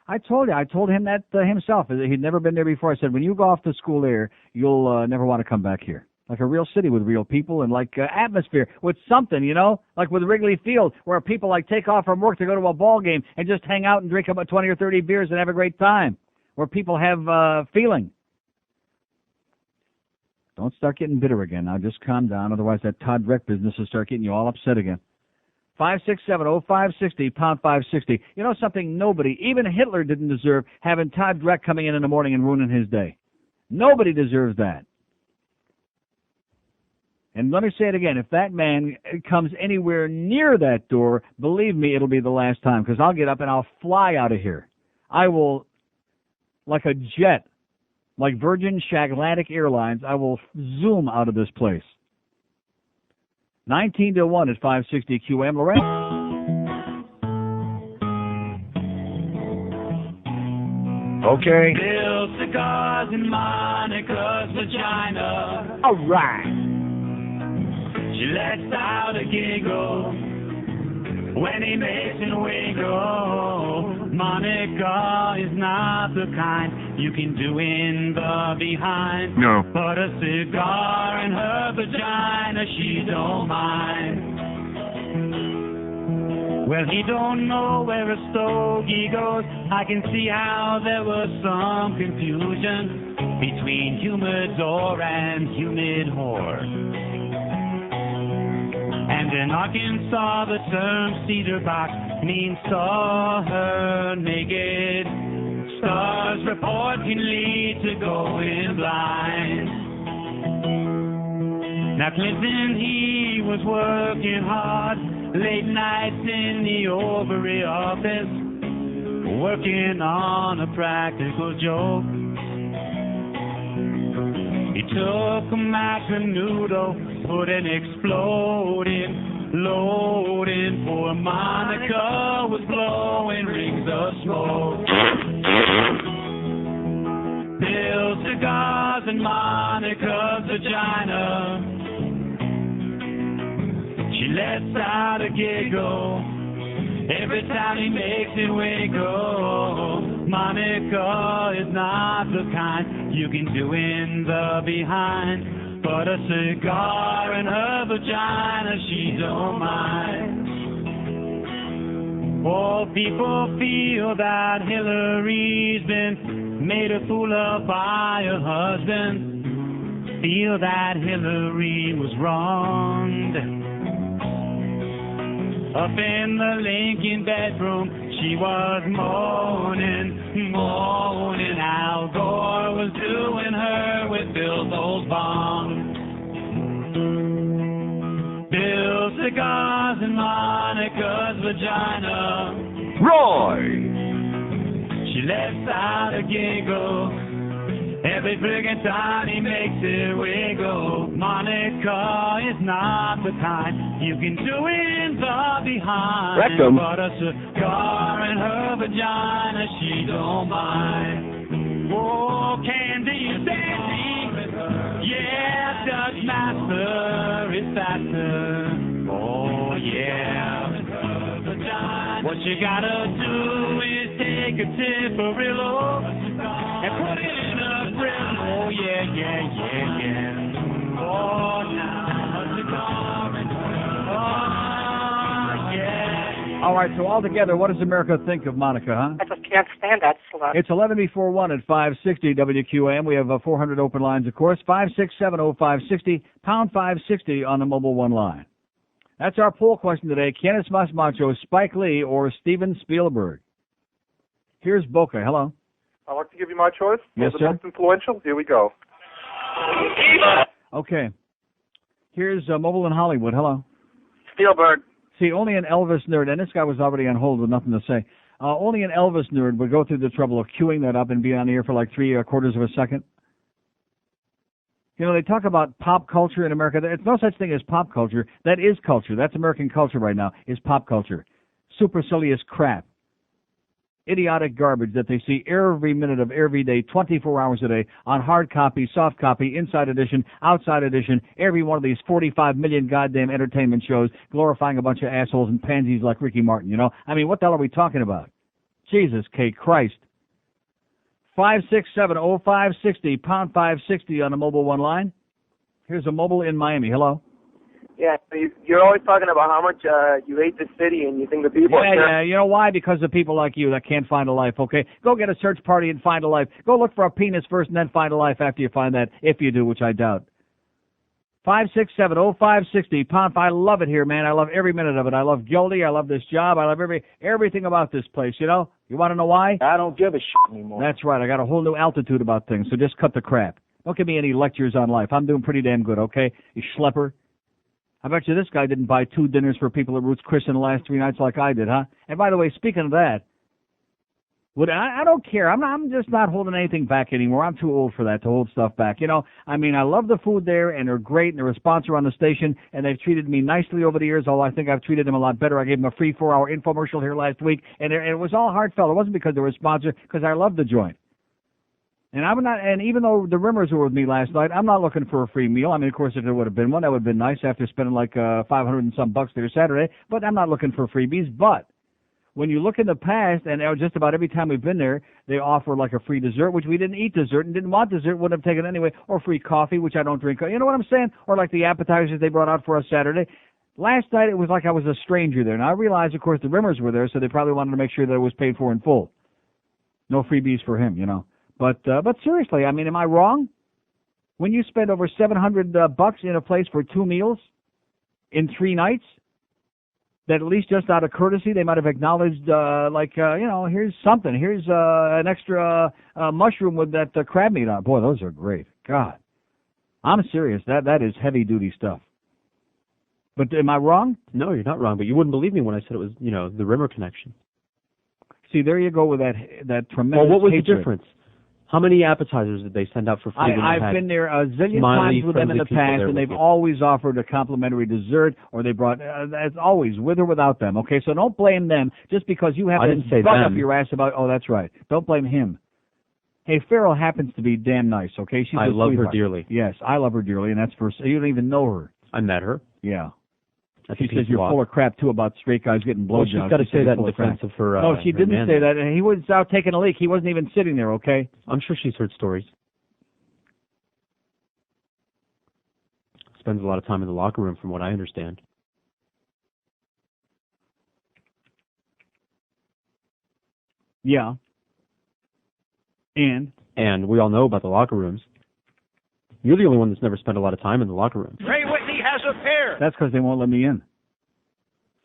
I told him that himself. He'd never been there before. I said, when you go off to school there, you'll never want to come back here. Like a real city with real people and like atmosphere with something, like with Wrigley Field, where people take off from work to go to a ball game and just hang out and drink about 20 or 30 beers and have a great time, where people have feeling. Don't start getting bitter again. Now just calm down. Otherwise that Todd Dreck business will start getting you all upset again. 567-0560, pound 560. You know something? Nobody, even Hitler didn't deserve having Todd Dreck coming in the morning and ruining his day. Nobody deserves that. And let me say it again. If that man comes anywhere near that door, believe me, it'll be the last time, because I'll get up and I'll fly out of here. I will, like a jet, like Virgin Atlantic Airlines, I will zoom out of this place. 19 to 1 at 560 QM. Lorraine? Okay. Bill cigars in Monica's vagina. All right. She lets out a giggle when he makes it wiggle. Monica is not the kind you can do in the behind. No. But a cigar in her vagina, she don't mind. Well, he don't know where a stogie goes. I can see how there was some confusion between humidor and humid whore. And in Arkansas, the term cedar box means saw her naked. Stars report can lead to going blind. Now Clinton, he was working hard, late nights in the ovary office, working on a practical joke. He took a Macanudo, put an exploding Loading for Monica was blowing rings of smoke. Bill cigars in Monica's vagina. She lets out a giggle every time he makes it wiggle. Monica is not the kind you can do in the behind. But a cigar in her vagina, she don't mind. Oh, people feel that Hillary's been made a fool of by her husband. Feel that Hillary was wronged. Up in the Lincoln bedroom, she was moaning, moaning. Al Gore was doing her with Bill's old bong. Bill cigars in Monica's vagina. Roy! She lets out a giggle every friggin' time he makes it wiggle. Monica is not the kind you can do in the behind. Rectum. But a cigar in her vagina, she don't mind. Oh, Candy is dancing. Yeah, Dutch master is faster. Oh, yeah. What you gotta do is take a Tipperillo and put it in a grill. Oh, yeah, yeah, yeah, yeah. Oh, now a cigar and oh, yeah. All right, so all together, what does America think of Monica, huh? I just can't stand that slut. It's 11 before 1 at 560 WQAM. We have 400 open lines, of course. 5670560, pound 560 on the mobile one line. That's our poll question today. Kenneth Masmacho, Spike Lee, or Steven Spielberg? Here's Boca. Hello. I'd like to give you my choice. Yes, the sir. most influential. Here we go. Okay. Here's Mobile in Hollywood. Hello. Spielberg. See, only an Elvis nerd, and this guy was already on hold with nothing to say. Only an Elvis nerd would go through the trouble of queuing that up and be on the air for like 3/4 of a second. You know, they talk about pop culture in America. There's no such thing as pop culture. That is culture. That's American culture right now, is pop culture. Supercilious crap. Idiotic garbage that they see every minute of every day, 24 hours a day, on hard copy, soft copy, inside edition, outside edition, every one of these 45 million goddamn entertainment shows glorifying a bunch of assholes and pansies like Ricky Martin, you know? I mean, what the hell are we talking about? Jesus K. Christ. 5670560, pound 560 on the mobile one line. Here's a mobile in Miami. Hello. Yeah, you're always talking about how much you hate the city and you think the people are Yeah, you know why? Because of people like you that can't find a life, okay? Go get a search party and find a life. Go look for a penis first and then find a life after you find that, if you do, which I doubt. 5670560, pound 5. I love it here, man. I love every minute of it. I love Gildy. I love this job. I love everything about this place, you know? You want to know why? I don't give a shit anymore. That's right. I got a whole new altitude about things, so just cut the crap. Don't give me any lectures on life. I'm doing pretty damn good, okay? You schlepper. I bet you this guy didn't buy 2 dinners for people at Roots Chris in the last 3 nights like I did, huh? And by the way, speaking of that, I don't care. I'm just not holding anything back anymore. I'm too old for that, to hold stuff back. You know, I mean, I love the food there, and they're great, and they're a sponsor on the station, and they've treated me nicely over the years, although I think I've treated them a lot better. I gave them a free 4-hour infomercial here last week, and it was all heartfelt. It wasn't because they were a sponsor, because I love the joint. And I'm not, and even though the Rimmers were with me last night, I'm not looking for a free meal. I mean, of course, if there would have been one, that would have been nice after spending like $500 and some bucks there Saturday. But I'm not looking for freebies. But when you look in the past, and just about every time we've been there, they offer like a free dessert, which we didn't eat dessert and didn't want dessert, wouldn't have taken anyway, or free coffee, which I don't drink. You know what I'm saying? Or like the appetizers they brought out for us Saturday. Last night, it was like I was a stranger there. Now, I realize, of course, the Rimmers were there, so they probably wanted to make sure that it was paid for in full. No freebies for him, you know. But seriously, I mean, am I wrong? When you spend over $700 in a place for 2 meals in 3 nights, that at least just out of courtesy, they might have acknowledged, you know, here's something. Here's an extra mushroom with that crab meat on it. Boy, those are great. God. I'm serious. That is heavy-duty stuff. But am I wrong? No, you're not wrong. But you wouldn't believe me when I said it was, you know, the Rimmer connection. See, there you go with that tremendous Well, what was hatred. the difference? How many appetizers did they send out for free? I've been there a zillion times with them in the past, and they've always offered a complimentary dessert, or they brought, as always, with or without them. Okay, so don't blame them just because you have to buck up your ass about, oh, that's right. Don't blame him. Hey, Farrell happens to be damn nice, okay? I love her dearly. Yes, I love her dearly, and that's for, you don't even know her. I met her. Yeah. She says you're full of crap, too, about straight guys getting blowjobs. Well, she's got to say that in defense of her. No, she didn't say that. He was out taking a leak. He wasn't even sitting there, okay? I'm sure she's heard stories. Spends a lot of time in the locker room, from what I understand. Yeah. And we all know about the locker rooms. You're the only one that's never spent a lot of time in the locker room. Ray Whitney has a pair. That's because they won't let me in.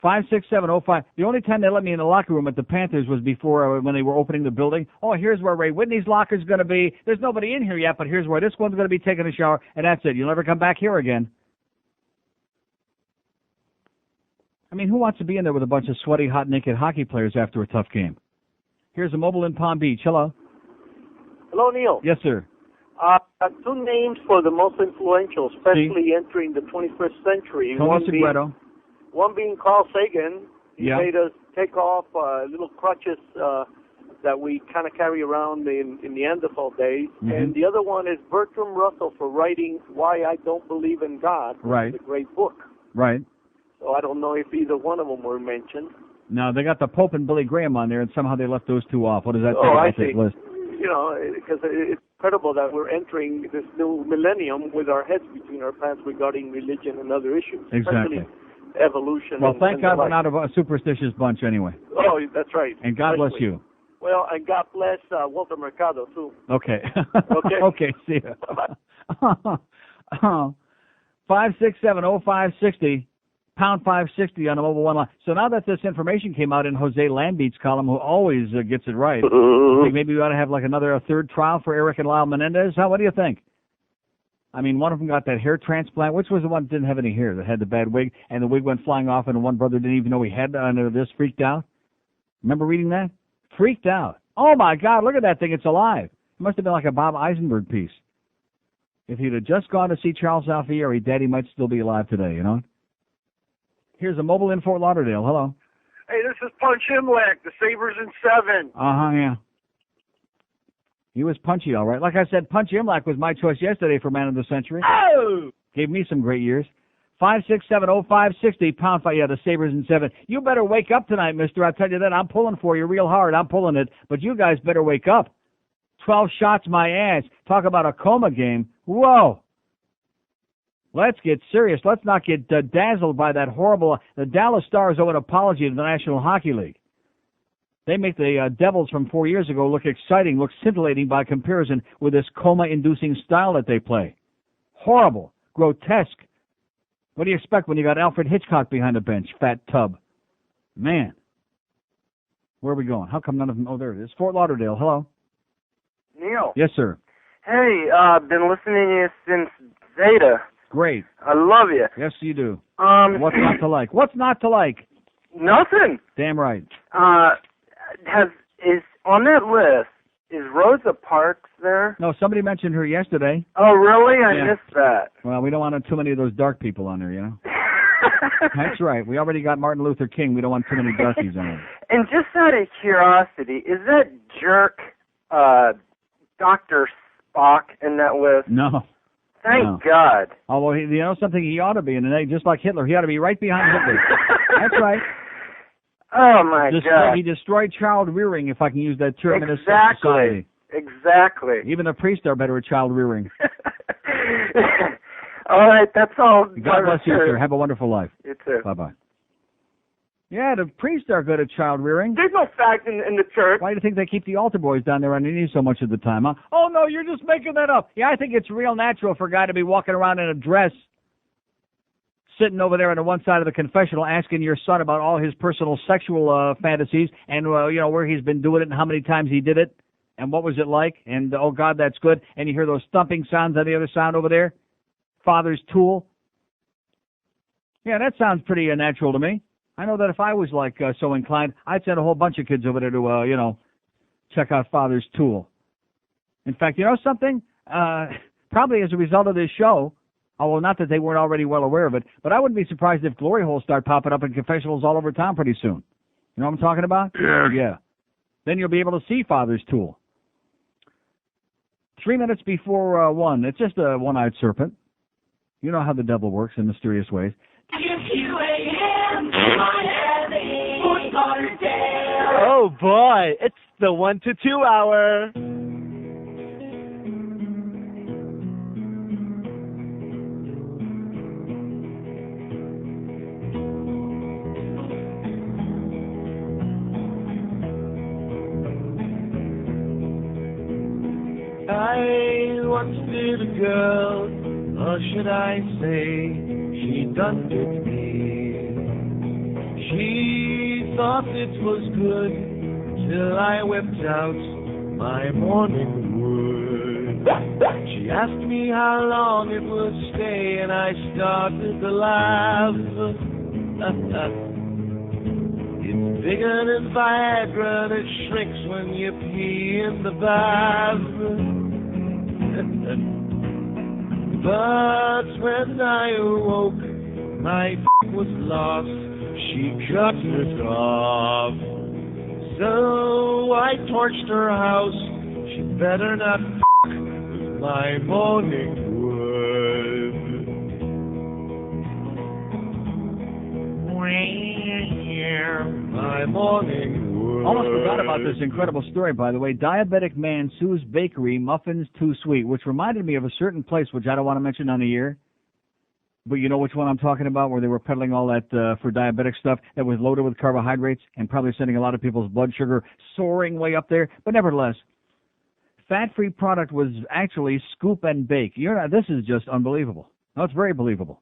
56705. The only time they let me in the locker room at the Panthers was before when they were opening the building. Oh, here's where Ray Whitney's locker's going to be. There's nobody in here yet, but here's where this one's going to be taking a shower, and that's it. You'll never come back here again. I mean, who wants to be in there with a bunch of sweaty, hot, naked hockey players after a tough game? Here's a mobile in Palm Beach. Hello. Hello, Neil. Yes, sir. Two names for the most influential, especially entering the 21st century. One being Carl Sagan. He made us take off little crutches that we kind of carry around in Neanderthal days. Mm-hmm. And the other one is Bertrand Russell for writing Why I Don't Believe in God. Right. It's a great book. Right. So I don't know if either one of them were mentioned. No, they got the Pope and Billy Graham on there, and somehow they left those two off. What does that Oh, I say? see. You know, because it's incredible that we're entering this new millennium with our heads between our pants regarding religion and other issues. Exactly. Especially evolution. Well, thank and God the we're not a superstitious bunch anyway. Oh, that's right. And God bless you. Well, and God bless Walter Mercado, too. Okay. Okay. Okay, see ya. 5670560, pound 560 on the mobile one line. So now that this information came out in Jose Lambeat's column, who always gets it right, I think maybe we ought to have like a third trial for Eric and Lyle Menendez. What do you think? I mean, one of them got that hair transplant. Which was the one that didn't have any hair, that had the bad wig, and the wig went flying off, and one brother didn't even know he had this, freaked out? Remember reading that? Freaked out. Oh, my God, look at that thing. It's alive. It must have been like a Bob Eisenberg piece. If he'd have just gone to see Charles Alfieri, Daddy might still be alive today, you know? Here's a mobile in Fort Lauderdale. Hello. Hey, this is Punch Imlach, the Sabres in 7. Yeah. He was punchy, all right. Like I said, Punch Imlach was my choice yesterday for Man of the Century. Oh! Gave me some great years. 5670560, pound 5. Yeah, the Sabres in 7. You better wake up tonight, mister. I'll tell you that. I'm pulling for you real hard. I'm pulling it. But you guys better wake up. 12 shots my ass. Talk about a coma game. Whoa. Let's get serious. Let's not get dazzled by that horrible... The Dallas Stars owe an apology to the National Hockey League. They make the Devils from 4 years ago look exciting, look scintillating by comparison with this coma-inducing style that they play. Horrible. Grotesque. What do you expect when you got Alfred Hitchcock behind the bench, fat tub? Man. Where are we going? How come none of them... Oh, there it is. Fort Lauderdale. Hello. Neil. Yes, sir. Hey, I've been listening to you since Zeta. Great. I love you. Yes, you do. What's not to like? What's not to like? Nothing. Damn right. Is on that list, is Rosa Parks there? No, somebody mentioned her yesterday. Oh, really? I Yeah. missed that. Well, we don't want too many of those dark people on there, you know? That's right. We already got Martin Luther King. We don't want too many darkies on it. And just out of curiosity, is that jerk Dr. Spock in that list? No. Thank God. Oh, well, you know something? He ought to be in it, just like Hitler. He ought to be right behind Hitler. That's right. Oh, my God. He destroyed child rearing, if I can use that term in this Exactly. society. Exactly. Even the priests are better at child rearing. All right, that's all. God bless you, sir. Have a wonderful life. You too. Bye-bye. Yeah, the priests are good at child rearing. There's no fact in the church. Why do you think they keep the altar boys down there underneath so much of the time, huh? Oh, no, you're just making that up. Yeah, I think it's real natural for a guy to be walking around in a dress, sitting over there on the one side of the confessional asking your son about all his personal sexual fantasies and, you know, where he's been doing it and how many times he did it and what was it like. And, oh, God, that's good. And you hear those thumping sounds on the other sound over there. Father's tool. Yeah, that sounds pretty natural to me. I know that if I was like so inclined, I'd send a whole bunch of kids over there to, you know, check out Father's tool. In fact, you know something? Probably as a result of this show, although not that they weren't already well aware of it, but I wouldn't be surprised if glory holes start popping up in confessionals all over town pretty soon. You know what I'm talking about? Yeah. Yeah. Then you'll be able to see Father's tool. 3 minutes before 1. It's just a one-eyed serpent. You know how the devil works in mysterious ways. WQAM, Miami, Fort Lauderdale. Oh boy, it's the 1 to 2 hour. I once did a girl, or should I say, she done did me. She thought it was good, till I whipped out my morning wood. She asked me how long it would stay, and I started to laugh. It's bigger than Viagra, and it shrinks when you pee in the bath. But when I awoke, my was lost. She cut it off. So I torched her house. She better not with my morning wood. My morning wood. Almost forgot about this incredible story, by the way. Diabetic man sues bakery, muffins too sweet, which reminded me of a certain place, which I don't want to mention on the air. But you know which one I'm talking about, where they were peddling all that for diabetic stuff that was loaded with carbohydrates and probably sending a lot of people's blood sugar soaring way up there. But nevertheless, fat-free product was actually scoop and bake. This is just unbelievable. No, it's very believable.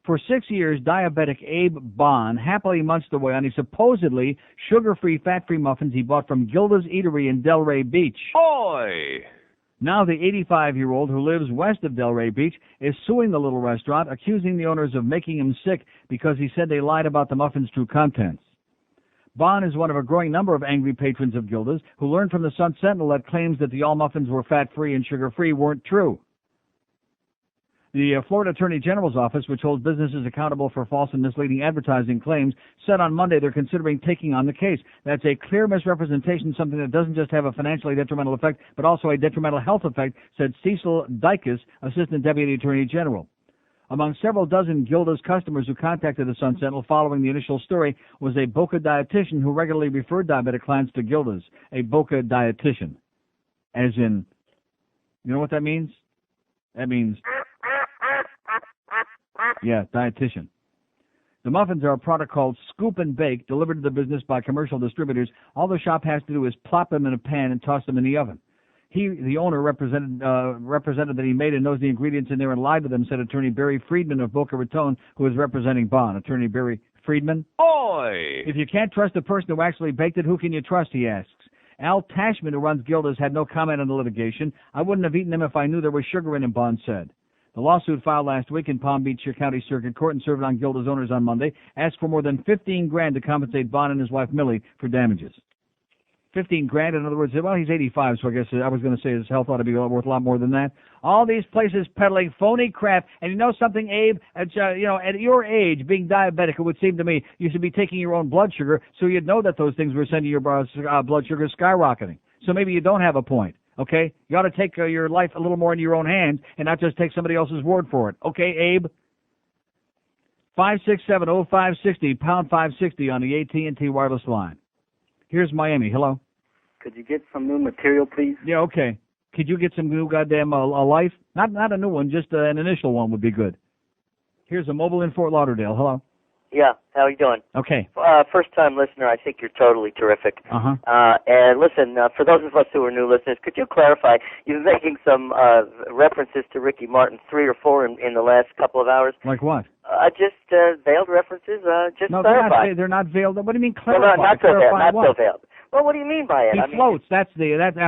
For 6 years, diabetic Abe Bond happily munched away on his supposedly sugar-free, fat-free muffins he bought from Gilda's Eatery in Delray Beach. Oi! Now the 85-year-old who lives west of Delray Beach is suing the little restaurant, accusing the owners of making him sick because he said they lied about the muffins' true contents. Bond is one of a growing number of angry patrons of Gilda's who learned from the Sun Sentinel that claims that the all muffins were fat-free and sugar-free weren't true. The Florida Attorney General's office, which holds businesses accountable for false and misleading advertising claims, said on Monday they're considering taking on the case. That's a clear misrepresentation, something that doesn't just have a financially detrimental effect, but also a detrimental health effect, said Cecil Dykes, Assistant Deputy Attorney General. Among several dozen Gilda's customers who contacted the Sun Sentinel following the initial story was a Boca dietitian who regularly referred diabetic clients to Gilda's. A Boca dietitian. As in, you know what that means? That means... yeah, dietitian. The muffins are a product called Scoop and Bake, delivered to the business by commercial distributors. All the shop has to do is plop them in a pan and toss them in the oven. He, the owner, represented that he made and knows the ingredients in there and lied to them, said Attorney Barry Friedman of Boca Raton, who is representing Bond. Attorney Barry Friedman? Oi! If you can't trust the person who actually baked it, who can you trust, he asks. Al Tashman, who runs Gilda's, had no comment on the litigation. I wouldn't have eaten them if I knew there was sugar in them, Bond said. The lawsuit filed last week in Palm Beach County Circuit Court and served on Gilda's owners on Monday asked for more than $15,000 to compensate Bond and his wife Millie for damages. $15,000, in other words, well, he's 85, so I guess I was going to say his health ought to be worth a lot more than that. All these places peddling phony crap, and you know something, Abe? At your age, being diabetic, it would seem to me you should be taking your own blood sugar, so you'd know that those things were sending your blood sugar skyrocketing. So maybe you don't have a point. Okay? You ought to take your life a little more into your own hands and not just take somebody else's word for it. Okay, Abe? 567-0560, pound 560 on the AT&T wireless line. Here's Miami. Hello? Could you get some new material, please? Yeah, okay. Could you get some new goddamn a life? Not a new one, just an initial one would be good. Here's a mobile in Fort Lauderdale. Hello? Yeah, how you doing? Okay. First-time listener, I think you're totally terrific. Uh-huh. And listen, for those of us who are new listeners, could you clarify, you're making some references to Ricky Martin, 3 or 4 in the last couple of hours. Like what? Just veiled references, just no, clarify. They're not veiled. What do you mean clarify? No, not so veiled, not what? so veiled. Well, what do you mean by it? He floats. I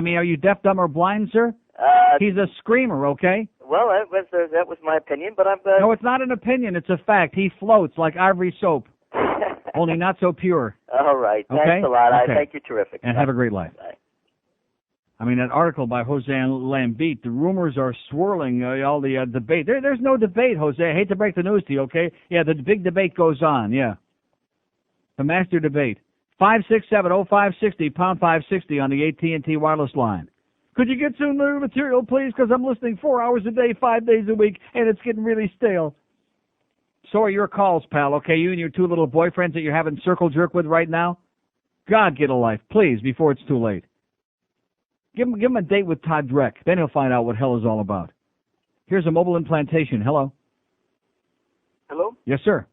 mean, are you deaf, dumb, or blind, sir? He's a screamer, okay? Well, that was my opinion, but I'm... No, it's not an opinion. It's a fact. He floats like ivory soap, only not so pure. All right. Okay? Thanks a lot. Okay. I think you're terrific. And have a great life. Bye. I mean, that article by Jose Lambit, the rumors are swirling, all the debate. There's no debate, Jose. I hate to break the news to you, okay? Yeah, the big debate goes on, yeah. The master debate. 567-0560, pound 560 on the AT&T wireless line. Could you get some new material, please? Because I'm listening 4 hours a day, 5 days a week, and it's getting really stale. So are your calls, pal, okay? You and your two little boyfriends that you're having circle jerk with right now? God, get a life, please, before it's too late. Give him a date with Todd Dreck. Then he'll find out what hell is all about. Here's a mobile implantation. Hello? Hello? Yes, sir.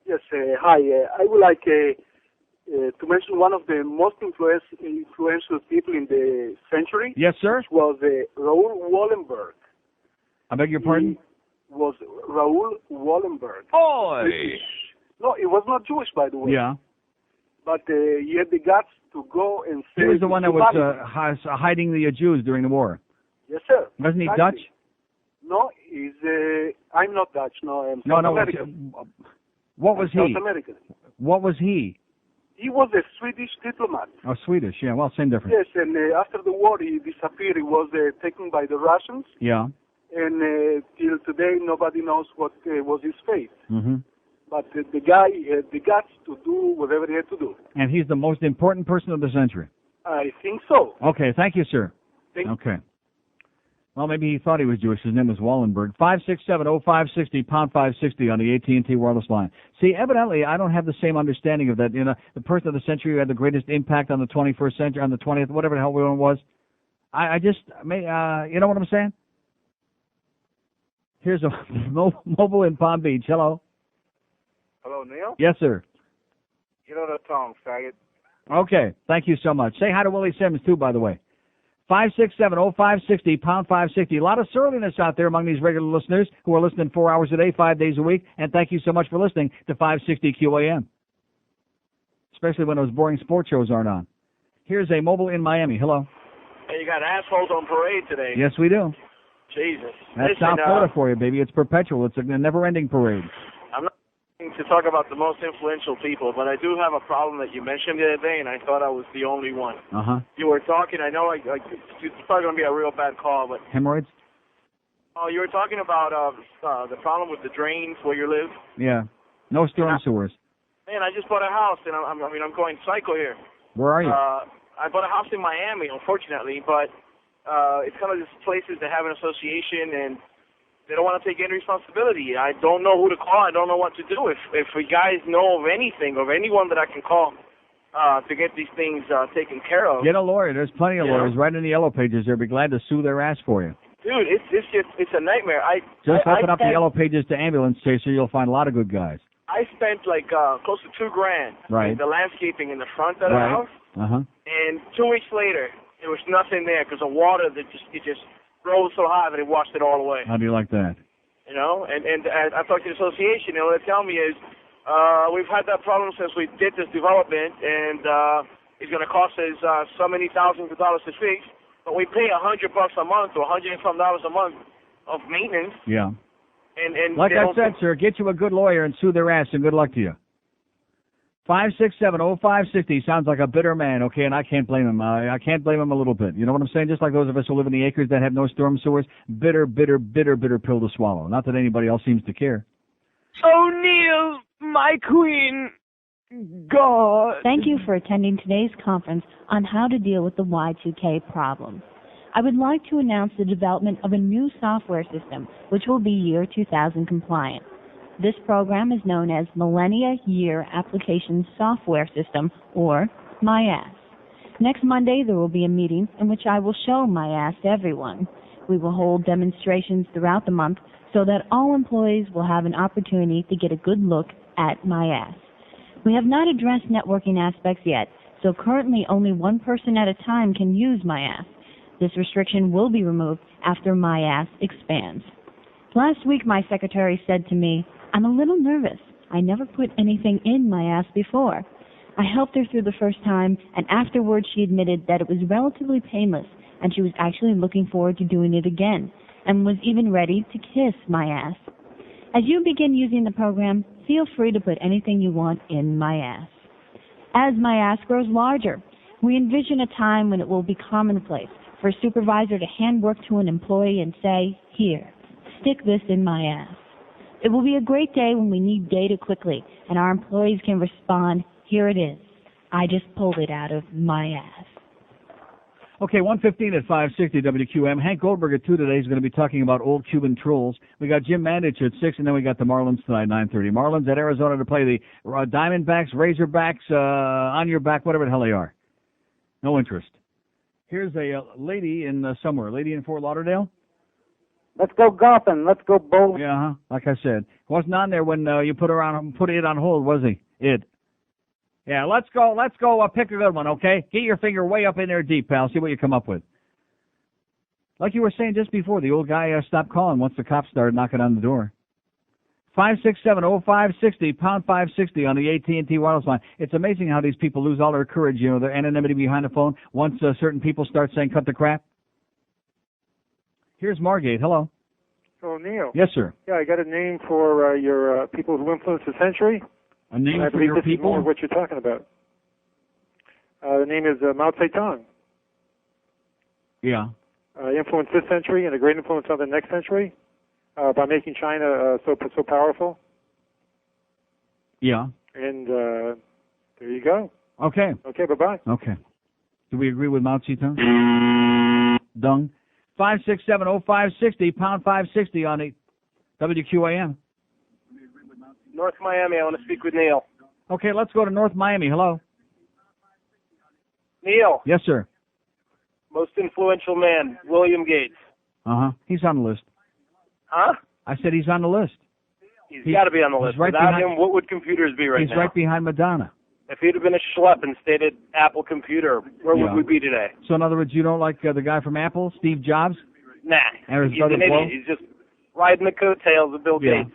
Yes, hi. I would like to mention one of the most influential people in the century. Yes, sir. Which was Raoul Wallenberg. I beg your pardon? He was Raoul Wallenberg. Oi! No, he was not Jewish, by the way. Yeah. But he had the guts to go and say... He was the one that was hiding the Jews during the war. Yes, sir. Wasn't he exactly. Dutch? No, he's... I'm not Dutch, no, I'm South American. What was he? South American. What was he? He was a Swedish diplomat. Oh, Swedish, yeah, well, same difference. Yes, and after the war he disappeared. He was taken by the Russians. Yeah. And till today nobody knows what was his fate. Mm-hmm. But the guy had the guts to do whatever he had to do. And he's the most important person of the century. I think so. Okay, thank you, sir. Okay. Well, maybe he thought he was Jewish. His name was Wallenberg. 567-0560, pound 560 on the AT&T wireless line. See, evidently, I don't have the same understanding of that. You know, the person of the century who had the greatest impact on the 21st century, on the 20th, whatever the hell one was. I just, you know what I'm saying? Here's a mobile in Palm Beach. Hello. Hello, Neil? Yes, sir. You know that tongue, faggot. Okay, thank you so much. Say hi to Willie Sims, too, by the way. 567-0560, pound 560. A lot of surliness out there among these regular listeners who are listening 4 hours a day, 5 days a week, and thank you so much for listening to 560 QAM, especially when those boring sports shows aren't on. Here's a mobile in Miami. Hello. Hey, you got assholes on parade today. Yes, we do. Jesus. That's South Florida for you, baby. It's perpetual. It's a never-ending parade. I'm not to talk about the most influential people, but I do have a problem that you mentioned the other day, and I thought I was the only one. Uh-huh. You were talking, I know it's probably going to be a real bad call, but... Hemorrhoids? Oh, you were talking about the problem with the drains where you live? Yeah. No storm sewers. Man, I just bought a house, and I'm going psycho here. Where are you? I bought a house in Miami, unfortunately, but it's kind of just places that have an association, and they don't want to take any responsibility. I don't know who to call. I don't know what to do. If you guys know of anything, of anyone that I can call to get these things taken care of. Get a lawyer. There's plenty of lawyers right in the Yellow Pages. They'll be glad to sue their ass for you. Dude, it's a nightmare. Just open up the Yellow Pages to ambulance chaser. You'll find a lot of good guys. I spent like close to $2,000 right. in the landscaping in the front of the house. Uh-huh. And 2 weeks later, there was nothing there because the water that just rose so high that it washed it all away. How do you like that? You know, and I talked to the association, and what they tell me is we've had that problem since we did this development, and it's going to cost us so many thousands of dollars to fix, but we pay $100 a month or $100 and some dollars a month of maintenance. Yeah. And like I said, sir, get you a good lawyer and sue their ass, and good luck to you. 567-0560 sounds like a bitter man, okay, and I can't blame him. I can't blame him a little bit. You know what I'm saying? Just like those of us who live in the acres that have no storm sewers, bitter, bitter, bitter, bitter pill to swallow. Not that anybody else seems to care. Oh, Neil, my queen, God. Thank you for attending today's conference on how to deal with the Y2K problem. I would like to announce the development of a new software system, which will be year 2000 compliant. This program is known as Millennia Year Application Software System, or MyAss. Next Monday, there will be a meeting in which I will show MyAss to everyone. We will hold demonstrations throughout the month so that all employees will have an opportunity to get a good look at MyAss. We have not addressed networking aspects yet, so currently only one person at a time can use MyAss. This restriction will be removed after MyAss expands. Last week, my secretary said to me, "I'm a little nervous. I never put anything in MyAss before." I helped her through the first time, and afterwards she admitted that it was relatively painless, and she was actually looking forward to doing it again, and was even ready to kiss MyAss. As you begin using the program, feel free to put anything you want in MyAss. As MyAss grows larger, we envision a time when it will be commonplace for a supervisor to hand work to an employee and say, "Here, stick this in my ass." It will be a great day when we need data quickly and our employees can respond, "Here it is. I just pulled it out of my ass." Okay, 1:15 at 560 WQAM. Hank Goldberg at 2 today is going to be talking about old Cuban trolls. We got Jim Mandich at 6, and then we got the Marlins tonight, 9:30. Marlins at Arizona to play the Diamondbacks, Razorbacks, on your back, whatever the hell they are. No interest. Here's a lady in somewhere. Lady in Fort Lauderdale? Let's go golfing. Let's go bowling. Yeah, like I said. Wasn't on there when you put it on hold, was he? It. Yeah, let's go, pick a good one, okay? Get your finger way up in there deep, pal. See what you come up with. Like you were saying just before, the old guy stopped calling once the cops started knocking on the door. 567-0560, pound 560 on the AT&T wireless line. It's amazing how these people lose all their courage, their anonymity behind the phone, once certain people start saying, cut the crap. Here's Margate. Hello. Oh, Neil. Yes, sir. Yeah, I got a name for your people who influenced the century. A name I for believe your this people? Is more of what you're talking about. The name is Mao Zedong. Yeah. Influenced this century and a great influence on the next century by making China so powerful. Yeah. And there you go. Okay. Okay, bye-bye. Okay. Do we agree with Mao Zedong? Dung. 567-0560, pound 560 on the WQAM. North Miami, I want to speak with Neil. Okay, let's go to North Miami. Hello. Neil. Yes, sir. Most influential man, William Gates. Uh-huh. He's on the list. Huh? I said he's on the list. He's got to be on the list. Right Without him, what would computers be right now? He's right behind Madonna. If he'd have been a schlep and stayed at Apple Computer, where would we be today? So in other words, you don't like the guy from Apple, Steve Jobs? Nah. And his He's brother an idiot. Flo? He's just riding the coattails of Bill Gates.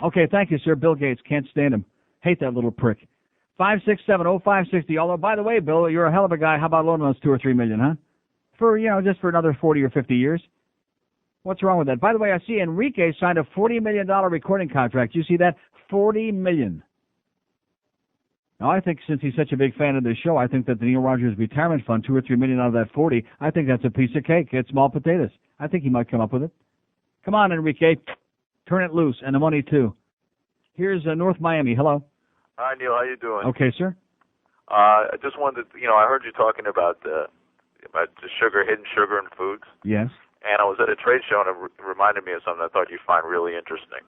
Okay, thank you, sir. Bill Gates. Can't stand him. Hate that little prick. 567-0560. Although, by the way, Bill, you're a hell of a guy. How about loaning us $2 or $3 million, huh? For, just for another 40 or 50 years. What's wrong with that? By the way, I see Enrique signed a $40 million recording contract. You see that? $40 million. Now, I think since he's such a big fan of this show, I think that the Neil Rogers Retirement Fund, $2 or $3 million out of that 40, I think that's a piece of cake. It's small potatoes. I think he might come up with it. Come on, Enrique. Turn it loose, and the money, too. Here's North Miami. Hello. Hi, Neil. How you doing? Okay, sir. I just wanted to, I heard you talking about the sugar, hidden sugar in foods. Yes. And I was at a trade show, and it reminded me of something I thought you'd find really interesting.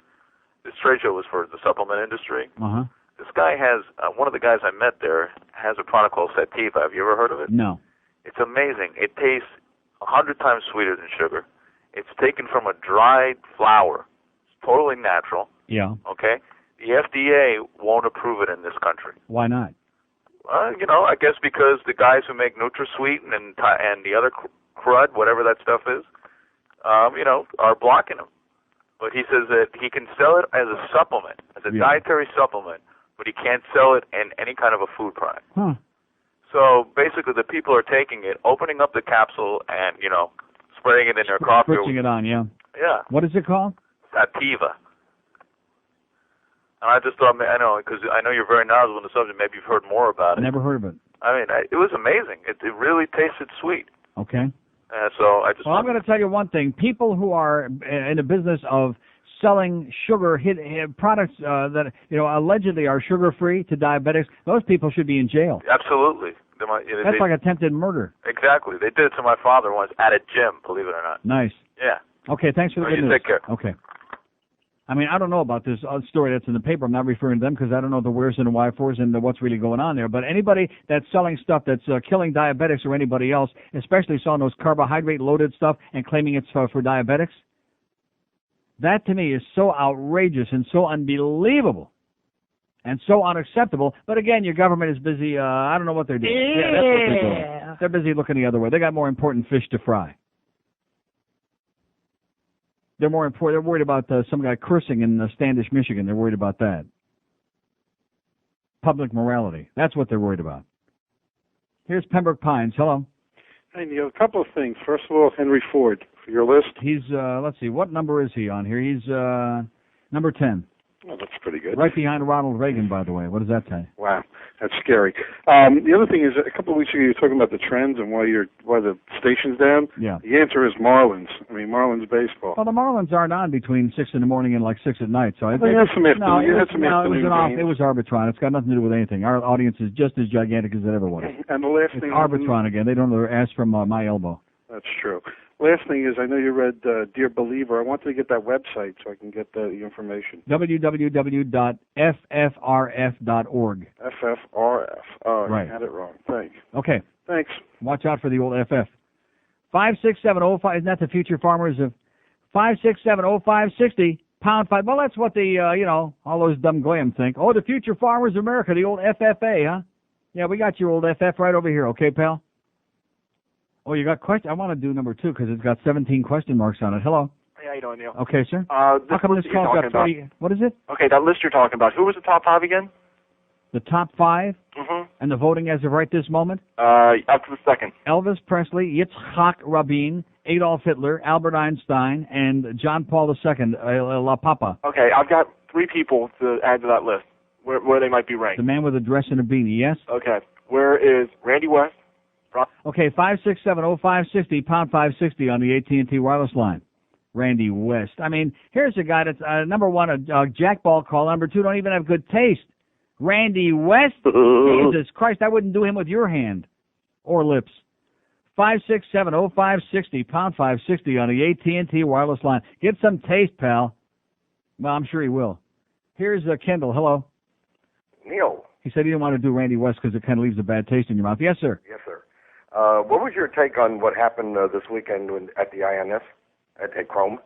This trade show was for the supplement industry. Uh-huh. This guy has, one of the guys I met there has a product called Sativa. Have you ever heard of it? No. It's amazing. It tastes 100 times sweeter than sugar. It's taken from a dried flower. It's totally natural. Yeah. Okay? The FDA won't approve it in this country. Why not? I guess because the guys who make NutraSweet and the other crud, whatever that stuff is, are blocking them. But he says that he can sell it as a supplement, as a dietary supplement, but he can't sell it in any kind of a food product. Huh. So basically the people are taking it, opening up the capsule and, spraying it in their coffee. Spritzing it on, yeah. Yeah. What is it called? Sativa. And I just thought, because I know you're very knowledgeable in the subject, maybe you've heard more about it. Never heard of it. It was amazing. It really tasted sweet. Okay. So I just. Well, I'm going to tell you one thing. People who are in the business of selling sugar products that allegedly are sugar-free to diabetics, those people should be in jail. Absolutely. That's like attempted murder. Exactly. They did it to my father once at a gym, believe it or not. Nice. Yeah. Okay, thanks for the good news. Take care. Okay. I don't know about this story that's in the paper. I'm not referring to them because I don't know the wheres and the why-fors and what's really going on there. But anybody that's selling stuff that's killing diabetics or anybody else, especially selling those carbohydrate-loaded stuff and claiming it's for diabetics, that to me is so outrageous and so unbelievable and so unacceptable. But again, your government is busy. I don't know what they're doing. Yeah, that's what they're doing. They're busy looking the other way. They got more important fish to fry. They're more important. They're worried about some guy cursing in Standish, Michigan. They're worried about that. Public morality. That's what they're worried about. Here's Pembroke Pines. Hello. Hey, Neil, a couple of things. First of all, Henry Ford, for your list. He's, let's see, what number is he on here? He's number 10. Oh, that's pretty good. Right behind Ronald Reagan, by the way. What does that tell you? Wow. That's scary. The other thing is, a couple of weeks ago you were talking about the trends and why the station's down. Yeah. The answer is Marlins. I mean, Marlins baseball. Well, the Marlins aren't on between 6 in the morning and like 6 at night. So you had some afternoon. It was Arbitron. It's got nothing to do with anything. Our audience is just as gigantic as it ever was. And the last it's thing, Arbitron again. They don't know their ass from my elbow. That's true. Last thing is, I know you read Dear Believer. I wanted to get that website so I can get the information. www.ffrf.org. FFRF. Oh, right. I had it wrong. Thanks. Okay. Thanks. Watch out for the old FF. 56705. Isn't that the future farmers of 5670560 pound 5? Well, that's what the all those dumb goyim think. Oh, the future farmers of America, the old FFA, huh? Yeah, we got your old FF right over here. Okay, pal. Oh, you got question? I want to do number 2 because it's got 17 question marks on it. Hello. Hey, how you doing, Neil? Okay, sir. How come this call's got 30? What is it? Okay, that list you're talking about. Who was the top 5 again? The top 5? Mm-hmm. And the voting as of right this moment? Up to the second. Elvis Presley, Yitzhak Rabin, Adolf Hitler, Albert Einstein, and John Paul II, La Papa. Okay, I've got 3 people to add to that list. Where they might be ranked. The man with a dress and a beanie, yes? Okay. Where is Randy West? Okay, 5670560, pound 560 on the AT&T wireless line. Randy West. I mean, here's a guy that's, number 1, a jackball call. Number 2, don't even have good taste. Randy West? Jesus Christ, I wouldn't do him with your hand. Or lips. 5670560, pound 560 on the AT&T wireless line. Get some taste, pal. Well, I'm sure he will. Here's Kendall. Hello. Neil. He said he didn't want to do Randy West because it kind of leaves a bad taste in your mouth. Yes, sir. Yes, sir. What was your take on what happened this weekend at the INS at Krome?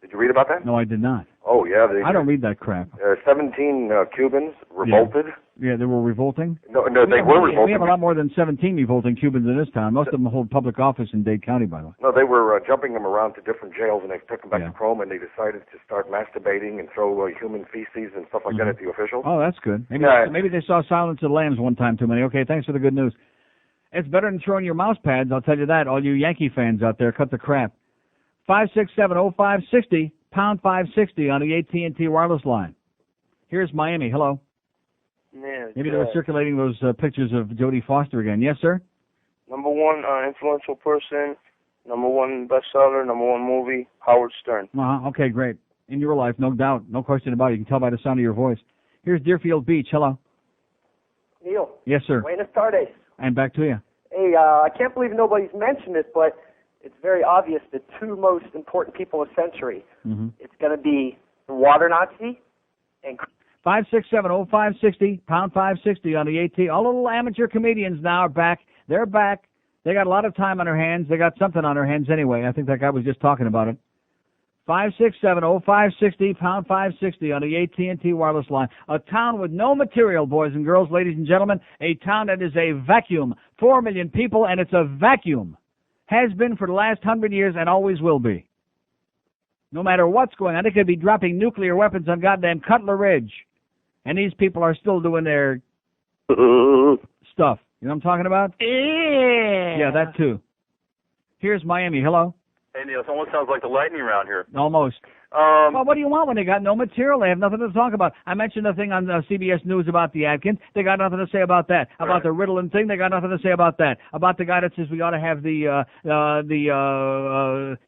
Did you read about that? No, I did not. Oh, yeah. I don't read that crap. 17 Cubans revolted. Yeah, they were revolting? No, they were revolting. We have a lot more than 17 revolting Cubans in this town. Most of them hold public office in Dade County, by the way. No, they were jumping them around to different jails, and they took them back to Krome, and they decided to start masturbating and throw human feces and stuff like that at the officials. Oh, that's good. Maybe they saw Silence of the Lambs one time too many. Okay, thanks for the good news. It's better than throwing your mouse pads, I'll tell you that. All you Yankee fans out there, cut the crap. 5670560, pound 560 on the AT&T wireless line. Here's Miami. Hello. Yeah, Maybe they were circulating those pictures of Jodie Foster again. Yes, sir? Number 1 influential person, number 1 bestseller, number 1 movie, Howard Stern. Okay, great. In your life, no doubt. No question about it. You can tell by the sound of your voice. Here's Deerfield Beach. Hello. Neil. Yes, sir. Buenas tardes. And back to you. Hey, I can't believe nobody's mentioned it, but it's very obvious the 2 most important people of the century. Mm-hmm. It's going to be the water Nazi and 5670560, pound 560 on the AT. All little amateur comedians now are back. They're back. They got a lot of time on their hands. They got something on their hands anyway. I think that guy was just talking about it. 5670560, pound 560 on the AT&T wireless line. A town with no material, boys and girls, ladies and gentlemen. A town that is a vacuum. 4 million people, and it's a vacuum. Has been for the last 100 years and always will be. No matter what's going on, they could be dropping nuclear weapons on goddamn Cutler Ridge. And these people are still doing their stuff. You know what I'm talking about? Yeah, that too. Here's Miami. Hello. Hey, Neil, it almost sounds like the lightning round here. Almost. Well, what do you want when they got no material? They have nothing to talk about. I mentioned the thing on CBS News about the Atkins. They got nothing to say about that. About the Ritalin thing, they got nothing to say about that. About the guy that says we ought to have the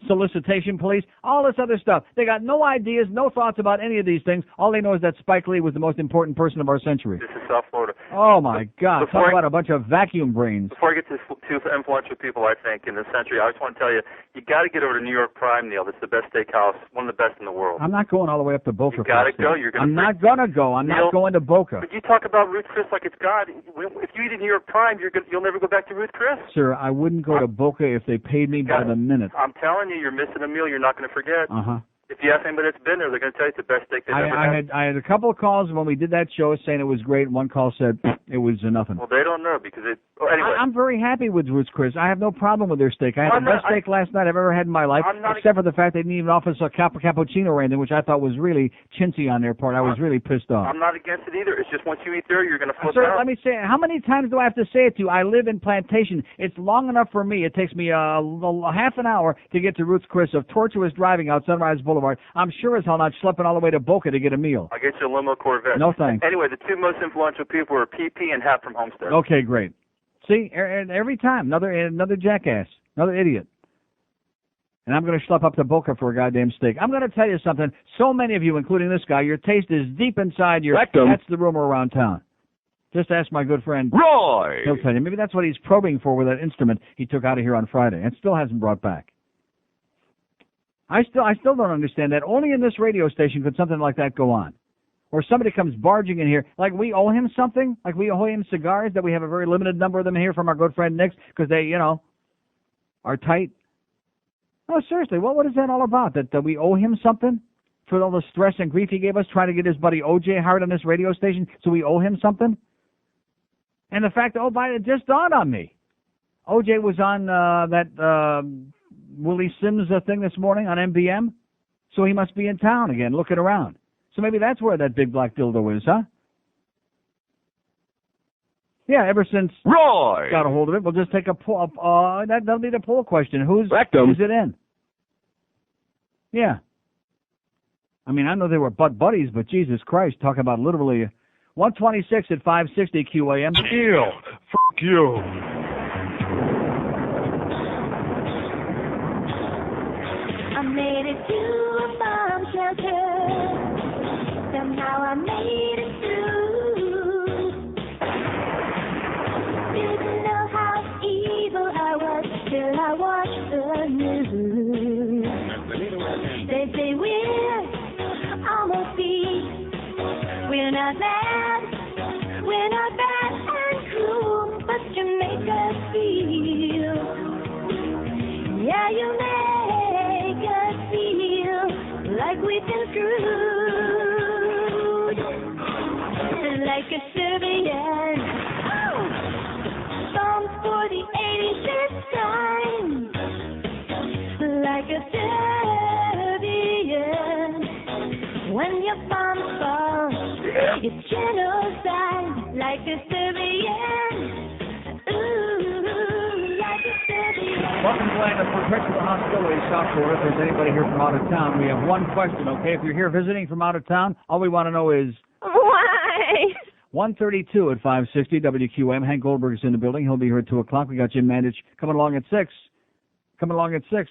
solicitation police. All this other stuff. They got no ideas, no thoughts about any of these things. All they know is that Spike Lee was the most important person of our century. This is South Florida. Oh, my God. Talk about a bunch of vacuum brains. Before I get to 2 influential people, I think, in this century, I just want to tell you, you got to get over to New York Prime, Neil. This is the best steakhouse, one of the best in the world. I'm not going all the way up to Boca. You got to go. I'm not going to go. I'm not going to Boca. But you talk about Ruth Chris like it's God. If you eat at New York Prime, you'll never go back to Ruth Chris. Sir, I wouldn't go to Boca if they paid me by the minute. I'm telling you, you're missing a meal you're not going to forget. Uh-huh. If you ask anybody that's been there, they're going to tell you it's the best steak they've ever had. I had a couple of calls when we did that show saying it was great, and one call said it was nothing. Well, they don't know because it... Oh, anyway. I'm very happy with Ruth's Chris. I have no problem with their steak. I had the best steak last night I've ever had in my life, except for the fact they didn't even offer us a cappuccino or anything, which I thought was really chintzy on their part. I was really pissed off. I'm not against it either. It's just once you eat there, you're going to flip Sir, out. let me say, how many times do I have to say it to you? I live in Plantation. It's long enough for me. It takes me half an hour to get to Ruth's Chris of tortuous driving out Sunrise Boulevard. Boulevard. I'm sure as hell not schlepping all the way to Boca to get a meal. I'll get you a limo Corvette. No thanks. Anyway, the two most influential people were PP and Hap from Homestead. Okay, great. See, every time, another jackass, another idiot. And I'm going to schlep up to Boca for a goddamn steak. I'm going to tell you something. So many of you, including this guy, your taste is deep inside your... Rectum. That's the rumor around town. Just ask my good friend Roy. He'll tell you. Maybe that's what he's probing for with that instrument he took out of here on Friday and still hasn't brought back. I still don't understand that. Only in this radio station could something like that go on. Or somebody comes barging in here, like we owe him something, like we owe him cigars, that we have a very limited number of them here from our good friend Nick's, because they, are tight. No, seriously, what is that all about? That we owe him something for all the stress and grief he gave us trying to get his buddy O.J. hired on this radio station, so we owe him something? And the fact that, it just dawned on me. O.J. was on that Willie Sims thing this morning on MBM, so he must be in town again, looking around. So maybe that's where that big black dildo is, huh? Yeah, ever since Roy got a hold of it, we'll just take a poll. That'll be the poll question. Who's Rectum. Is it in? Yeah. I mean, I know they were buddies, but Jesus Christ, talk about literally 126 at 560 QAM. Neil, fuck you. I made it to a bomb shelter. Somehow I made it through. Didn't know how evil I was till I watched the news. They say we're almost peace. We're not bad and cruel, but you make us feel. Yeah, you make us feel like we've been screwed. Like a Serbian, bombs for the 85th time. Like a Serbian, when your bombs fall, it's genocide. Like a Serbian, ooh, like a Serbian. Welcome to land of perpetual hostility, South Florida. If there's anybody here from out of town, we have one question, okay? If you're here visiting from out of town, all we want to know is... Why? 132 at 560 WQAM. Hank Goldberg is in the building. He'll be here at 2 o'clock. We got Jim Mandich coming along at 6.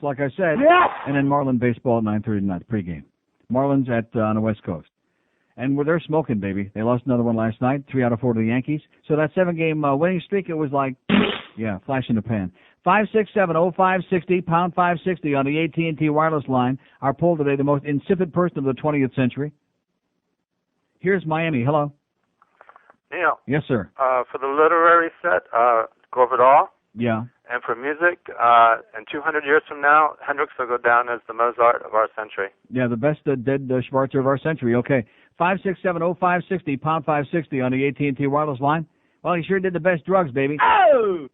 Like I said. Yes! And then Marlin baseball at 9:30 tonight, pregame. Marlins on the West Coast. And they're smoking, baby. They lost another one last night, 3 out of 4 to the Yankees. So that 7-game winning streak, it was like, flash in the pan. 567-0560, pound 560 on the AT&T wireless line. Our poll today, the most insipid person of the 20th century. Here's Miami. Hello. Neil. Yes, sir. For the literary set, Gore Vidal. Yeah. And for music, in 200 years from now, Hendrix will go down as the Mozart of our century. Yeah, the best dead Schwarzer of our century. Okay. 567-0560, pound 560 on the AT&T wireless line. Well, he sure did the best drugs, baby. Oh!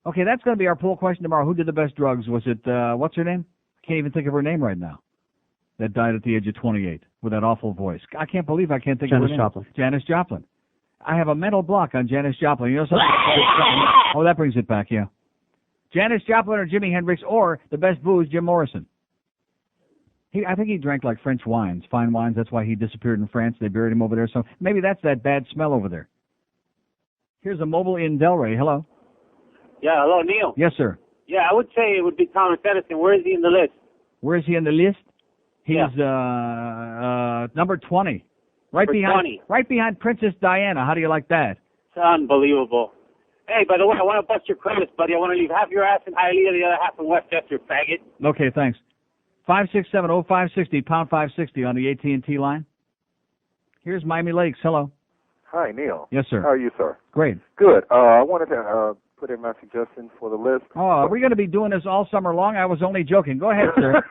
Okay, that's going to be our poll question tomorrow. Who did the best drugs? Was it, what's her name? I can't even think of her name right now. That died at the age of 28 with that awful voice. I can't believe I can't think of her name. Janis Joplin. I have a mental block on Janis Joplin. You know something? Oh, that brings it back, yeah. Janis Joplin or Jimi Hendrix or the best booze, Jim Morrison. I think he drank like French wines, fine wines. That's why he disappeared in France. They buried him over there. So maybe that's that bad smell over there. Here's a mobile in Delray. Hello. Yeah, hello, Neil. Yes, sir. Yeah, I would say it would be Thomas Edison. Where is he in the list? Where is he in the list? He's number 20. Right behind Princess Diana. How do you like that? It's unbelievable. Hey, by the way, I want to bust your credits, buddy. I want to leave half your ass in Hialeah, the other half in Westchester, faggot. Okay, thanks. 567-0560, pound 560 on the AT&T line. Here's Miami Lakes. Hello. Hi, Neil. Yes, sir. How are you, sir? Great. Good. I wanted to put in my suggestions for the list. Oh, are we going to be doing this all summer long? I was only joking. Go ahead, sir.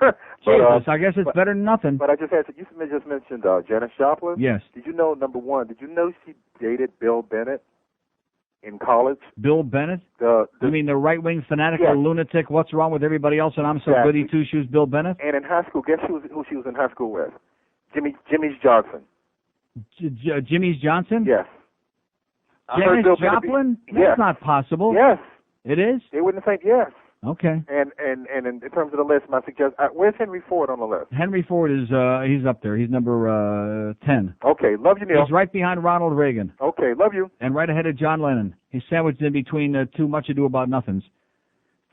Jesus, I guess it's better than nothing. But I just had to, you just mentioned Janis Joplin. Yes. Did you know, number one, did you know she dated Bill Bennett in college? Bill Bennett? You mean the right-wing fanatical lunatic, what's wrong with everybody else, and I'm so goody two-shoes, Bill Bennett? And in high school, guess who she was in high school with? Jimmy's Johnson. Jimmy's Johnson? Yes. Janis Joplin? That's not possible. Yes. It is? They wouldn't think yes. Okay. And in terms of the list, my suggestion, where's Henry Ford on the list? Henry Ford is he's up there. He's number 10. Okay, love you, Neil. He's right behind Ronald Reagan. Okay, love you. And right ahead of John Lennon. He's sandwiched in between two much ado about nothings.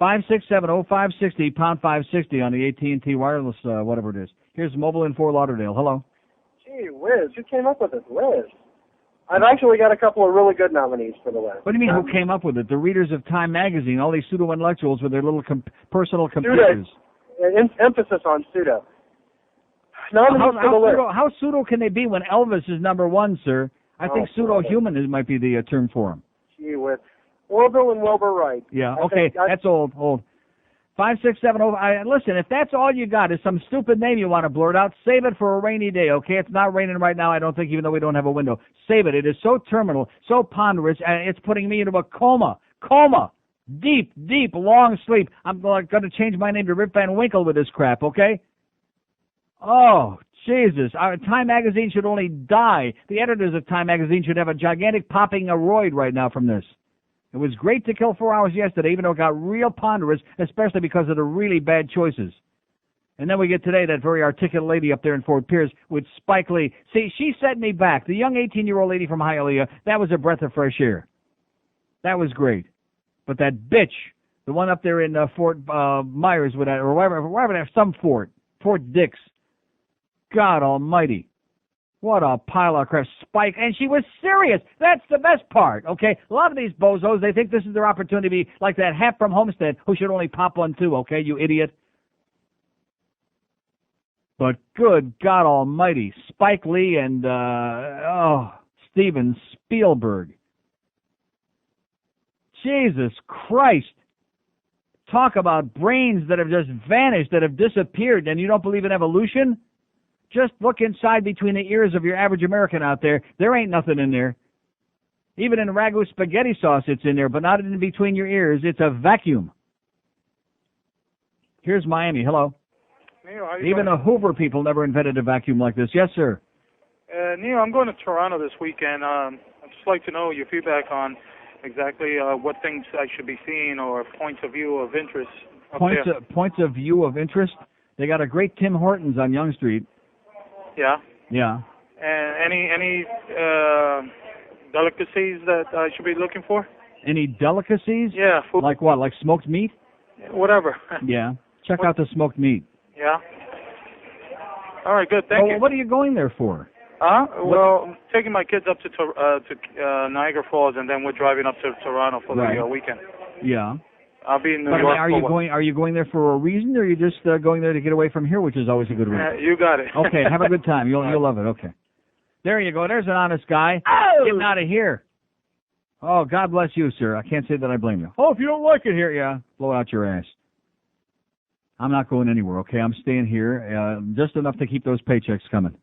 5670560 pound 560 on the AT&T wireless whatever it is. Here's mobile in Fort Lauderdale. Hello. Gee whiz, who came up with this list? I've actually got a couple of really good nominees for the list. What do you mean, who came up with it? The readers of Time magazine, all these pseudo-intellectuals with their little personal computers. Emphasis on pseudo. Nominees for the list. How pseudo can they be when Elvis is number one, sir? I think pseudo-human might be the term for him. Gee whiz. Orville and Wilbur Wright. Yeah, okay, that's old. 56705. Listen, if that's all you got is some stupid name you want to blurt out, save it for a rainy day, okay? It's not raining right now, I don't think, even though we don't have a window. Save it. It is so terminal, so ponderous, and it's putting me into a coma. Coma. Deep, long sleep. I'm going to change my name to Rip Van Winkle with this crap, okay? Oh, Jesus. Time magazine should only die. The editors of Time magazine should have a gigantic popping aroid right now from this. It was great to kill 4 hours yesterday, even though it got real ponderous, especially because of the really bad choices. And then we get today that very articulate lady up there in Fort Pierce with Spike Lee. See, she set me back. The young 18-year-old lady from Hialeah, that was a breath of fresh air. That was great. But that bitch, the one up there in Fort Myers, or wherever, some Fort Dix. God almighty. What a pile of crap. Spike. And she was serious. That's the best part, okay? A lot of these bozos, they think this is their opportunity to be like that Hap from Homestead who should only pop one too, okay, you idiot? But good God almighty. Spike Lee and, Steven Spielberg. Jesus Christ. Talk about brains that have just vanished, that have disappeared, and you don't believe in evolution? Just look inside between the ears of your average American out there. There ain't nothing in there. Even in ragu spaghetti sauce, it's in there, but not in between your ears. It's a vacuum. Here's Miami. Hello. Neil, how you Even doing? the Hoover people never invented a vacuum like this. Yes, sir. Neil, I'm going to Toronto this weekend. I'd just like to know your feedback on exactly what things I should be seeing or points of view of interest up there. Points of view of interest. They got a great Tim Hortons on Yonge Street. Yeah. Yeah. And any delicacies that I should be looking for? Any delicacies? Yeah. Food. Like what? Like smoked meat? Whatever. Yeah. Check out the smoked meat. Yeah. All right. Good. Thank you. What are you going there for? Well, I'm taking my kids up to Niagara Falls, and then we're driving up to Toronto for the weekend. Yeah. I'll be in New York. Are you going there for a reason, or are you just going there to get away from here, which is always a good reason? You got it. Okay, have a good time. You'll love it. Okay. There you go. There's an honest guy. Oh! Getting out of here. Oh, God bless you, sir. I can't say that I blame you. Oh, if you don't like it here, yeah, blow out your ass. I'm not going anywhere, okay? I'm staying here, just enough to keep those paychecks coming.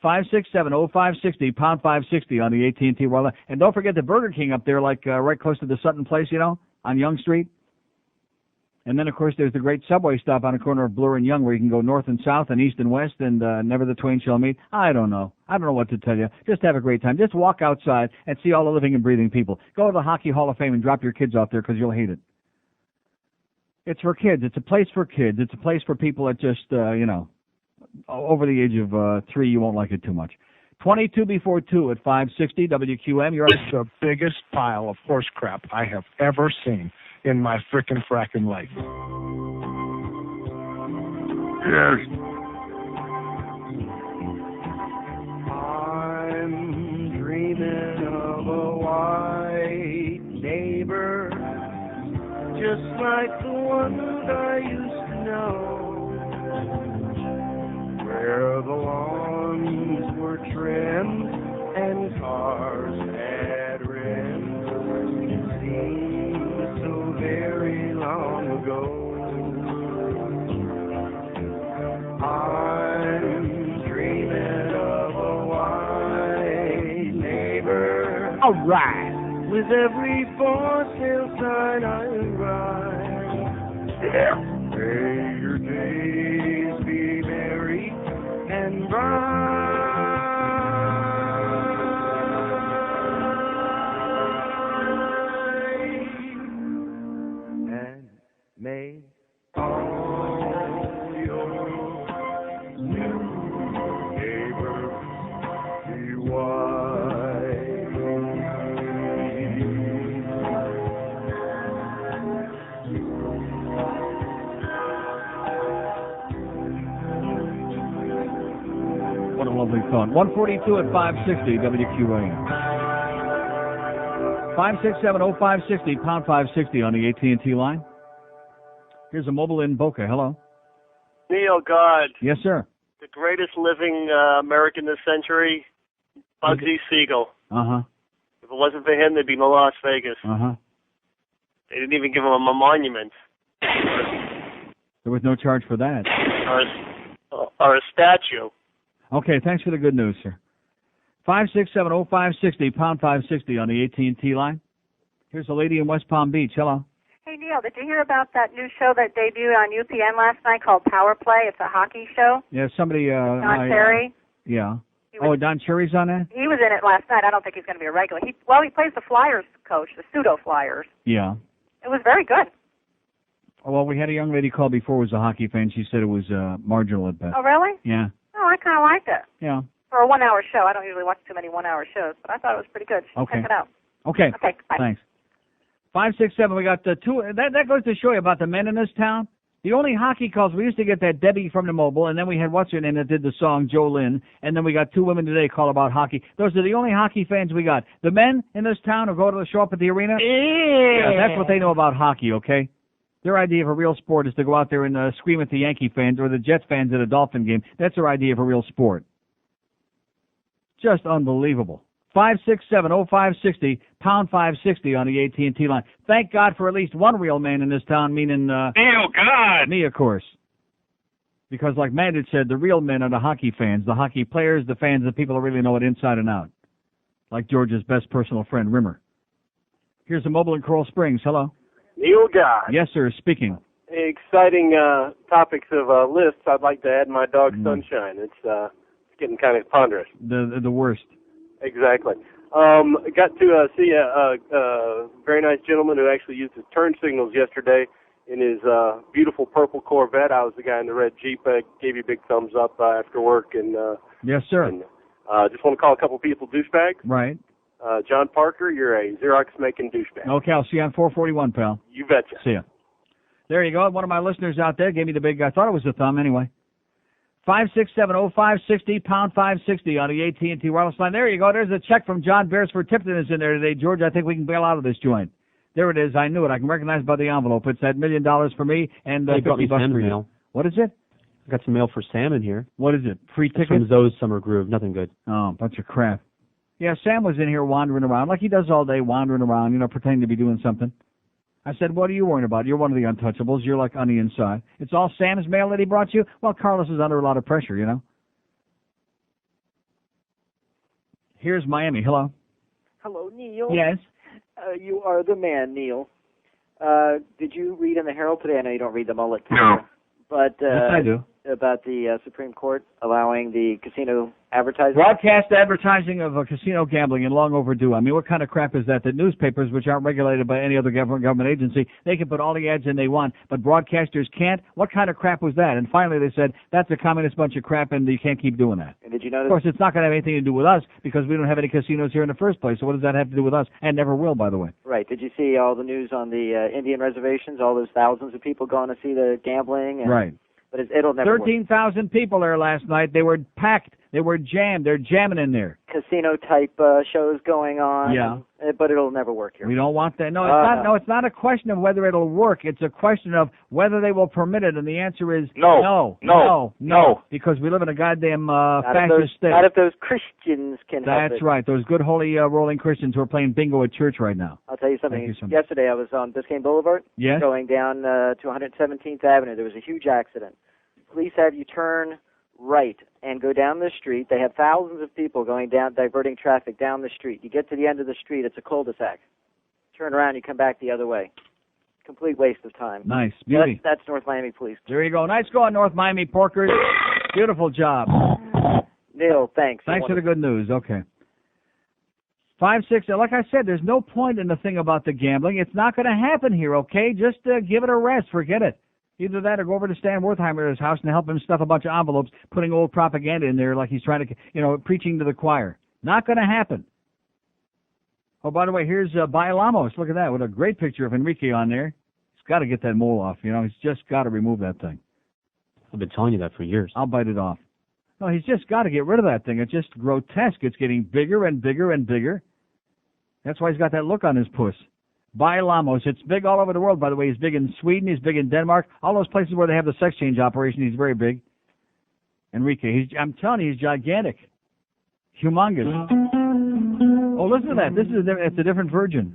5670560 pound 560 on the AT&T wireless. And don't forget the Burger King up there, like right close to the Sutton Place, on Yonge Street. And then, of course, there's the great subway stop on the corner of Bloor and Yonge where you can go north and south and east and west, and never the twain shall meet. I don't know what to tell you. Just have a great time. Just walk outside and see all the living and breathing people. Go to the Hockey Hall of Fame and drop your kids off there because you'll hate it. It's for kids. It's a place for kids. It's a place for people that just, over the age of 3, you won't like it too much. 22 before 2 at 560 WQAM. You're It's the biggest pile of horse crap I have ever seen in my frickin' frackin' life. Yes. I'm dreaming of a white neighbor, just like the one that I used to know, where the lawns were trimmed and cars had rims. It seems so very long ago. I'm dreaming of a white neighbor. All right. With every for sale sign I ride. Yeah. May your days be merry and bright. And lovely thought. 142 at 560 WQAM. 5670560, pound 560 on the AT&T line. Here's a mobile in Boca. Hello. Neil God, Yes, sir. the greatest living American this century, Bugsy Siegel. Uh-huh. If it wasn't for him, there'd be no Las Vegas. Uh-huh. They didn't even give him a monument There was no charge for that. or a statue. Okay, thanks for the good news, sir. 5670560, pound 560 on the AT&T line. Here's a lady in West Palm Beach. Hello. Hey, Neil, did you hear about that new show that debuted on UPN last night called Power Play? It's a hockey show. Yeah, somebody... Don Terry. Yeah. Oh, Don Cherry's on that? He was in it last night. I don't think he's going to be a regular. He plays the Flyers coach, the pseudo Flyers. Yeah. It was very good. Oh, well, we had a young lady call before who was a hockey fan. She said it was marginal at best. Oh, really? Yeah. Oh, I kind of liked it. Yeah. For a 1 hour show. I don't usually watch too many 1 hour shows, but I thought it was pretty good. Okay. Check it out. Okay. Okay, bye. Thanks. 567, we got two. That goes to show you about the men in this town. The only hockey calls, we used to get that Debbie from the Mobile, and then we had what's her name that did the song, Joe Lynn, and then we got two women today call about hockey. Those are the only hockey fans we got. The men in this town who go to the show up at the arena, yeah, that's what they know about hockey, okay? Their idea of a real sport is to go out there and scream at the Yankee fans or the Jets fans at a Dolphin game. That's their idea of a real sport. Just unbelievable. 5670560, pound 560 on the AT&T line. Thank God for at least one real man in this town, meaning Neil God. me, of course. Because like Mandit said, the real men are the hockey fans, the hockey players, the fans, the people who really know it inside and out. Like George's best personal friend, Rimmer. Here's a mobile in Coral Springs. Hello. Neil God. Yes, sir. Speaking. Exciting topics of lists. I'd like to add my dog Sunshine. It's getting kind of ponderous. The worst. Exactly. Got to see a very nice gentleman who actually used his turn signals yesterday in his beautiful purple Corvette. I was the guy in the red Jeep. Gave you a big thumbs up after work. And yes, sir. And, just want to call a couple people douchebags. Right. John Parker, you're a Xerox-making douchebag. Okay, I'll see you on 441, pal. You betcha. See ya. There you go. One of my listeners out there gave me the big, I thought it was a thumb anyway. 5670560, pound 560 on the AT&T wireless line. There you go. There's a check from John Beresford Tipton is in there today. George, I think we can bail out of this joint. There it is. I knew it. I can recognize by the envelope. It's that $1 million for me and They brought me $50 Sam for you. mail. What is it? I got some mail for Sam in here. What is it? Free It's ticket? from Zoe's Summer Groove. Nothing good. Oh, bunch of crap. Yeah, Sam was in here wandering around like he does all day, wandering around, pretending to be doing something. I said, what are you worrying about? You're one of the untouchables. You're like on the inside. It's all Sam's mail that he brought you? Well, Carlos is under a lot of pressure, Here's Miami. Hello. Hello, Neil. Yes. You are the man, Neil. Did you read in the Herald today? I know you don't read the mullet. No. But Yes, I do. About the Supreme Court allowing the casino advertising. Broadcast advertising of casino gambling and long overdue. I mean, what kind of crap is that? The newspapers, which aren't regulated by any other government agency, they can put all the ads in they want, but broadcasters can't? What kind of crap was that? And finally they said, that's a communist bunch of crap and you can't keep doing that. And did you notice? Of course, it's not going to have anything to do with us because we don't have any casinos here in the first place. So what does that have to do with us? And never will, by the way. Right. Did you see all the news on the Indian reservations, all those thousands of people going to see the gambling? And, Right. But it'll never work. 13,000 people there last night. They were packed. They were jammed. They're jamming in there. Casino-type shows going on. Yeah. But it'll never work here. We don't want that. No, it's not. No, it's not a question of whether it'll work. It's a question of whether they will permit it. And the answer is no. Because we live in a goddamn fascist state. Not if those Christians can help it. That's right. Those good, holy, rolling Christians who are playing bingo at church right now. I'll tell you something. Thank you so much. Yesterday I was on Biscayne Boulevard. Yes? Going down to 117th Avenue. There was a huge accident. Police have you turn right and go down the street. They have thousands of people going down, diverting traffic down the street. You get to the end of the street, it's a cul-de-sac. Turn around, you come back the other way. Complete waste of time. Nice. Beauty. That's North Miami Police. There you go. Nice going, North Miami Porkers. Beautiful job. Neil, thanks. Thanks for the good news. Okay. 5-6. Like I said, there's no point in the thing about the gambling. It's not going to happen here, okay? Just give it a rest. Forget it. Either that or go over to Stan Wertheimer's house and help him stuff a bunch of envelopes, putting old propaganda in there like he's trying to, preaching to the choir. Not going to happen. Oh, by the way, here's Bailamos. Look at that. What a great picture of Enrique on there. He's got to get that mole off. He's just got to remove that thing. I've been telling you that for years. I'll bite it off. No, he's just got to get rid of that thing. It's just grotesque. It's getting bigger and bigger and bigger. That's why he's got that look on his puss. Bailamos. It's big all over the world, by the way. He's big in Sweden. He's big in Denmark. All those places where they have the sex change operation, he's very big. Enrique, I'm telling you, he's gigantic. Humongous. Oh, listen to that. It's a different version.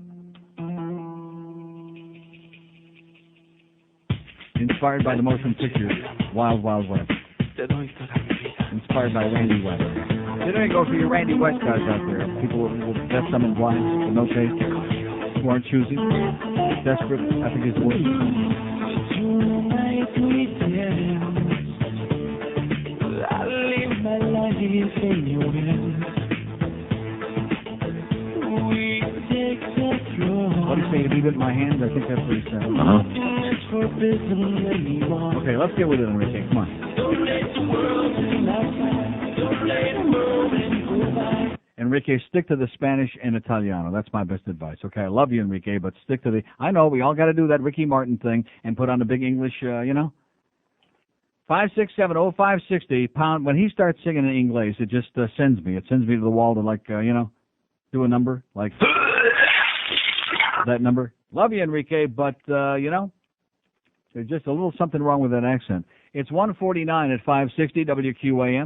Inspired by the motion picture Wild Wild West. Inspired by Randy West. They don't go for your Randy West guys out there. People will bet some in blind with no taste, who aren't choosing. Desperate, I think it's worse. I live my life in your hands. What do you say, leave it in my hands? I think that's what he said. Okay, let's get with it, Enrique. Come on. Enrique, stick to the Spanish and Italiano. That's my best advice. Okay, I love you, Enrique, but stick to the... I know, we all got to do that Ricky Martin thing and put on the big English, 5670560 pound. When he starts singing in English, it just sends me. It sends me to the wall to, do a number, like that number. Love you, Enrique, but, there's just a little something wrong with that accent. It's 1:49 at 560 WQAM.